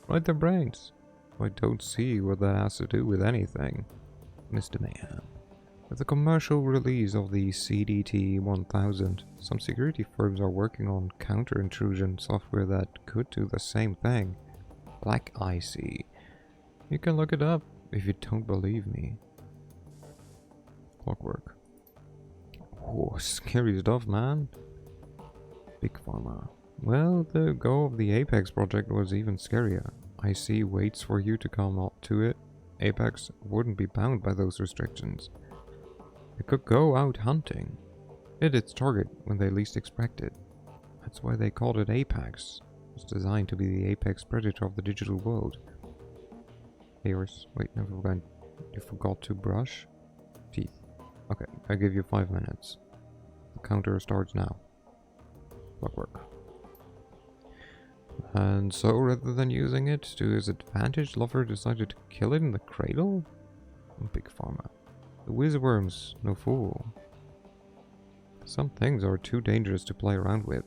Right their brains. I don't see what that has to do with anything, Mr. Mayhem. With the commercial release of the CDT-1000, some security firms are working on counter-intrusion software that could do the same thing. Black IC. You can look it up if you don't believe me. Clockwork. Oh, scary stuff, man. Big Pharma. Well, the go of the Apex project was even scarier. IC waits for you to come up to it. Apex wouldn't be bound by those restrictions. It could go out hunting. Hit its target when they least expect it. That's why they called it Apex. It was designed to be the apex predator of the digital world. Ears. Wait, never mind. You forgot to brush? Teeth. Okay, I give you 5 minutes. The counter starts now. Clockwork. And so, rather than using it to his advantage, Lover decided to kill it in the cradle? Big Pharma. The Wizworm's no fool. Some things are too dangerous to play around with.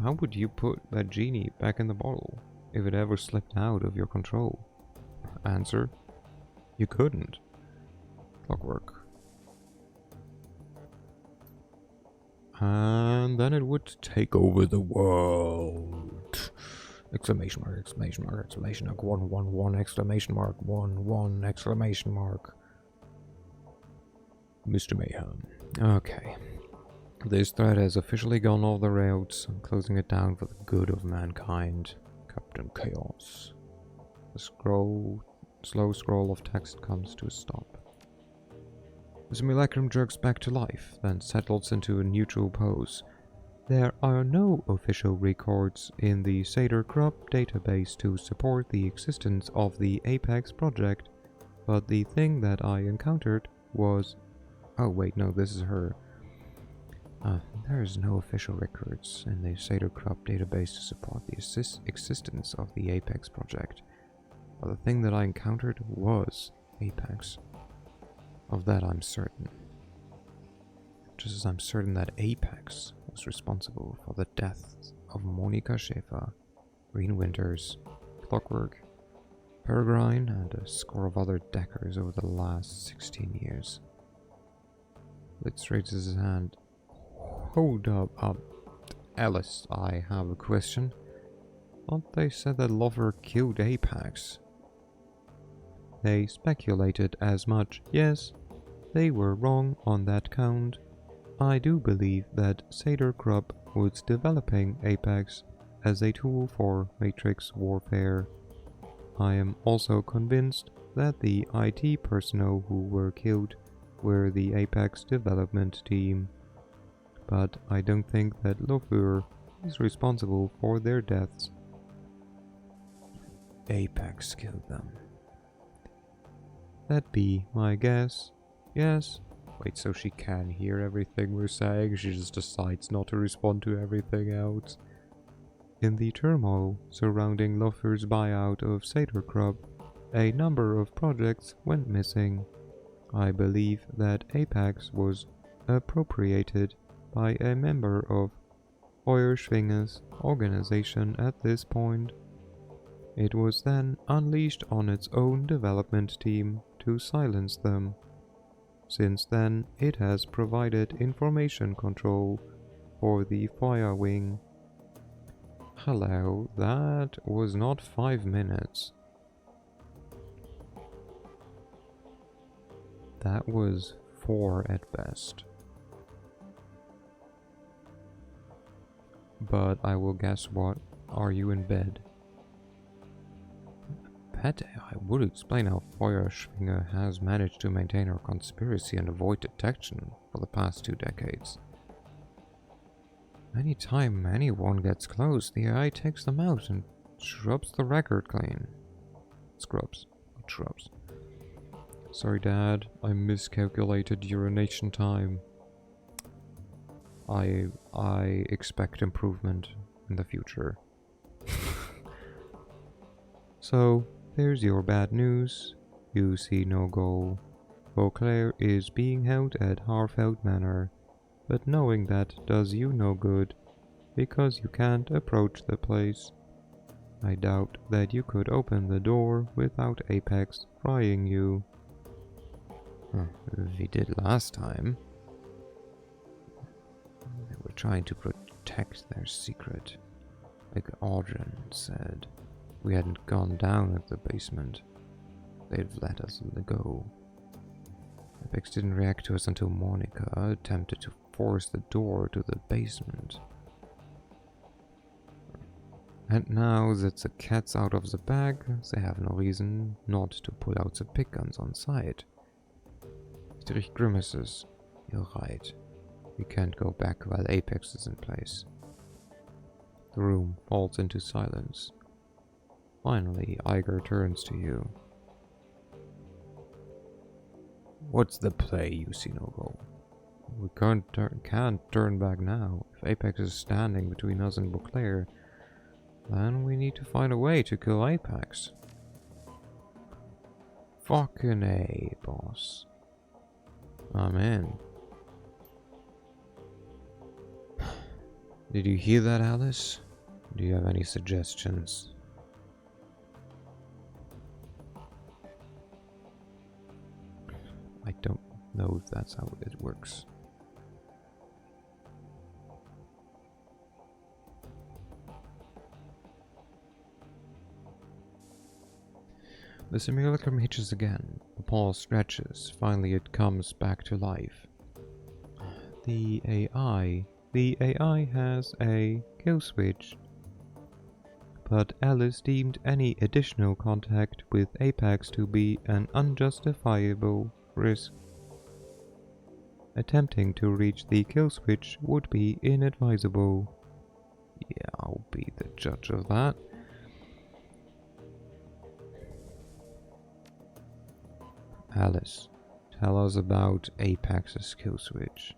How would you put that genie back in the bottle if it ever slipped out of your control? Answer: you couldn't. Clockwork. And then it would take over the world. Exclamation mark, exclamation mark, exclamation mark, 111, exclamation mark, 11, exclamation mark. Mr. Mayhem. Okay. This thread has officially gone off the rails. I'm closing it down for the good of mankind. Captain Chaos. The slow scroll of text comes to a stop. The simulacrum jerks back to life, then settles into a neutral pose. There are no official records in the Satyr Crop database to support the existence of the Apex project, but the thing that I encountered was... Oh wait, no, this is her. There is no official records in the Satyr Crop database to support the existence of the Apex project, but the thing that I encountered was Apex. Of that I'm certain. Just as I'm certain that Apex was responsible for the deaths of Monica Schäfer, Green Winters, Clockwork, Peregrine, and a score of other deckers over the last 16 years. Litz raises his hand. Hold up, Alice, I have a question. Thought they said that Lover killed Apex. They speculated as much. Yes, they were wrong on that count. I do believe that Satyr Crop was developing Apex as a tool for Matrix warfare. I am also convinced that the IT personnel who were killed were the Apex development team, but I don't think that Lofur is responsible for their deaths. Apex killed them. That'd be my guess. Yes. Wait, so she can hear everything we're saying? She just decides not to respond to everything else. In the turmoil surrounding Lofur's buyout of Satyr Crop, a number of projects went missing. I believe that Apex was appropriated by a member of Feuerschwinger's organization at this point. It was then unleashed on its own development team to silence them. Since then, it has provided information control for the Fire Wing. Hello, that was not 5 minutes. That was 4 at best. But I will guess what. Are you in bed? Pet, I would explain how Feuerschwinger has managed to maintain our conspiracy and avoid detection for the past 2 decades. Anytime anyone gets close, the AI takes them out and scrubs the record clean. Scrubs, not shrubs. Sorry, Dad, I miscalculated urination time. I expect improvement in the future. So, there's your bad news. You see no goal. Beauclair is being held at Harfeld Manor, but knowing that does you no good, because you can't approach the place. I doubt that you could open the door without Apex frying you. We did last time. They were trying to protect their secret. Like Audrin said, we hadn't gone down at the basement. They'd let us go. Apex didn't react to us until Monica attempted to force the door to the basement. And now that the cat's out of the bag, they have no reason not to pull out the pick guns on sight. Strich grimaces. You're right. We can't go back while Apex is in place. The room falls into silence. Finally, Iger turns to you. What's the play, you see no goal? We can't turn back now. If Apex is standing between us and Beauclair, then we need to find a way to kill Apex. Fucking A, boss. I'm in. Did you hear that, Alice? Do you have any suggestions? I don't know if that's how it works. The simulacrum hitches again. The paw stretches. Finally it comes back to life. The AI has a kill switch. But Alice deemed any additional contact with Apex to be an unjustifiable risk. Attempting to reach the kill switch would be inadvisable. Yeah, I'll be the judge of that. Alice, tell us about Apex's kill switch.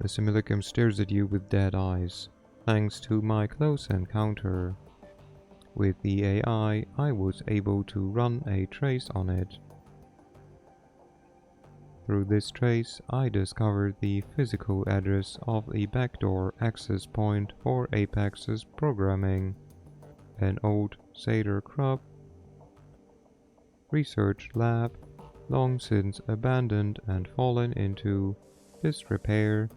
The simulacrum stares at you with dead eyes. Thanks to my close encounter with the AI, I was able to run a trace on it. Through this trace, I discovered the physical address of the backdoor access point for Apex's programming. An old Seder Crop research lab, long since abandoned and fallen into disrepair.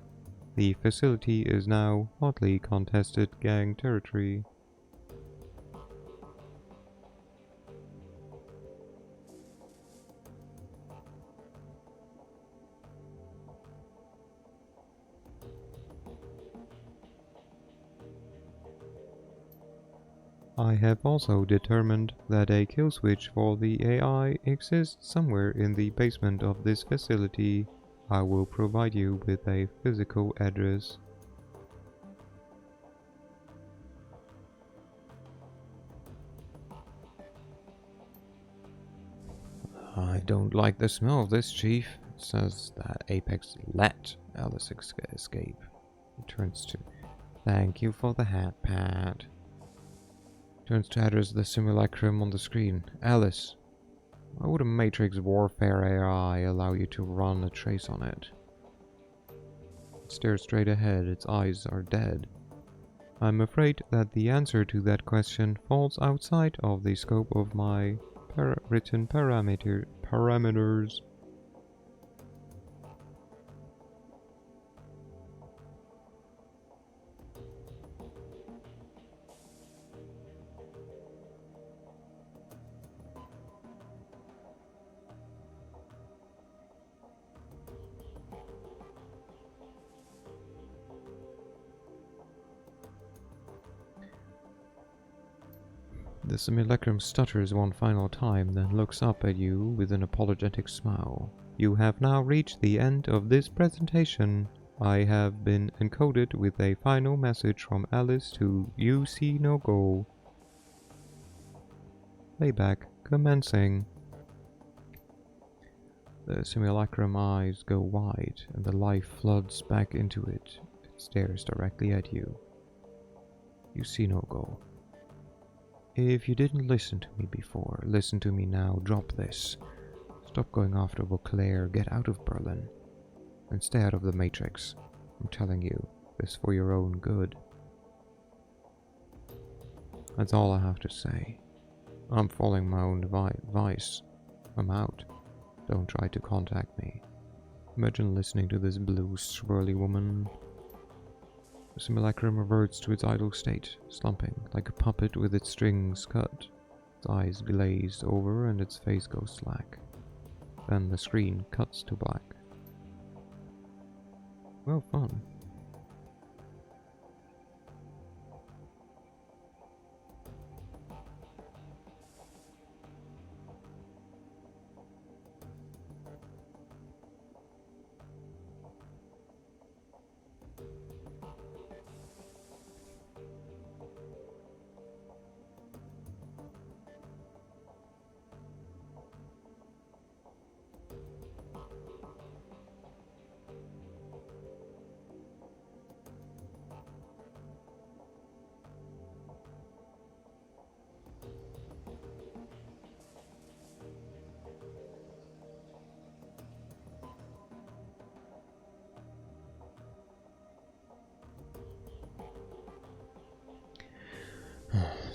The facility is now hotly contested gang territory. I have also determined that a kill switch for the AI exists somewhere in the basement of this facility. I will provide you with a physical address. I don't like the smell of this, Chief. It says that Apex let Alice escape. He turns to, thank you for the hat, Pat. Turns to address the simulacrum on the screen. Alice, why would a Matrix Warfare AI allow you to run a trace on it? It stares straight ahead, its eyes are dead. I'm afraid that the answer to that question falls outside of the scope of my written parameters. The simulacrum stutters one final time, then looks up at you with an apologetic smile. You have now reached the end of this presentation. I have been encoded with a final message from Alice to UC No Go. Playback commencing. The simulacrum eyes go wide, and the life floods back into it. It stares directly at you. UC No Go. If you didn't listen to me before, listen to me now. Drop this. Stop going after Beauclair, get out of Berlin, and stay out of the Matrix. I'm telling you, this for your own good. That's all I have to say. I'm following my own advice. I'm out. Don't try to contact me. Imagine listening to this blue swirly woman. The simulacrum reverts to its idle state, slumping like a puppet with its strings cut. Its eyes glazed over and its face goes slack. Then the screen cuts to black. Well, fun.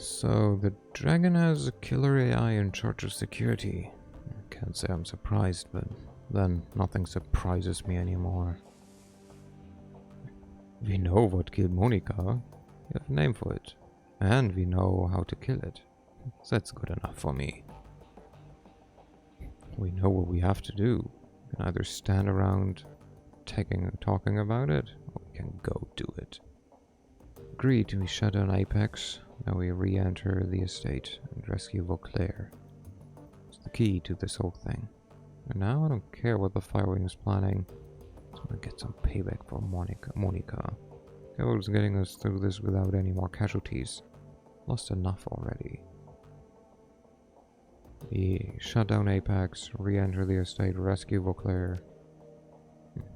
So the dragon has a killer AI in charge of security. I can't say I'm surprised, but then nothing surprises me anymore. We know what killed Monica. We have a name for it. And we know how to kill it. So that's good enough for me. We know what we have to do. We can either stand around talking about it, or we can go do it. Agreed, we shut down Apex. Now we re-enter the estate and rescue Vauclair. It's the key to this whole thing. And now I don't care what the Firewing is planning. I just want to get some payback for Monica. Carol's getting us through this without any more casualties. Lost enough already. We shut down Apex, re-enter the estate, rescue Vauclair.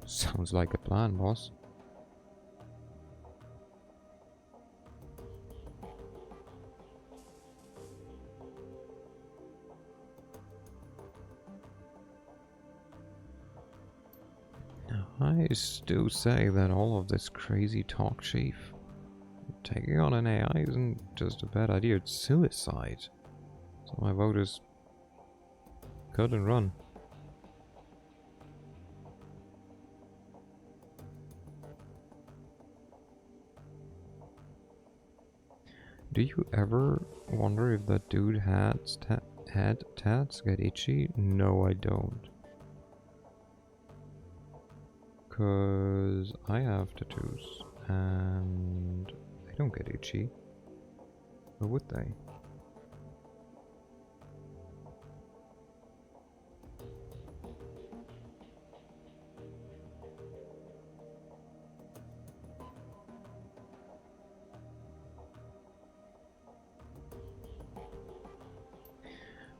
Sounds like a plan, boss. I still say that all of this crazy talk, Chief. Taking on an AI isn't just a bad idea, it's suicide. So my vote is cut and run. Do you ever wonder if that dude had tats get itchy? No, I don't. Because I have tattoos and they don't get itchy. Or would they?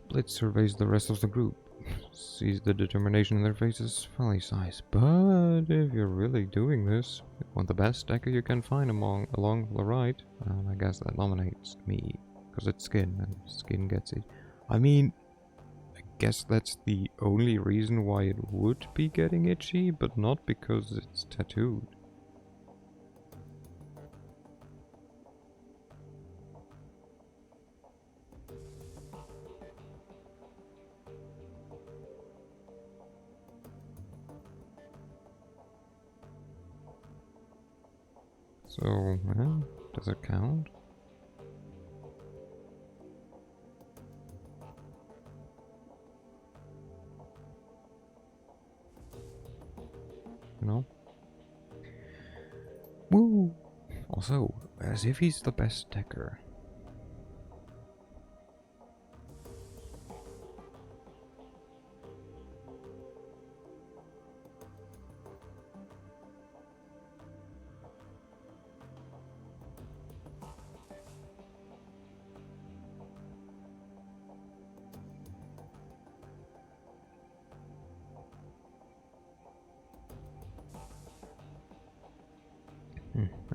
Blitz surveys the rest of the group. Sees the determination in their faces, finally sighs. But if you're really doing this, you want the best decker you can find along the right. I guess that nominates me, because it's skin, and skin gets it. I mean, I guess that's the only reason why it would be getting itchy, but not because it's tattooed. So, does it count? No? Woo! Also, as if he's the best decker.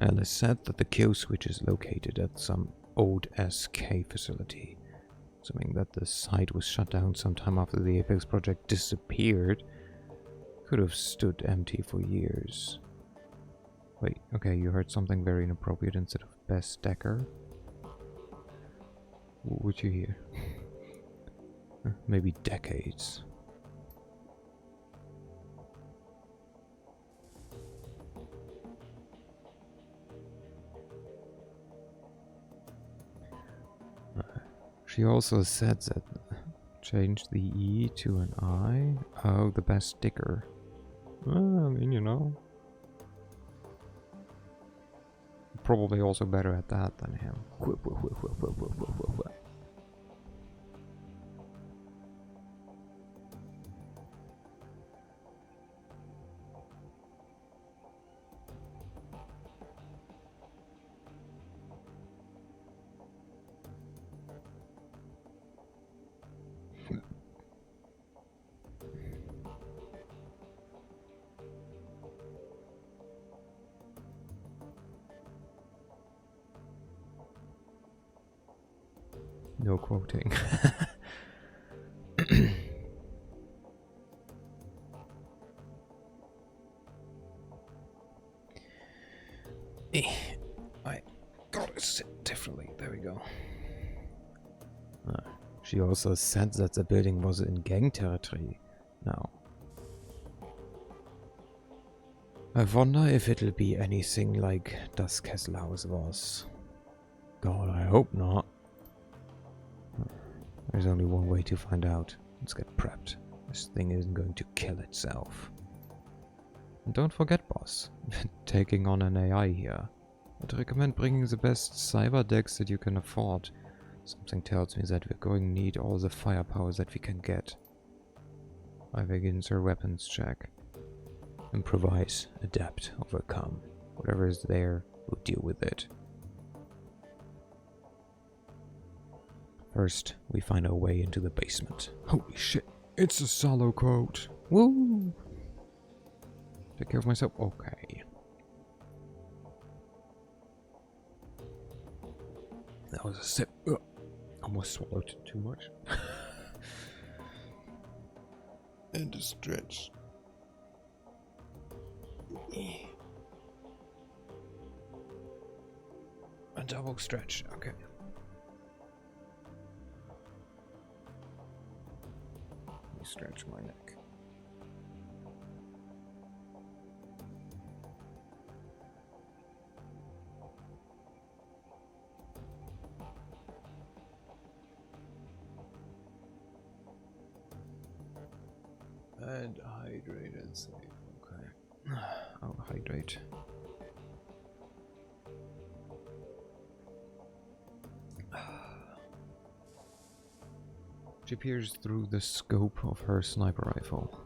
Alice said that the kill switch is located at some old SK facility. Assuming that the site was shut down sometime after the Apex project disappeared, could have stood empty for years. Wait, okay, you heard something very inappropriate instead of best decker? What would you hear? Maybe decades. She also said that change the E to an I. Oh, the best sticker. Well, I mean, you know. Probably also better at that than him. No quoting. I gotta sit differently. There we go. She also said that the building was in gang territory now. I wonder if it'll be anything like Das Kesselhaus was. God, I hope not. There's only one way to find out. Let's get prepped. This thing isn't going to kill itself. And don't forget, boss, taking on an AI here. I'd recommend bringing the best cyber decks that you can afford. Something tells me that we're going to need all the firepower that we can get. I begins her weapons check. Improvise, adapt, overcome. Whatever is there, we'll deal with it. First, we find our way into the basement. Holy shit, it's a solo quote. Woo! Take care of myself. Okay. That was a sip. Ugh. Almost swallowed too much. And a stretch. A double stretch. Okay. Let me stretch my neck. And hydrate and sleep. Okay. I'll hydrate. She peers through the scope of her sniper rifle.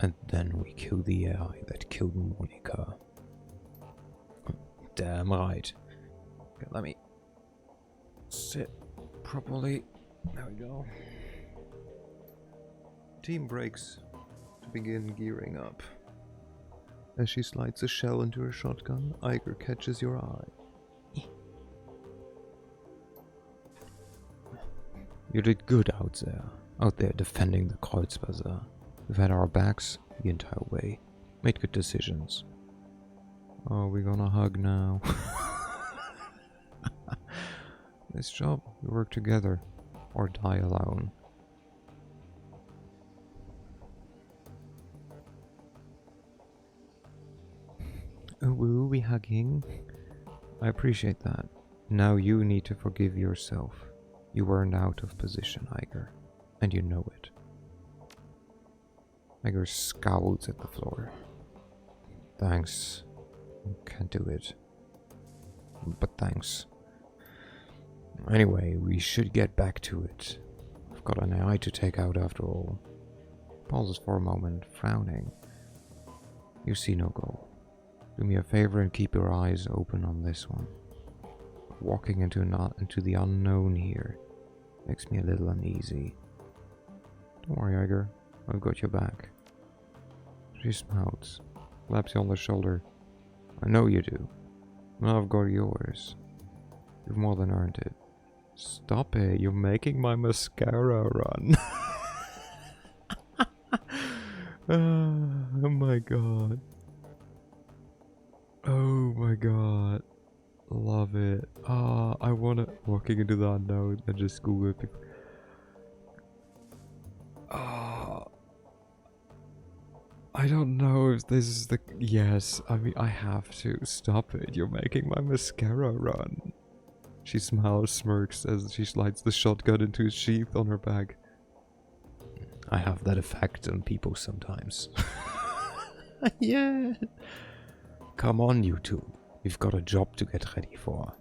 And then we kill the AI that killed Monica. Damn right. Okay, let me sit properly. There we go. Team breaks to begin gearing up. As she slides a shell into her shotgun, Iger catches your eye. You did good out there defending the Kreuzbazaar. We've had our backs the entire way. Made good decisions. Oh, we're gonna hug now. Nice job. We work together. Or die alone. Oh, will we hugging? I appreciate that. Now you need to forgive yourself. You weren't out of position, Iger. And you know it. Iger scowls at the floor. Thanks. Can't do it. But thanks. Anyway, we should get back to it. I've got an AI to take out after all. Pauses for a moment, frowning. You see no goal. Do me a favor and keep your eyes open on this one. Walking into the unknown here makes me a little uneasy. Don't worry, Iger. I've got your back. She smiles, slaps you on the shoulder. I know you do. Now I've got yours. You've more than earned it. Stop it, you're making my mascara run. Oh my god. Oh my god. Love it. I wanna walking into the unknown and just Google people. I don't know if this is the... Yes, I mean, I have to. Stop it, you're making my mascara run. She smiles, smirks as she slides the shotgun into its sheath on her back. I have that effect on people sometimes. Yeah. Come on, you two. We've got a job to get ready for.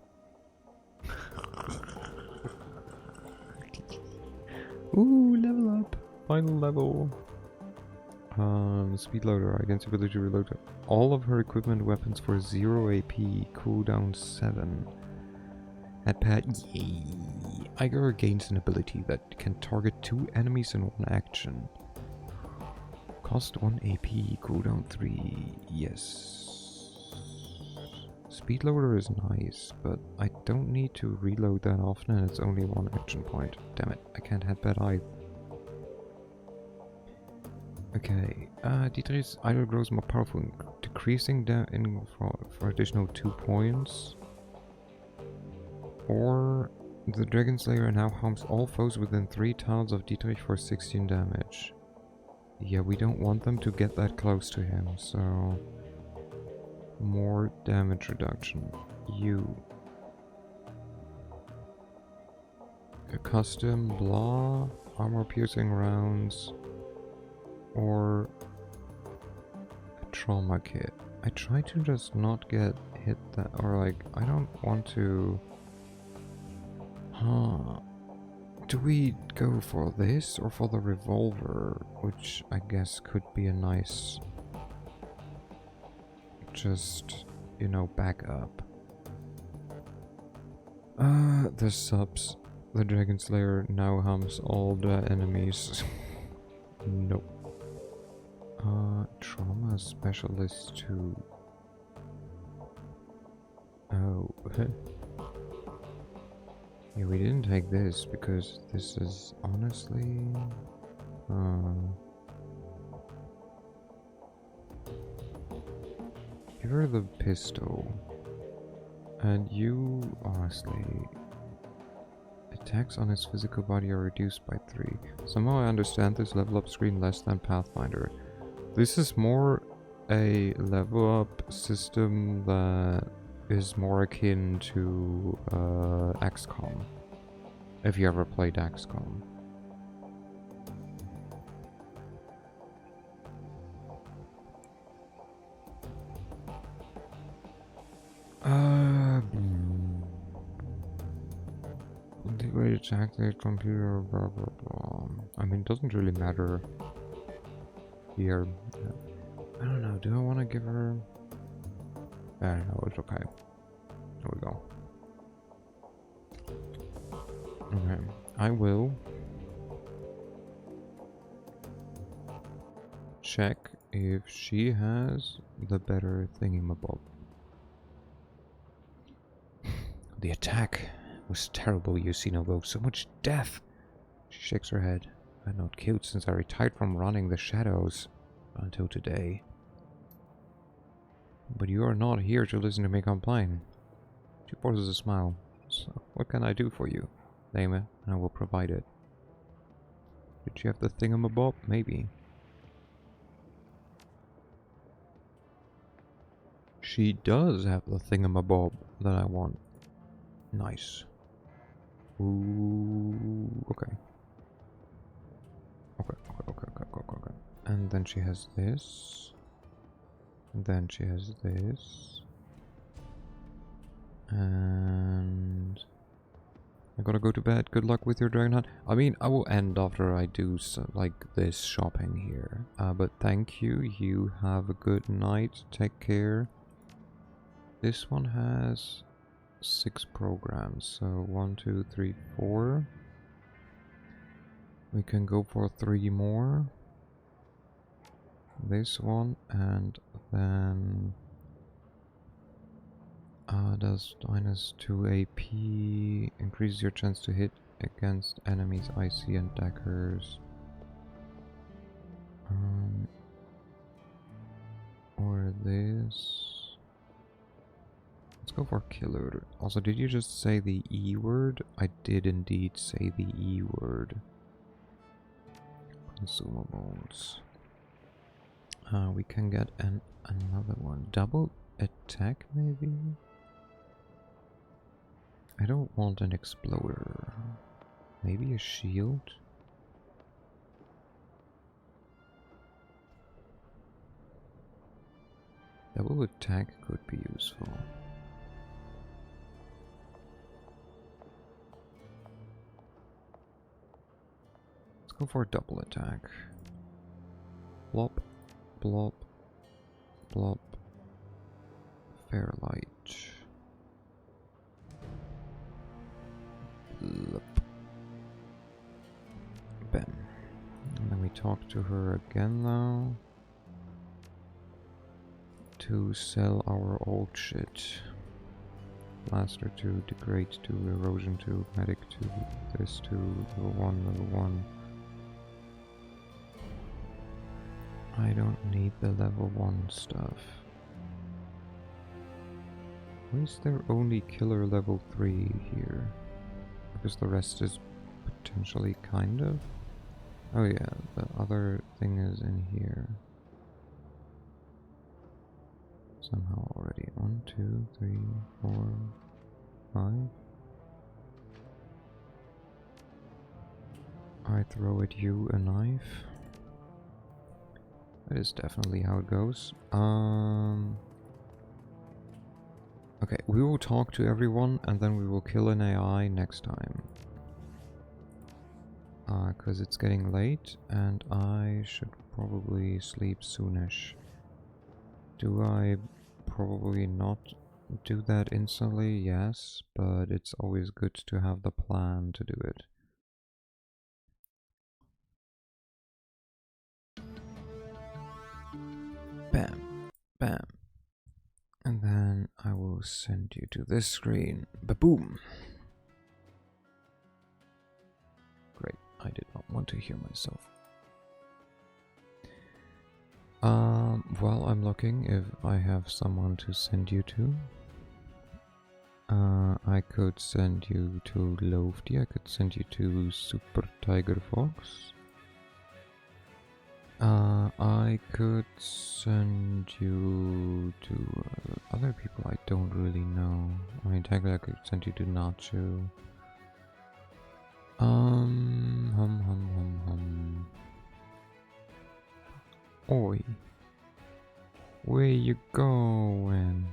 Ooh, level up. Final level. Speed loader. Against ability to reload all of her equipment weapons for 0 AP. Cooldown 7. At pad. Yay. Iger gains an ability that can target 2 enemies in one action. Cost 1 AP. Cooldown 3. Yes. Speed loader is nice, but I don't need to reload that often and it's only 1 action point. Damn it, I can't headbat either. Okay, Dietrich's idol grows more powerful, decreasing for additional 2 points. Or The Dragon Slayer now harms all foes within 3 tiles of D3 for 16 damage. Yeah, we don't want them to get that close to him, so... More damage reduction. You. A custom blah, armor piercing rounds, or a trauma kit. I try to just not get hit that, or like, I don't want to... Huh. Do we go for this or for the revolver? Which I guess could be a nice... Just, you know, back up. The subs. The Dragon Slayer now harms all the enemies. Nope. Trauma specialist too. Oh. Yeah, we didn't take this because this is honestly... Give her the pistol. And you, honestly... Attacks on his physical body are reduced by 3. Somehow I understand this level up screen less than Pathfinder. This is more a level up system that is more akin to XCOM. If you ever played XCOM. Integrate attack the computer, blah blah blah. I mean, it doesn't really matter here. I don't know, do I want to give her... I don't know, it's okay. There we go. Okay, I will check if she has the better thingamabob. The attack was terrible, Yusinovo. So much death. She shakes her head. I'm not killed since I retired from running the shadows. Until today. But you are not here to listen to me complain. She forces a smile. So, what can I do for you? Name it, and I will provide it. Did she have the thingamabob? Maybe. She does have the thingamabob that I want. Nice. Ooh, okay. Okay. And then she has this. And then she has this. And... I gotta go to bed. Good luck with your dragon hunt. I mean, I will end after I do like this shopping here. But thank you. You have a good night. Take care. This one has 6 programs. So 1, 2, 3, 4. We can go for 3 more. This one, and then does -2 AP, increases your chance to hit against enemies, IC and daggers. Or this. Let's go for killer. Also, did you just say the E word? I did indeed say the E word. Consumables. We can get another one. Double attack, maybe? I don't want an exploder. Maybe a shield? Double attack could be useful. Let's go for a double attack. Blop, blop, blop. Fairlight. Blop. Bam. And then we talk to her again now. To sell our old shit. Blaster 2, degrade 2, erosion 2, medic 2, this 2, level 1, level 1. I don't need the level 1 stuff. Why is there only killer level 3 here? because the rest is potentially kind of. Oh yeah, the other thing is in here. Somehow already. 1, 2, 3, 4, 5. I throw at you a knife. That is definitely how it goes. Okay, we will talk to everyone and then we will kill an AI next time. Because it's getting late and I should probably sleep soonish. Do I probably not do that instantly? Yes, but it's always good to have the plan to do it. Bam, bam. And then I will send you to this screen. Ba-boom! Great, I did not want to hear myself. Well, I'm looking if I have someone to send you to. I could send you to Lofty, I could send you to Super Tiger Fox. I could send you to other people I don't really know. I mean, technically I could send you to Nacho. Oi. Where you going?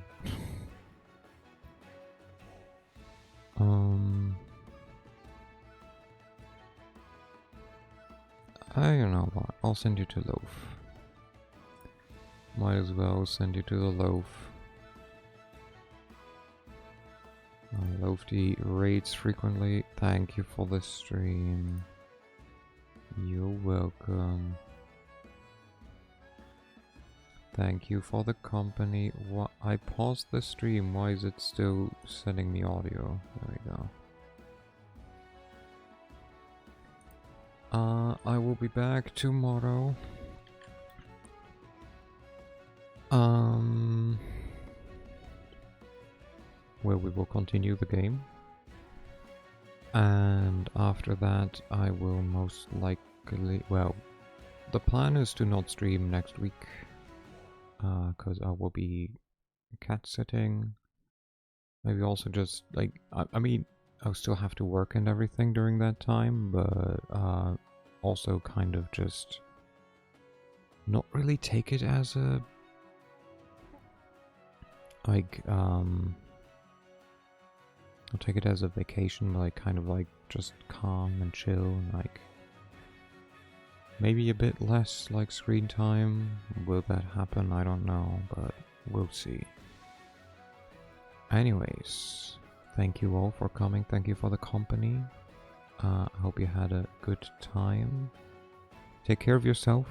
I don't know what. I'll send you to Loaf. Might as well send you to the Loaf. Lofty raids frequently. Thank you for the stream. You're welcome. Thank you for the company. What? I paused the stream. Why is it still sending me audio? There we go. I will be back tomorrow. Where we will continue the game. And after that, I will most likely... Well, the plan is to not stream next week. Because I will be cat sitting. Maybe also just, like... I mean, I'll still have to work and everything during that time, but also kind of just not really take it as a like I'll take it as a vacation, like kind of like just calm and chill and like maybe a bit less like screen time. Will that happen? I don't know, but we'll see. Anyways, thank you all for coming. Thank you for the company. I hope you had a good time. Take care of yourself.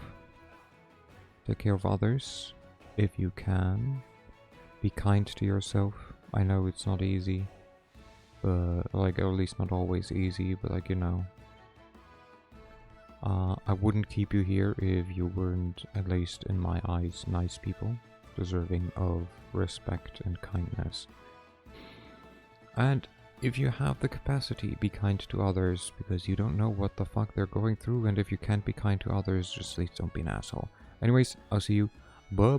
Take care of others if you can. Be kind to yourself. I know it's not easy, but like at least not always easy, but like, you know. I wouldn't keep you here if you weren't, at least in my eyes, nice people, deserving of respect and kindness. And if you have the capacity, be kind to others, because you don't know what the fuck they're going through, and if you can't be kind to others, just please don't be an asshole. Anyways, I'll see you. Bye.